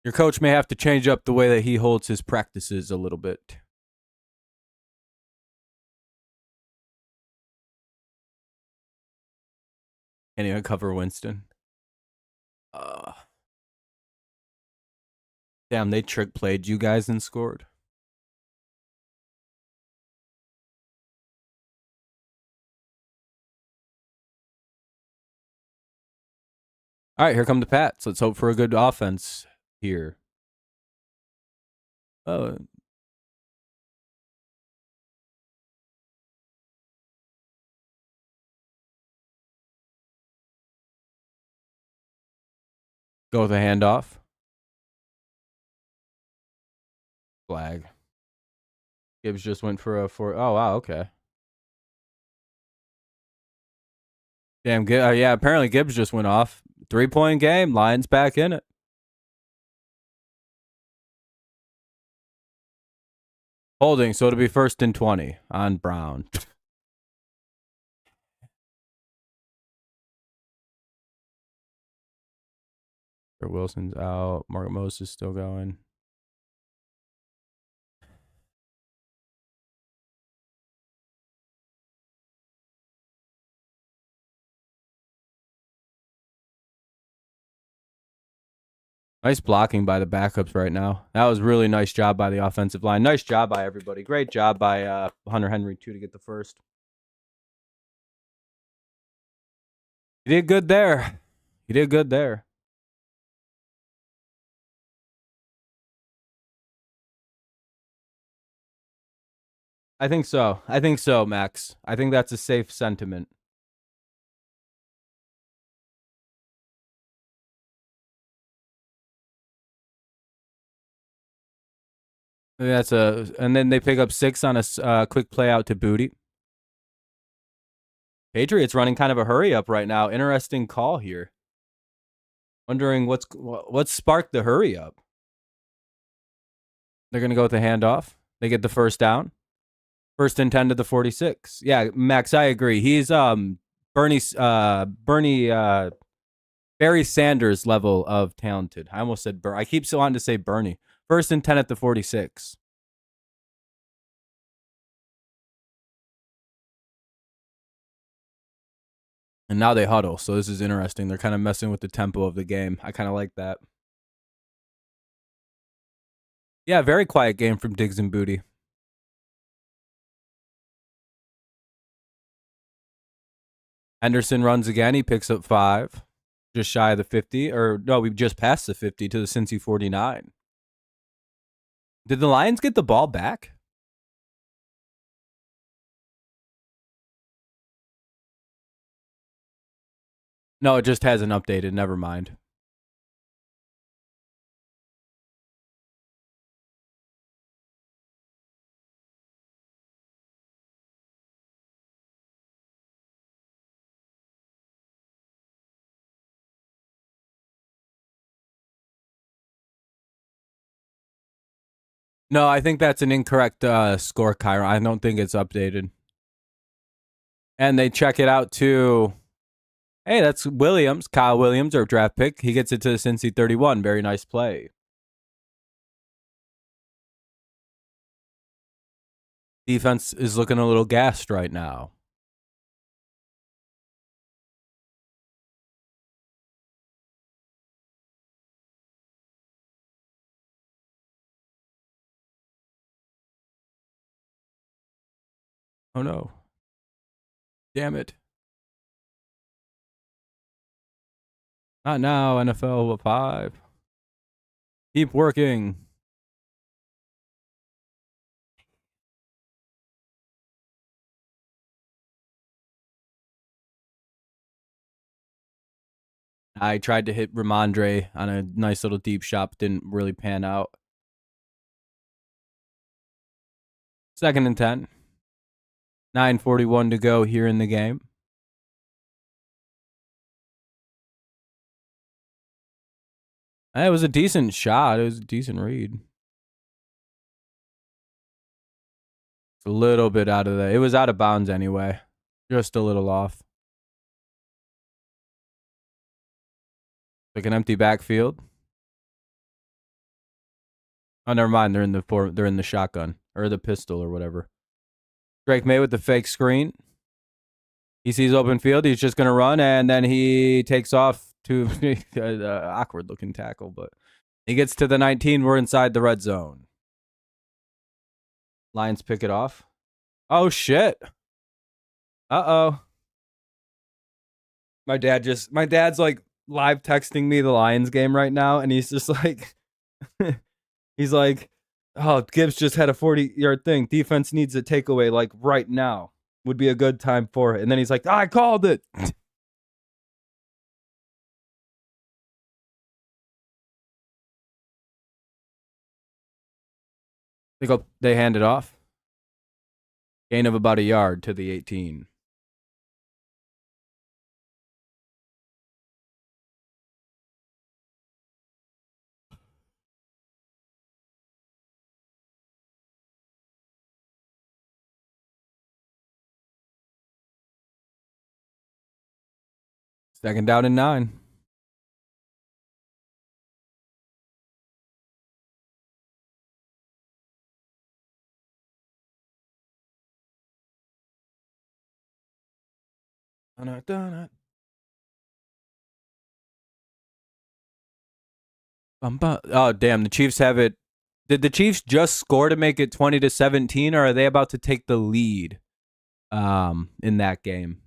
Your coach may have to change up the way that he holds his practices a little bit. Can't even cover Winston. Damn, they trick played you guys and scored. All right, here come the Pats. Let's hope for a good offense here. Oh, go with a handoff. Flag. Gibbs just went for a four. Oh, wow, okay. Damn, yeah, apparently Gibbs just went off. 3-point game. Lions back in it. Holding, so it'll be 1st and 20 on Brown. Wilson's out. Mark Moses is still going. Nice blocking by the backups right now. That was really nice job by the offensive line. Nice job by everybody. Great job by Hunter Henry, too, to get the first. He did good there. He did good there. I think so. I think so, Max. I think that's a safe sentiment. And then they pick up 6 on a quick play out to Booty. Patriots running kind of a hurry up right now. Interesting call here. Wondering what sparked the hurry up. They're going to go with the handoff. They get the first down. 1st and 10 to the 46. Yeah, Max, I agree. He's Barry Sanders level of talented. I almost said I keep so wanting to say Bernie. 1st and 10 at the 46. And now they huddle. So this is interesting. They're kind of messing with the tempo of the game. I kind of like that. Yeah, very quiet game from Diggs and Booty. Henderson runs again. He picks up 5. Just shy of the 50. Or no, we just passed the 50 to the Cincy 49. Did the Lions get the ball back? No, it just hasn't updated. Never mind. No, I think that's an incorrect score, Kyron. I don't think it's updated. And they check it out too. Hey, that's Williams, Kyle Williams, our draft pick. He gets it to the Cincy 31. Very nice play. Defense is looking a little gassed right now. Oh no. Damn it. Not now, NFL 5. Keep working. I tried to hit Ramondre on a nice little deep shot, didn't really pan out. 2nd and 10. 9:41 to go here in the game. It was a decent shot. It was a decent read. It's a little bit out of it was out of bounds anyway. Just a little off. Like an empty backfield. Oh, never mind. They're in the shotgun or the pistol or whatever. Drake May with the fake screen. He sees open field. He's just gonna run, and then he takes off to awkward looking tackle, but he gets to the 19. We're inside the red zone. Lions pick it off. Oh shit. Uh-oh. My dad's like live texting me the Lions game right now, and he's just like he's like, oh, Gibbs just had a 40-yard thing. Defense needs a takeaway like right now. Would be a good time for it. And then he's like, I called it. They hand it off. Gain of about a yard to the 18. Second down and 9. Oh, damn. The Chiefs have it. Did the Chiefs just score to make it 20-17, or are they about to take the lead in that game?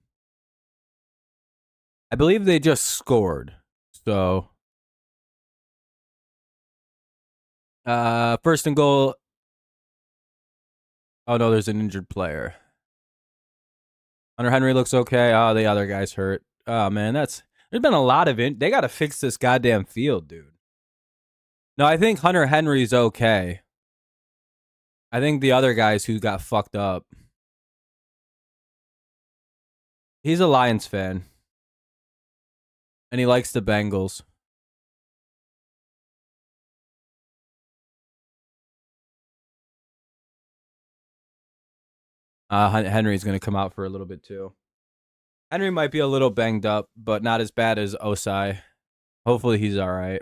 I believe they just scored. So, first and goal. Oh, no, there's an injured player. Hunter Henry looks okay. Oh, the other guy's hurt. Oh, man, there's been a lot of they got to fix this goddamn field, dude. No, I think Hunter Henry's okay. I think the other guys who got fucked up. He's a Lions fan. And he likes the Bengals. Henry's going to come out for a little bit too. Henry might be a little banged up, but not as bad as Osai. Hopefully he's all right.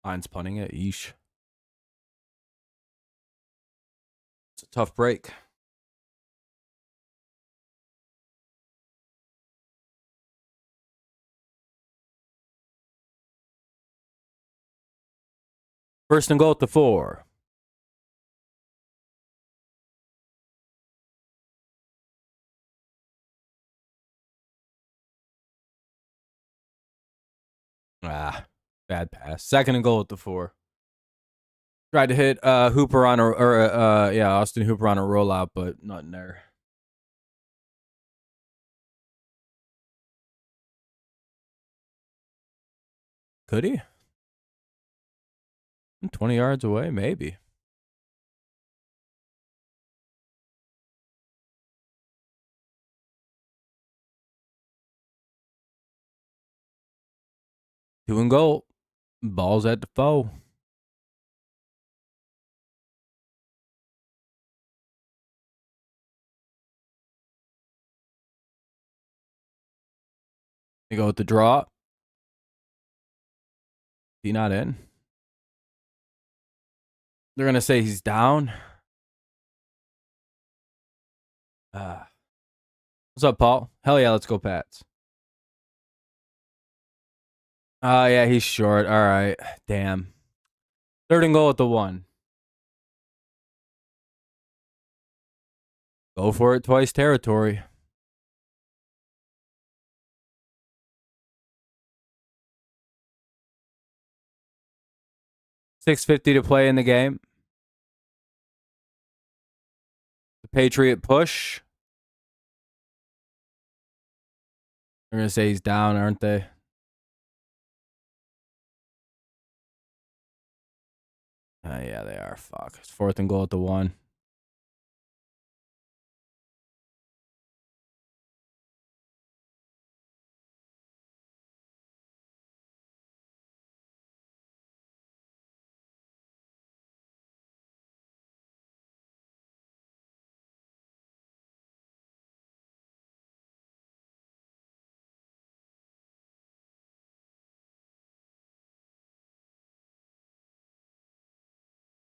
Lions punting it. Yeesh. It's a tough break. First and goal at the 4. Bad pass. Second and goal at the 4. Tried to hit Hooper on Austin Hooper on a rollout, but nothing there. Could he? 20 yards away, maybe. Two and goal. Balls at the foe. They go with the draw. He not in. They're going to say he's down. What's up, Paul? Hell yeah, let's go Pats. Yeah, he's short. All right. Damn. Third and goal at the 1. Go for it twice territory. $6.50 to play in the game. The Patriot push. They're going to say he's down, aren't they? Yeah, they are. Fuck. It's 4th and goal at the 1.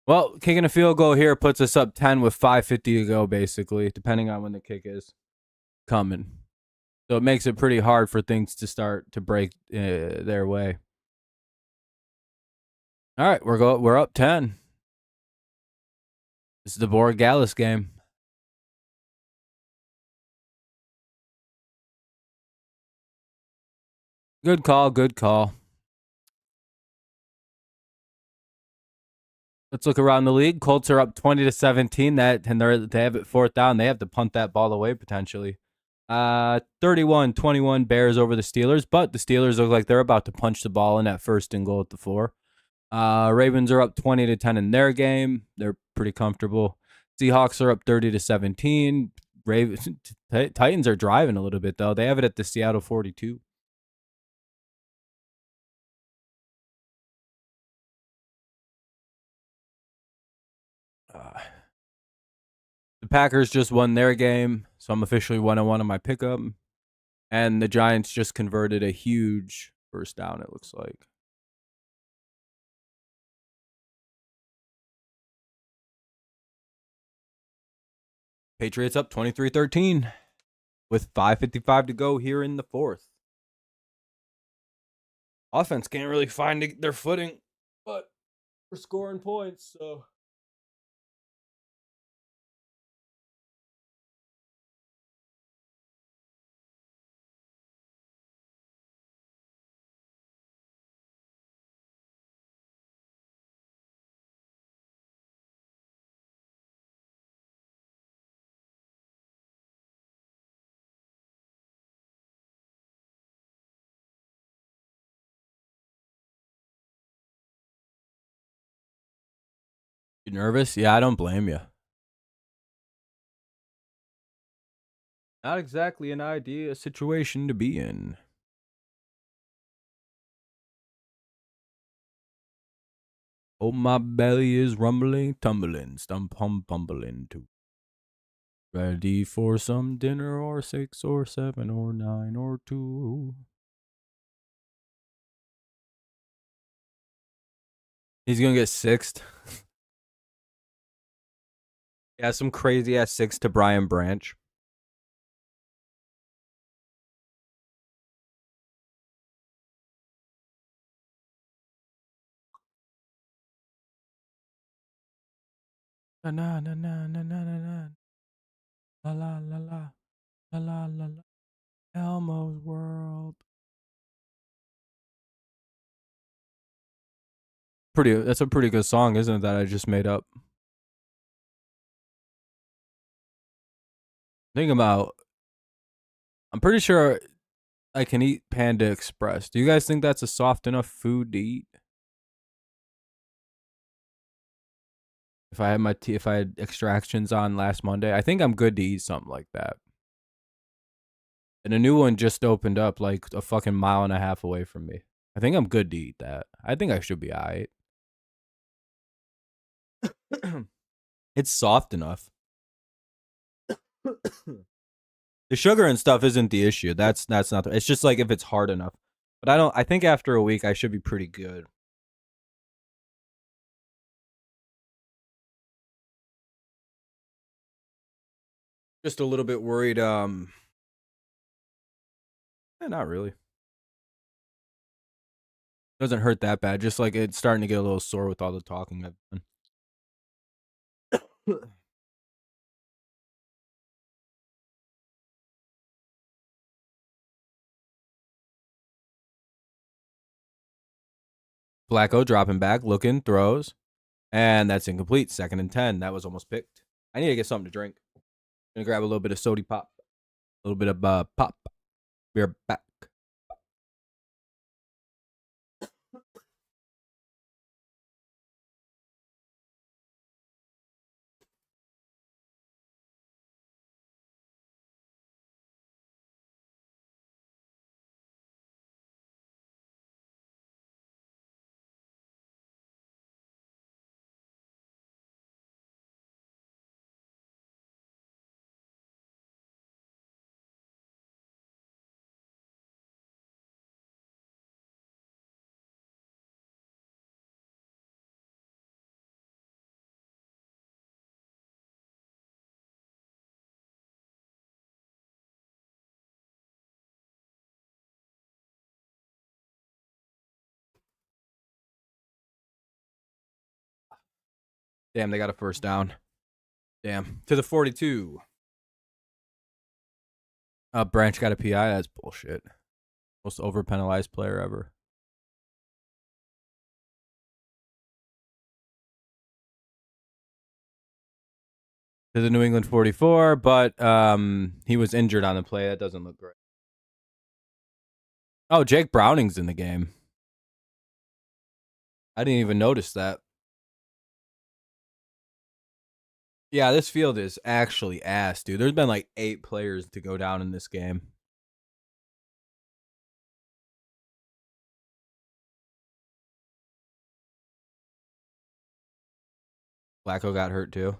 Well, kicking a field goal here puts us up 10 with 5:50 to go, basically, depending on when the kick is coming. So it makes it pretty hard for things to start to break their way. All right, we're up 10. This is the Borg Gallus game. Good call, good call. Let's look around the league. Colts are up 20-17. They have it 4th down. They have to punt that ball away potentially. 31-21 Bears over the Steelers, but the Steelers look like they're about to punch the ball in at 1st and goal at the 4. Ravens are up 20-10 in their game. They're pretty comfortable. Seahawks are up 30-17. Titans are driving a little bit though. They have it at the Seattle 42. The Packers just won their game, so I'm officially 1-1 on my pickup. And the Giants just converted a huge 1st down, it looks like. Patriots up 23-13 with 5:55 to go here in the 4th. Offense can't really find their footing, but we're scoring points, so. You nervous? Yeah, I don't blame you. Not exactly an ideal situation to be in. Oh, my belly is rumbling, tumbling, pumbling too. Ready for some dinner or 6 or 7 or 9 or 2. He's gonna get 6th. Yeah, some crazy ass 6 to Brian Branch. Na na na na na na na na. La la la la la la la la. Elmo's World. That's a pretty good song, isn't it? That I just made up. Think about. I'm pretty sure I can eat Panda Express. Do you guys think that's a soft enough food to eat? If I had extractions on last Monday, I think I'm good to eat something like that. And a new one just opened up like a fucking mile and a half away from me. I think I'm good to eat that. I think I should be alright. It's soft enough. The sugar and stuff isn't the issue. That's not. It's just like if it's hard enough. But I think after a week I should be pretty good. Just a little bit worried. Not really. Doesn't hurt that bad. Just like it's starting to get a little sore with all the talking I've done. Flacco dropping back, looking, throws, and that's incomplete. 2nd and 10. That was almost picked. I need to get something to drink. Gonna grab a little bit of sody pop, a little bit of pop. We're back. Damn, they got a first down. Damn. To the 42. Branch got a PI. That's bullshit. Most over-penalized player ever. To the New England 44, but he was injured on the play. That doesn't look great. Oh, Jake Browning's in the game. I didn't even notice that. Yeah, this field is actually ass, dude. There's been like 8 players to go down in this game. Flacco got hurt too.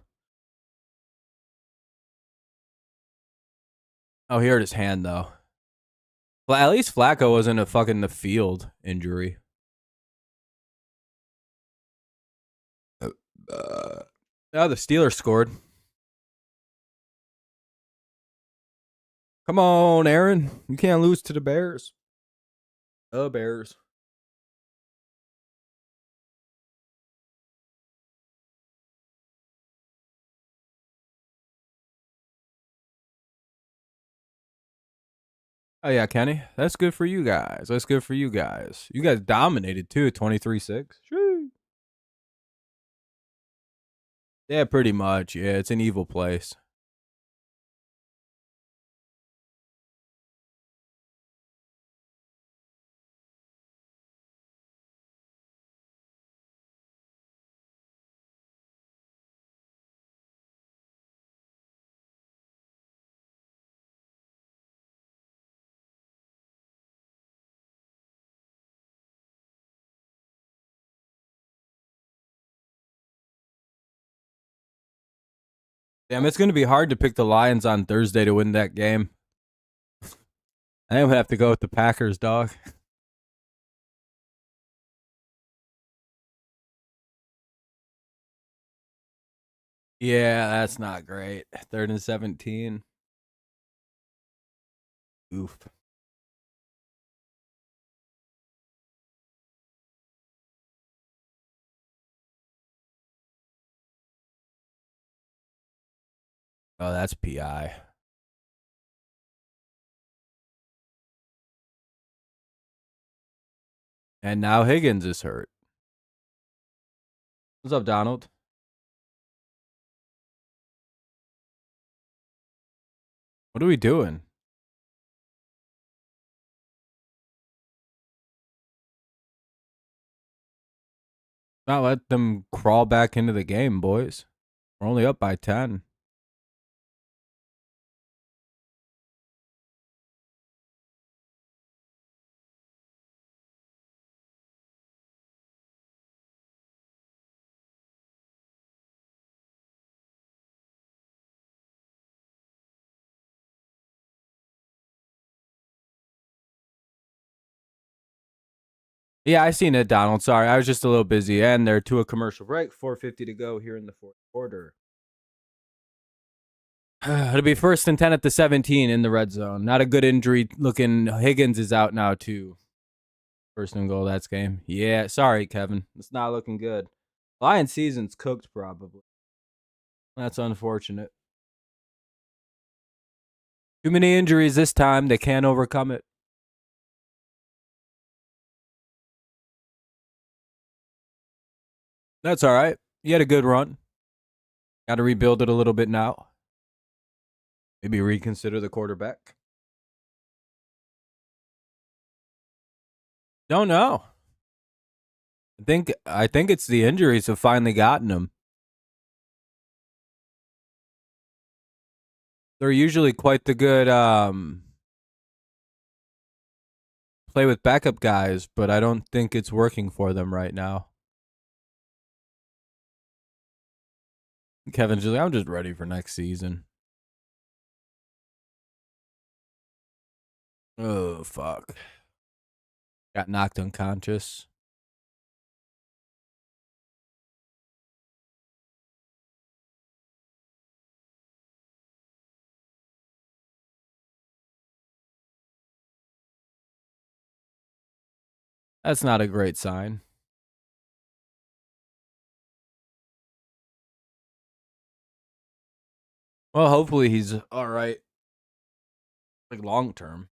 Oh, he hurt his hand though. Well, at least Flacco wasn't a fucking the field injury. Oh, the Steelers scored. Come on, Aaron. You can't lose to the Bears. The Bears. Oh, yeah, Kenny. That's good for you guys. That's good for you guys. You guys dominated, too, 23-6. Yeah, pretty much. Yeah, it's an evil place. Damn, it's going to be hard to pick the Lions on Thursday to win that game. I am going to have to go with the Packers, dog. Yeah, that's not great. 3rd and 17. Oof. Oh, that's PI. And now Higgins is hurt. What's up, Donald? What are we doing? Not let them crawl back into the game, boys. We're only up by 10. Yeah, I seen it, Donald. Sorry, I was just a little busy. And they're to a commercial break. 4:50 to go here in the 4th quarter. It'll be 1st and 10 at the 17 in the red zone. Not a good injury looking. Higgins is out now, too. 1st and goal, that's game. Yeah, sorry, Kevin. It's not looking good. Lion season's cooked, probably. That's unfortunate. Too many injuries this time. They can't overcome it. That's all right. You had a good run. Got to rebuild it a little bit now. Maybe reconsider the quarterback. Don't know. I think it's the injuries have finally gotten them. They're usually quite the good play with backup guys, but I don't think it's working for them right now. Kevin's just like, I'm just ready for next season. Oh, fuck. Got knocked unconscious. That's not a great sign. Well, hopefully he's all right, like long term.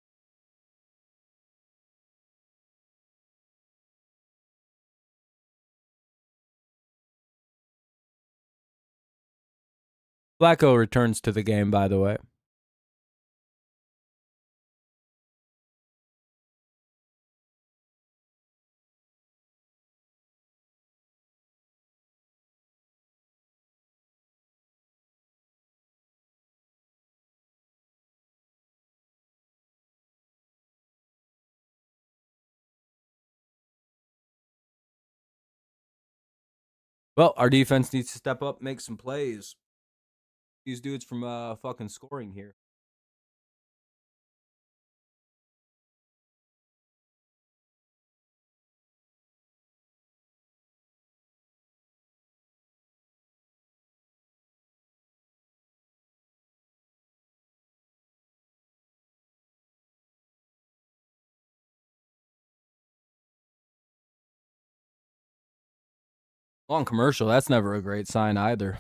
Flacco returns to the game, by the way. Well, our defense needs to step up, make some plays. These dudes from fucking scoring here. Long commercial, that's never a great sign either.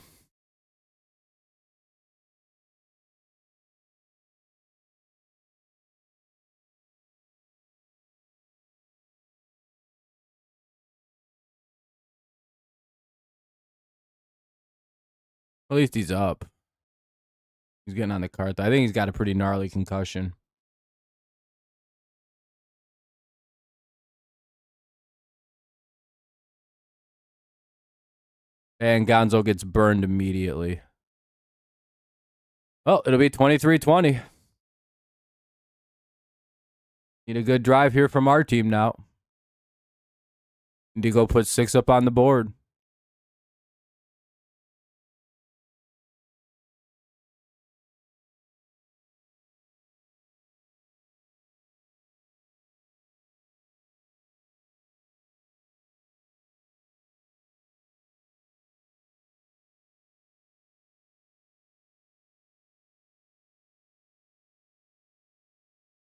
At least he's up. He's getting on the cart. I think he's got a pretty gnarly concussion. And Gonzo gets burned immediately. Well, it'll be 23-20. Need a good drive here from our team now. Need to go put 6 up on the board.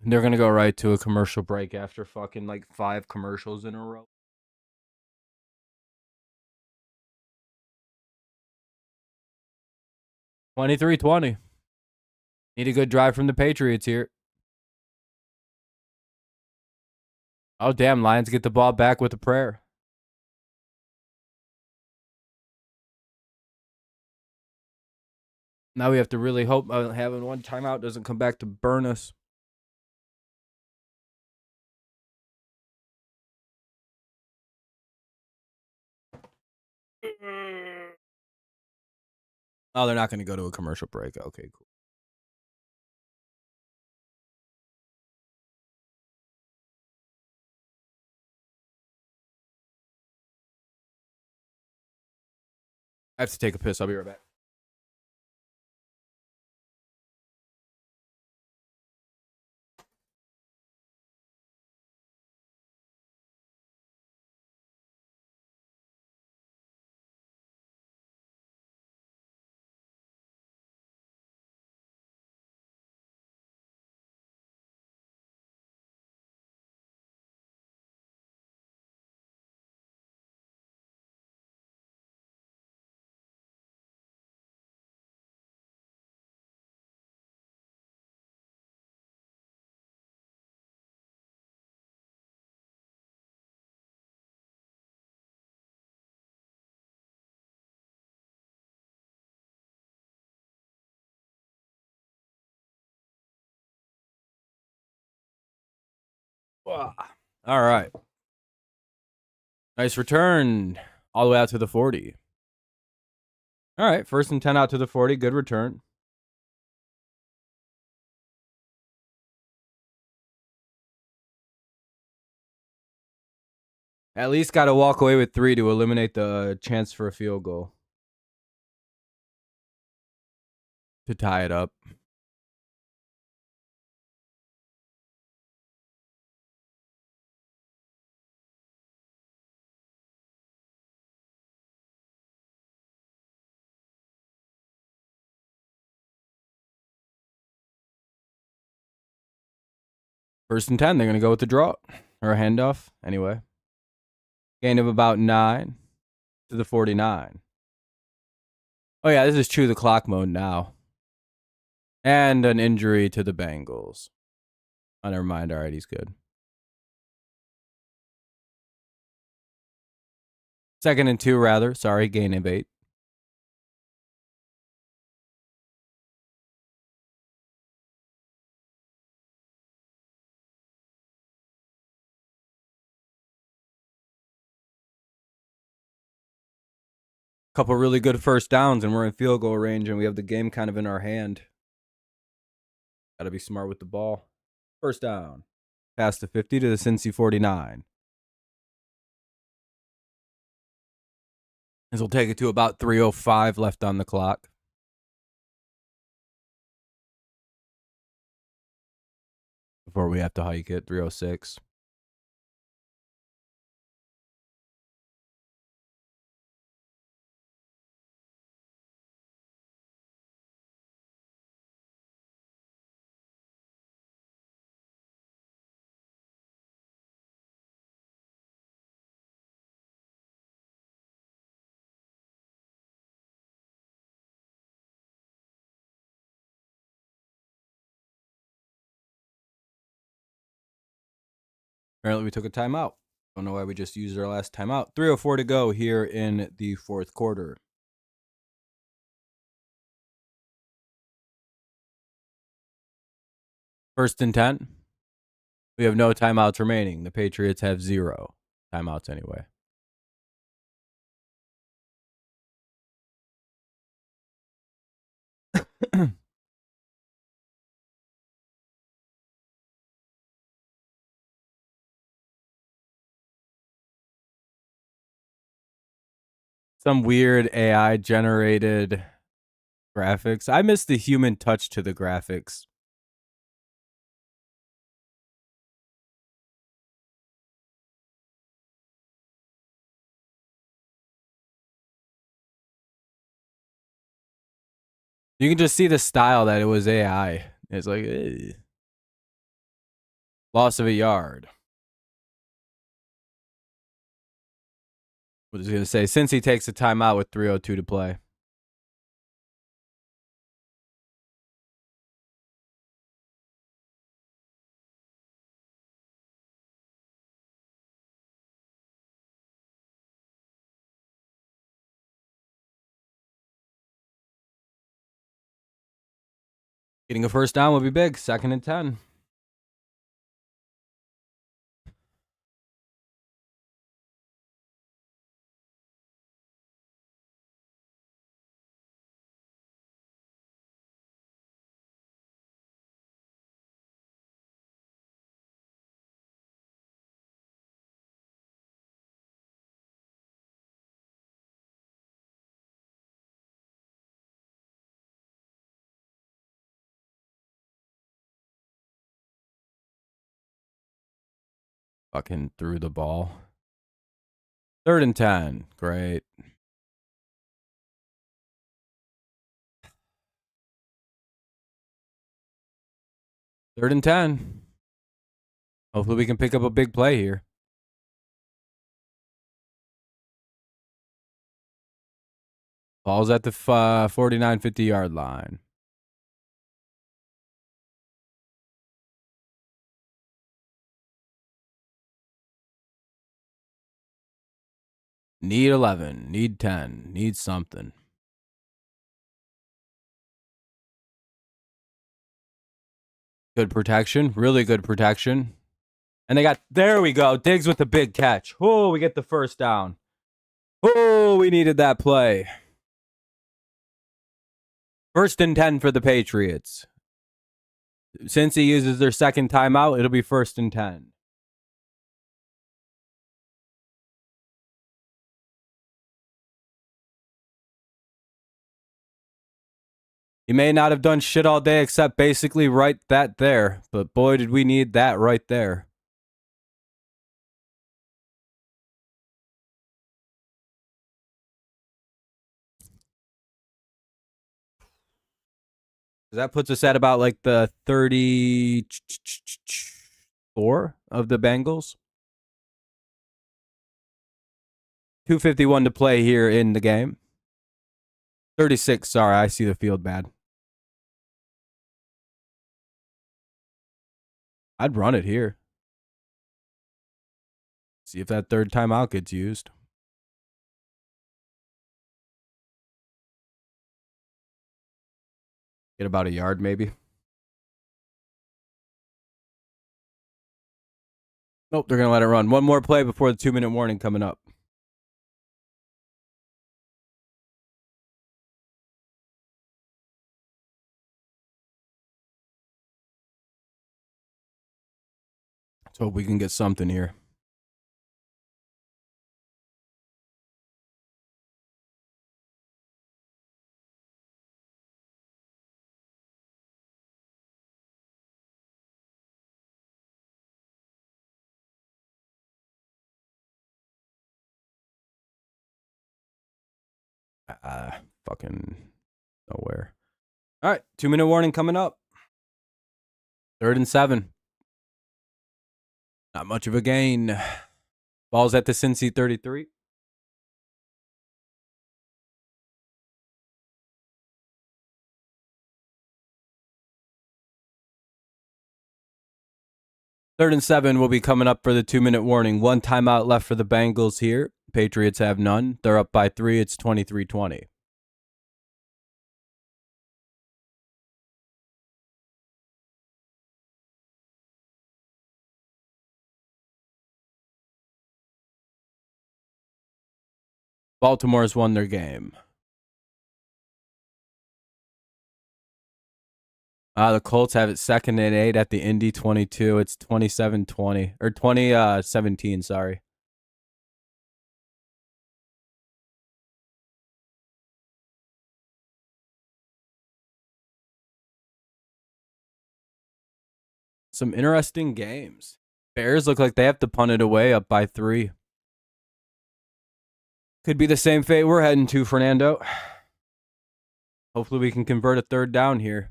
They're going to go right to a commercial break after fucking like 5 commercials in a row. $23-20. Need a good drive from the Patriots here. Oh, damn. Lions get the ball back with a prayer. Now we have to really hope having one timeout doesn't come back to burn us. Oh, they're not going to go to a commercial break. Okay, cool. I have to take a piss. I'll be right back. All right. Nice return. All the way out to the 40. All right. 1st and 10 out to the 40. Good return. At least got to walk away with 3 to eliminate the chance for a field goal. To tie it up. First and 10, they're going to go with the draw or a handoff. Anyway, gain of about 9 to the 49. Oh, yeah, this is chew the clock mode now. And an injury to the Bengals. Oh, never mind. All right, he's good. 2nd and 2, rather. Sorry, gain of 8. Couple really good first downs, and we're in field goal range, and we have the game kind of in our hand. Got to be smart with the ball. First down. Pass to 50 to the Cincy 49. This will take it to about 3:05 left on the clock. Before we have to hike it, 3:06. Apparently, we took a timeout. Don't know why we just used our last timeout. 3:04 to go here in the fourth quarter. First and 10. We have no timeouts remaining. The Patriots have 0 timeouts anyway. Some weird AI generated graphics. I miss the human touch to the graphics. You can just see the style that it was AI. It's like, loss of a yard. I was going to say, since he takes a timeout with 3:02 to play. Getting a first down would be big. 2nd and 10. Fucking threw the ball. 3rd and 10. Great. Third and 10. Hopefully we can pick up a big play here. Ball's at the 49, 50-yard line. Need 11. Need 10. Need something. Good protection. Really good protection. And they got, there we go. Diggs with the big catch. Oh, we get the first down. Oh, we needed that play. 1st and 10 for the Patriots. Since he uses their second timeout, it'll be 1st and 10. He may not have done shit all day except basically right that there. But boy, did we need that right there. That puts us at about like the 34 of the Bengals. 2:51 to play here in the game. 36, sorry, I see the field bad. I'd run it here. See if that third timeout gets used. Get about a yard, maybe. Nope, they're going to let it run. One more play before the 2-minute warning coming up. Let's hope we can get something here. Fucking nowhere. All right, 2-minute warning coming up. 3rd and 7. Not much of a gain. Ball's at the Cincy 33. Third and 7 will be coming up for the 2-minute warning. 1 timeout left for the Bengals here. Patriots have none. They're up by 3. It's 23-20. Baltimore's won their game. The Colts have it 2nd and 8 at the Indy 22. It's 27-20 or 2017, sorry. Some interesting games. Bears look like they have to punt it away up by 3. Could be the same fate we're heading to, Fernando. Hopefully we can convert a 3rd down here.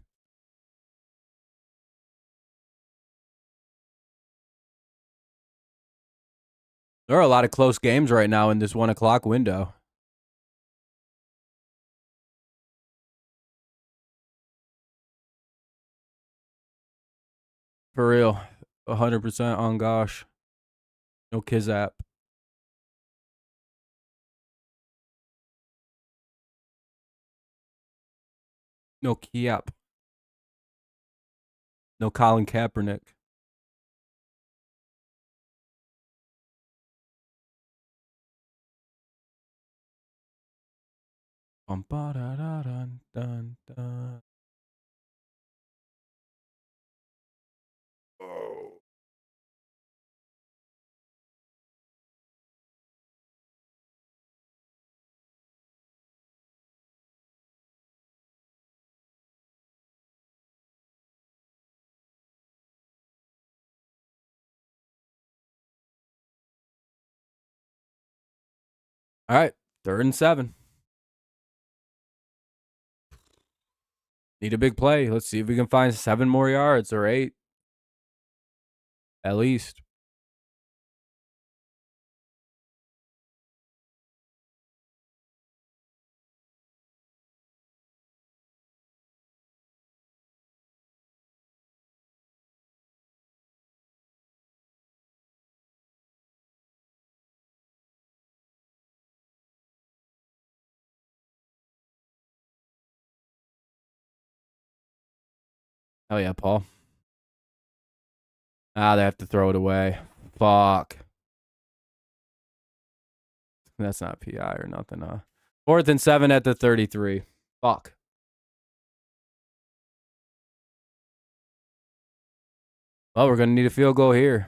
There are a lot of close games right now in this 1 o'clock window. For real. 100% on gosh. No Kizap. No Kiap. No Colin Kaepernick. Oh. All right, 3rd and 7. Need a big play. Let's see if we can find 7 more yards or 8. At least. Oh, yeah, Paul. They have to throw it away. Fuck. That's not PI or nothing, 4th and 7 at the 33. Fuck. Well, we're going to need a field goal here.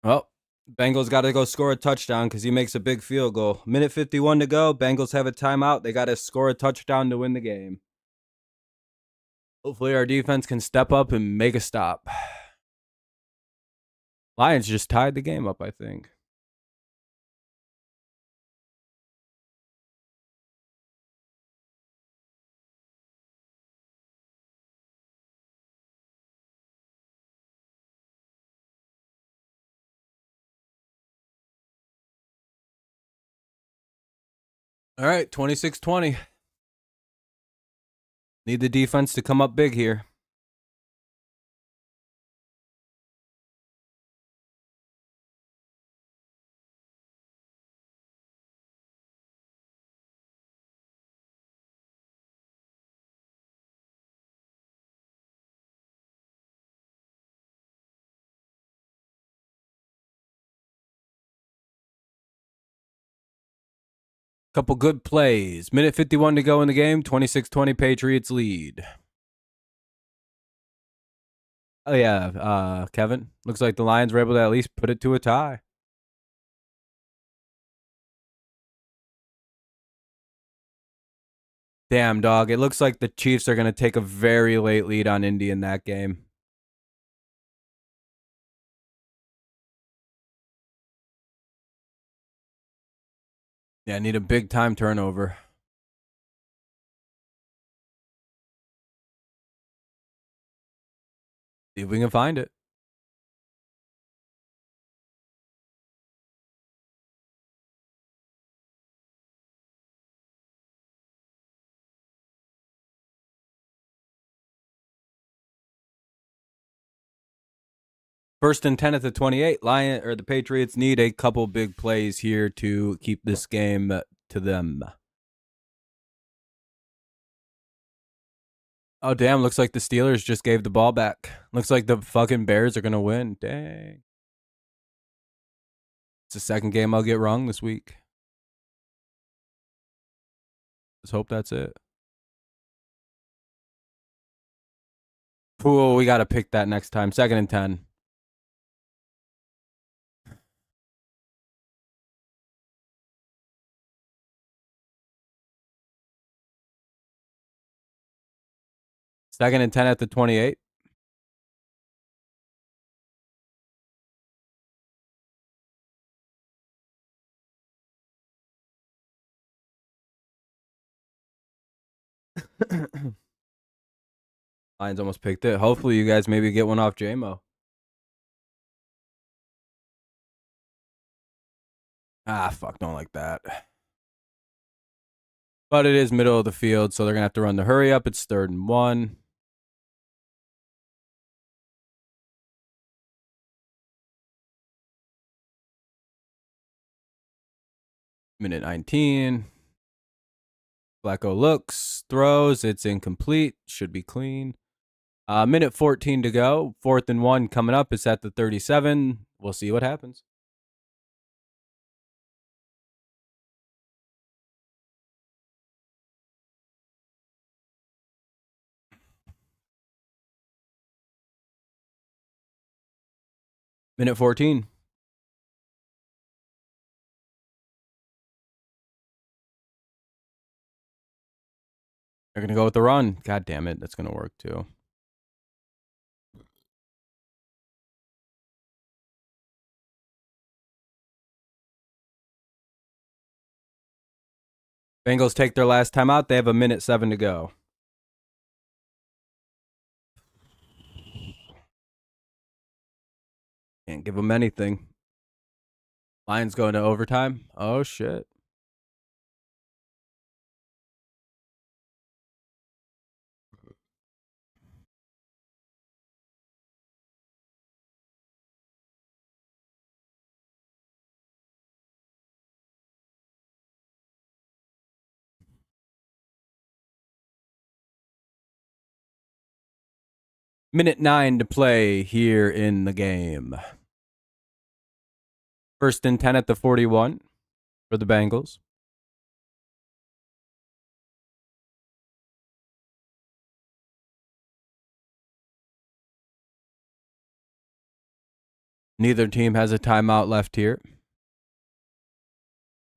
Well, Bengals got to go score a touchdown because he makes a big field goal. Minute 51 to go. Bengals have a timeout. They got to score a touchdown to win the game. Hopefully our defense can step up and make a stop. Lions just tied the game up, I think. All right, 26-20. Need the defense to come up big here. Couple good plays. Minute 51 to go in the game. 26-20 Patriots lead. Oh, yeah, Kevin. Looks like the Lions were able to at least put it to a tie. Damn, dog. It looks like the Chiefs are going to take a very late lead on Indy in that game. Yeah, I need a big time turnover. See if we can find it. First and 10 at the 28. The Patriots need a couple big plays here to keep this game to them. Oh, damn. Looks like the Steelers just gave the ball back. Looks like the fucking Bears are going to win. Dang. It's the second game I'll get wrong this week. Let's hope that's it. Ooh, we got to pick that next time. Second and 10. Second and 10 at the 28. Lions almost picked it. Hopefully, you guys maybe get one off JMO. Ah, fuck, don't like that. But it is middle of the field, so they're going to have to run the hurry up. It's 3rd and 1. Minute 19. Flacco looks, throws. It's incomplete. Should be clean. Minute 14 to go. 4th and 1 coming up. It's at the 37. We'll see what happens. Minute 14. They're going to go with the run. God damn it. That's going to work too. Bengals take their last time out. They have a minute 7 to go. Can't give them anything. Lions going to overtime. Oh, shit. Minute 9 to play here in the game. 1st and 10 at the 41 for the Bengals. Neither team has a timeout left here.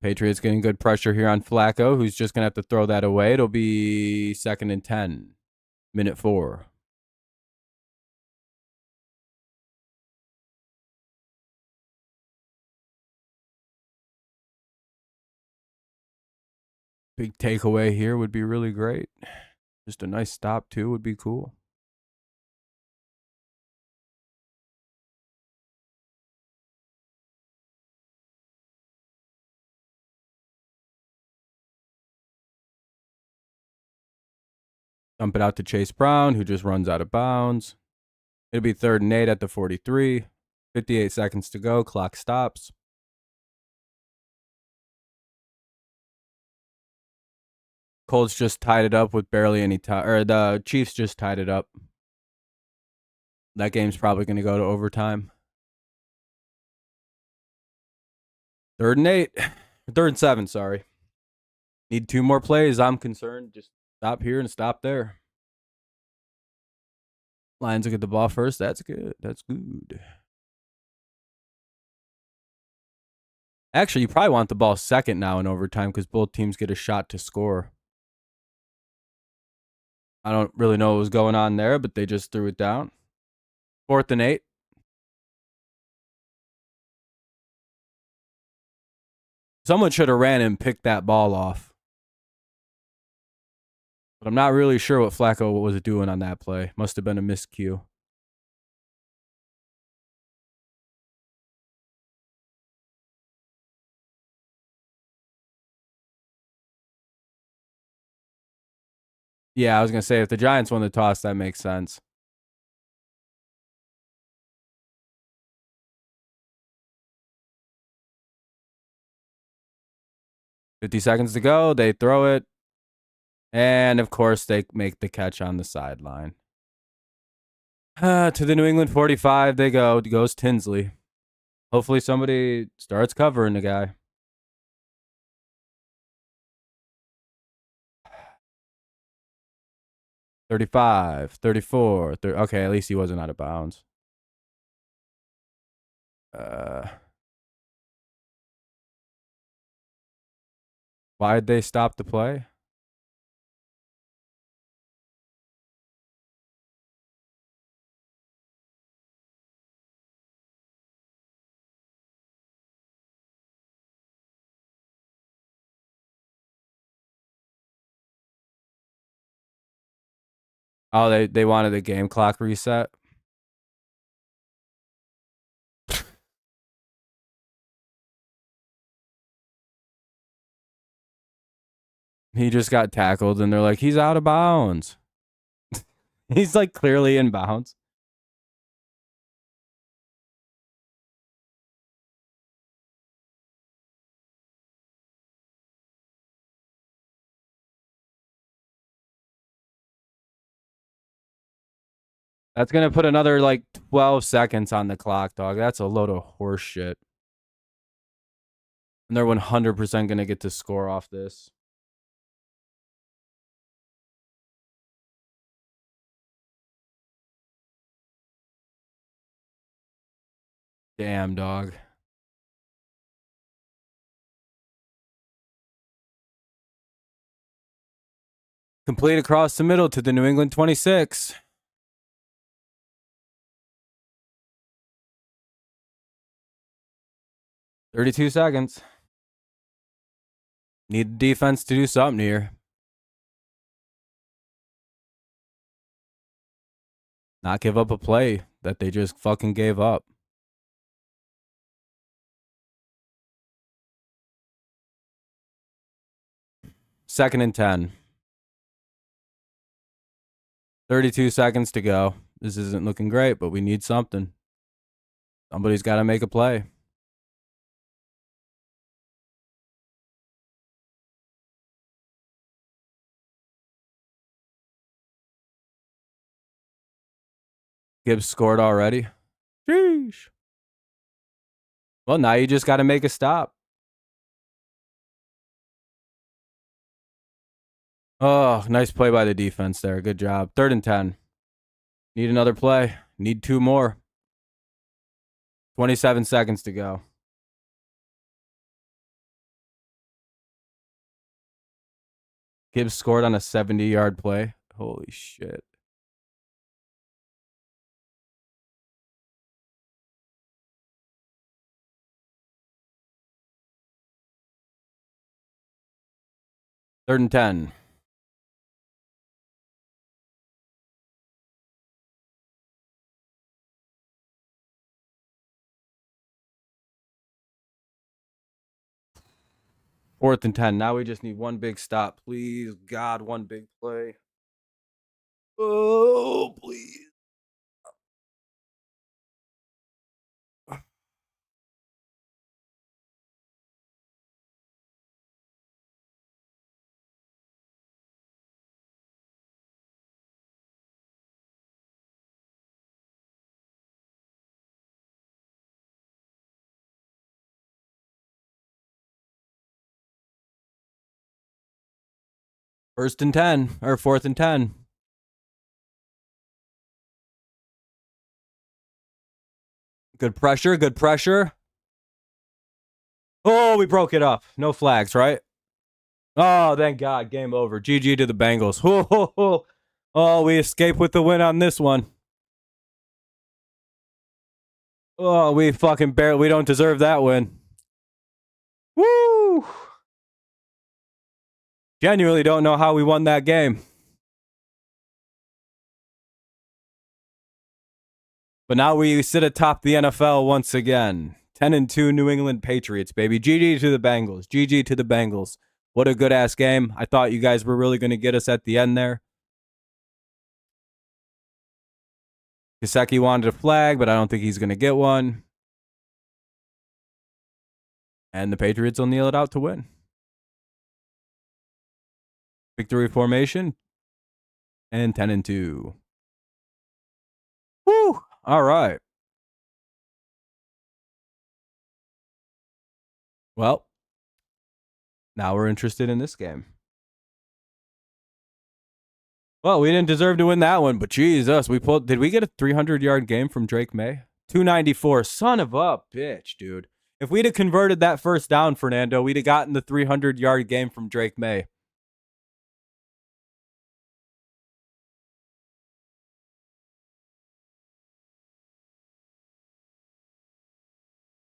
Patriots getting good pressure here on Flacco, who's just going to have to throw that away. It'll be 2nd and 10. Minute 4. Big takeaway here would be really great. Just a nice stop, too, would be cool. Dump it out to Chase Brown, who just runs out of bounds. It'll be 3rd and 8 at the 43. 58 seconds to go. Clock stops. Colts just tied it up with barely any time. Or the Chiefs just tied it up. That game's probably going to go to overtime. 3rd and 8. 3rd and 7, sorry. Need 2 more plays. I'm concerned. Just stop here and stop there. Lions will get the ball first. That's good. That's good. Actually, you probably want the ball second now in overtime because both teams get a shot to score. I don't really know what was going on there, but they just threw it down. 4th and 8. Someone should have ran and picked that ball off. But I'm not really sure what Flacco was doing on that play. Must have been a miscue. Yeah, I was going to say, if the Giants won the toss, that makes sense. $50 seconds to go. They throw it. And, of course, they make the catch on the sideline. To the New England 45 they go. Goes Tinsley. Hopefully somebody starts covering the guy. $35, $34. Okay, at least he wasn't out of bounds. Why'd they stop the play? Oh, they wanted a game clock reset. He just got tackled, and they're like, he's out of bounds. He's like clearly in bounds. That's going to put another like 12 seconds on the clock, dog. That's a load of horse shit. And they're 100% going to get to score off this. Damn, dog. Complete across the middle to the New England 26. $32 seconds. Need the defense to do something here. Not give up a play that they just fucking gave up. Second and 10. 32 seconds to go. This isn't looking great, but we need something. Somebody's got to make a play. Gibbs scored already. Sheesh. Well, now you just got to make a stop. Oh, nice play by the defense there. Good job. 3rd and 10. Need another play. Need 2 more. 27 seconds to go. Gibbs scored on a 70-yard play. Holy shit. Third and 10. Fourth and 10. Now we just need one big stop. Please, God, one big play. Oh, please. First and 10, or fourth and 10. Good pressure, good pressure. Oh, we broke it up. No flags, right? Oh, thank God. Game over. GG to the Bengals. Oh, we escape with the win on this one. Oh, we fucking barely. We don't deserve that win. Woo! Genuinely don't know how we won that game. But now we sit atop the NFL once again. 10-2 New England Patriots, baby. GG to the Bengals. GG to the Bengals. What a good ass game. I thought you guys were really going to get us at the end there. Gesicki wanted a flag, but I don't think he's going to get one. And the Patriots will kneel it out to win. Victory formation. And 10-2. Woo! All right. Well, now we're interested in this game. Well, we didn't deserve to win that one, but Jesus, we pulled. Did we get a 300-yard game from Drake May? 294. Son of a bitch, dude. If we'd have converted that first down, Fernando, we'd have gotten the 300-yard game from Drake May.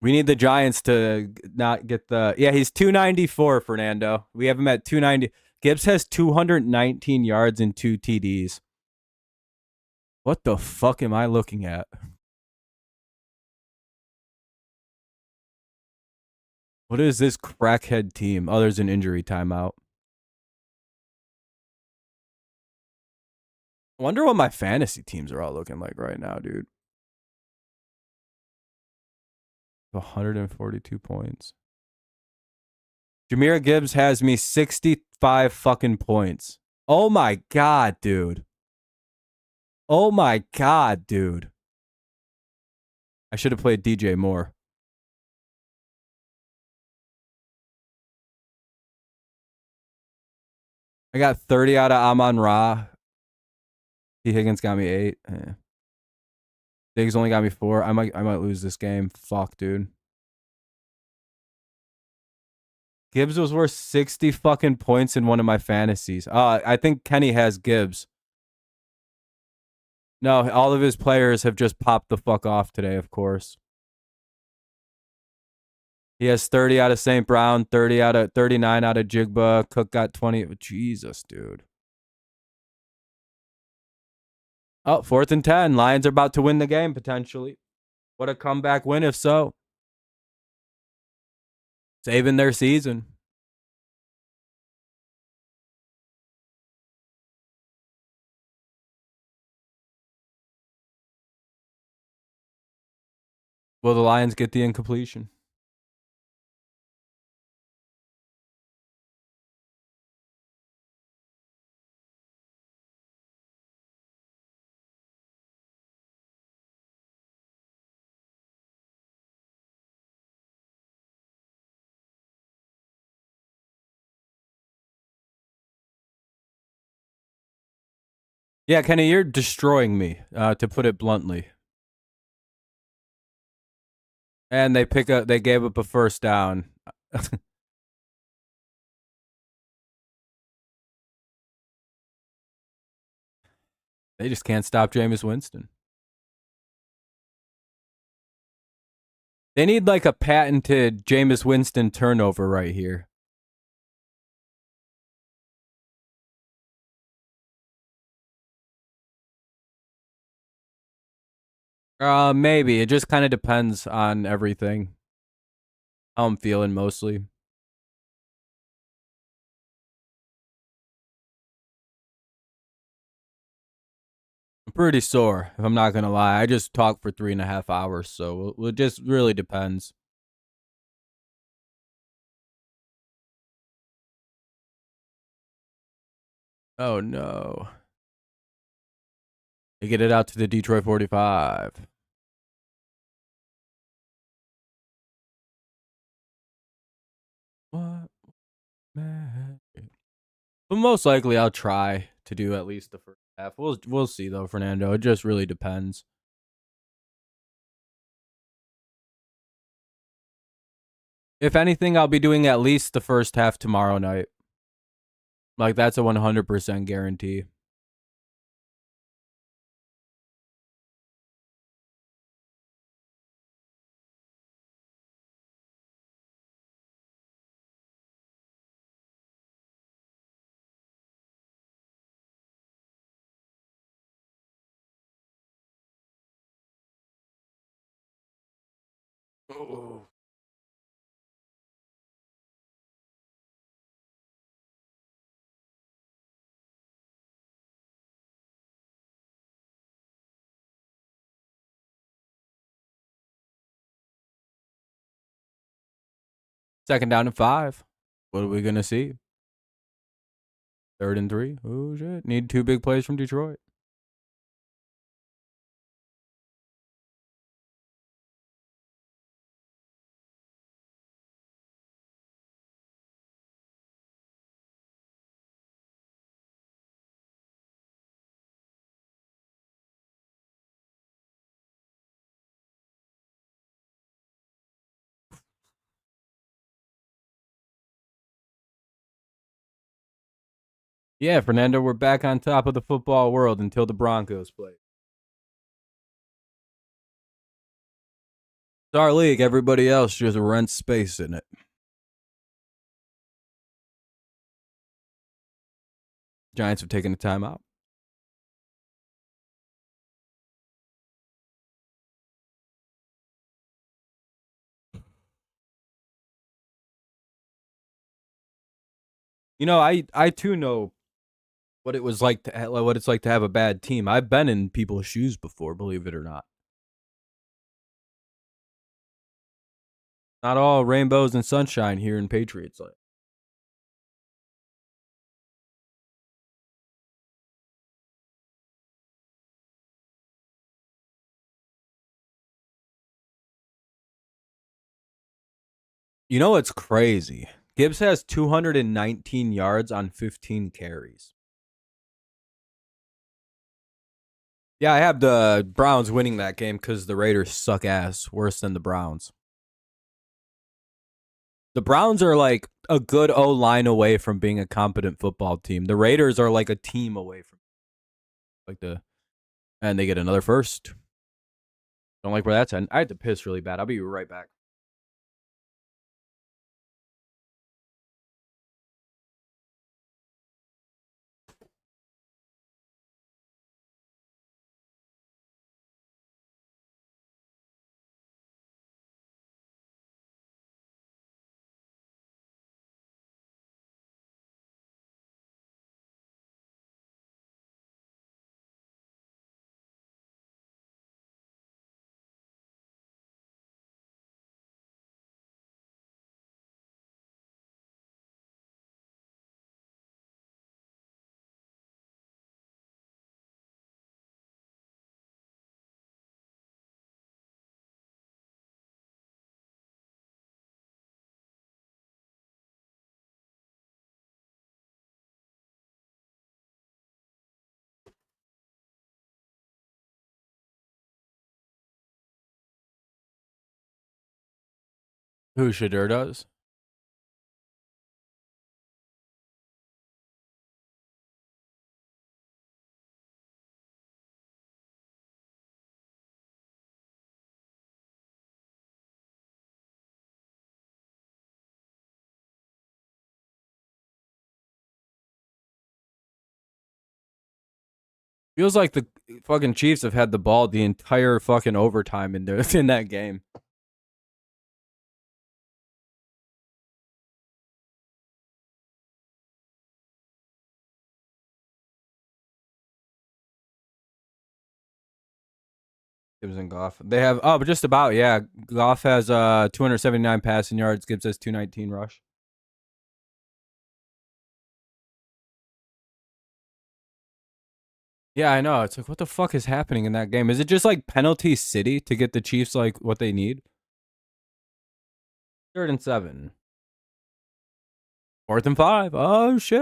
We need the Giants to not get the... Yeah, he's 294, Fernando. We have him at 290. Gibbs has 219 yards and 2 TDs. What the fuck am I looking at? What is this crackhead team? Oh, there's an injury timeout. I wonder what my fantasy teams are all looking like right now, dude. 142 points. Jahmyr Gibbs has me 65 fucking points. Oh my God, dude. Oh my God, dude. I should have played DJ Moore. I got 30 out of Amon-Ra. T. Higgins got me 8. Diggs only got me 4. I might lose this game. Fuck, dude. Gibbs was worth 60 fucking points in one of my fantasies. I think Kenny has Gibbs. No, all of his players have just popped the fuck off today, of course. He has 30 out of St. Brown, 39 out of Jigba. Cook got 20. Jesus, dude. Oh, 4th and 10. Lions are about to win the game, potentially. What a comeback win, if so. Saving their season. Will the Lions get the incompletion? Yeah, Kenny, you're destroying me, to put it bluntly. And they gave up a first down. They just can't stop Jameis Winston. They need like a patented Jameis Winston turnover right here. Maybe. It just kind of depends on everything. How I'm feeling mostly. pretty sore, if I'm not going to lie. I just talked for 3.5 hours, so it just really depends. Oh, no. They get it out to the Detroit 45. What? Man. But most likely I'll try to do at least the first half. We'll see though, Fernando. It just really depends. If anything, I'll be doing at least the first half tomorrow night. Like that's a 100% guarantee. Oh. Second down and 5. What are we gonna see? 3rd and 3. Oh shit! Need 2 big plays from Detroit. Yeah, Fernando, we're back on top of the football world until the Broncos play. It's our league. Everybody else just rents space in it. Giants have taken a timeout. You know, I too know what it was like to what it's like to have a bad team. I've been in people's shoes before, believe it or not. Not all rainbows and sunshine here in Patriots land. You know what's crazy? Gibbs has 219 yards on 15 carries. Yeah, I have the Browns winning that game because the Raiders suck ass worse than the Browns. The Browns are like a good O line away from being a competent football team. The Raiders are like a team away from and they get another first. Don't like where that's at. I had to piss really bad. I'll be right back. Who Shadur does? Feels like the fucking Chiefs have had the ball the entire fucking overtime in in that game. Gibbs and Goff. They have but just about, yeah. Goff has 279 passing yards. Gibbs has 219 rush. Yeah, I know. It's like, what the fuck is happening in that game? Is it just like penalty city to get the Chiefs like what they need? 3rd and 7. 4th and 5. Oh shit!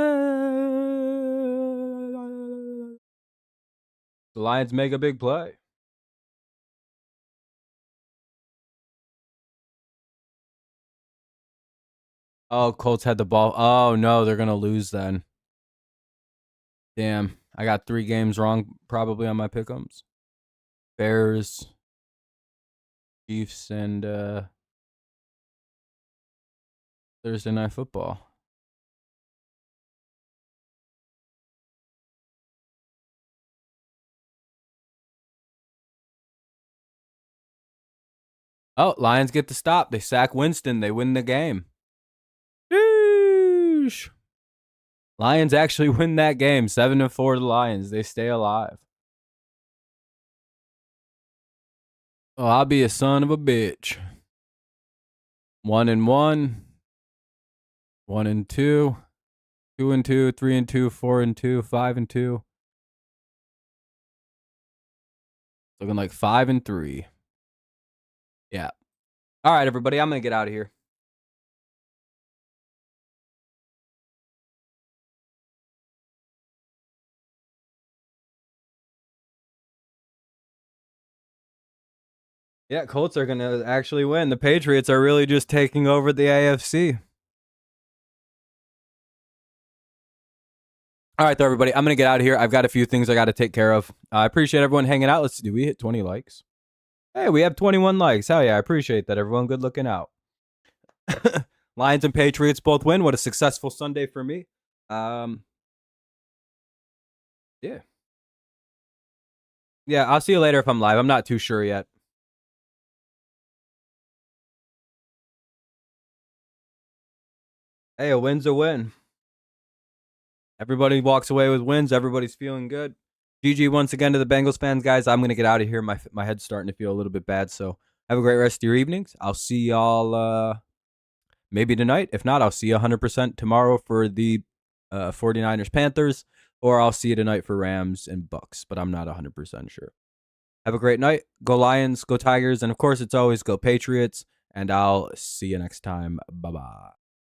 The Lions make a big play. Oh, Colts had the ball. Oh no, they're gonna lose then. Damn, I got 3 games wrong probably on my pick'ems. Bears, Chiefs, and Thursday Night Football. Oh, Lions get the stop. They sack Winston. They win the game. Sheesh. Lions actually win that game. 7-4 the Lions. They stay alive. Oh, I'll be a son of a bitch. 1-1. 1-2. 2-2. 3-2. 4-2. 5-2. Looking like 5-3. Yeah. All right, everybody. I'm going to get out of here. Yeah, Colts are going to actually win. The Patriots are really just taking over the AFC. All right, though, everybody. I'm going to get out of here. I've got a few things I got to take care of. I appreciate everyone hanging out. Let's see. We hit 20 likes. Hey, we have 21 likes. Hell yeah, I appreciate that, everyone. Good looking out. Lions and Patriots both win. What a successful Sunday for me. Yeah. Yeah, I'll see you later if I'm live. I'm not too sure yet. Hey, a win's a win. Everybody walks away with wins. Everybody's feeling good. GG once again to the Bengals fans, guys. I'm going to get out of here. My head's starting to feel a little bit bad, so have a great rest of your evenings. I'll see y'all maybe tonight. If not, I'll see you 100% tomorrow for the 49ers Panthers, or I'll see you tonight for Rams and Bucks, but I'm not 100% sure. Have a great night. Go Lions, go Tigers, and of course, it's always go Patriots, and I'll see you next time. Bye-bye.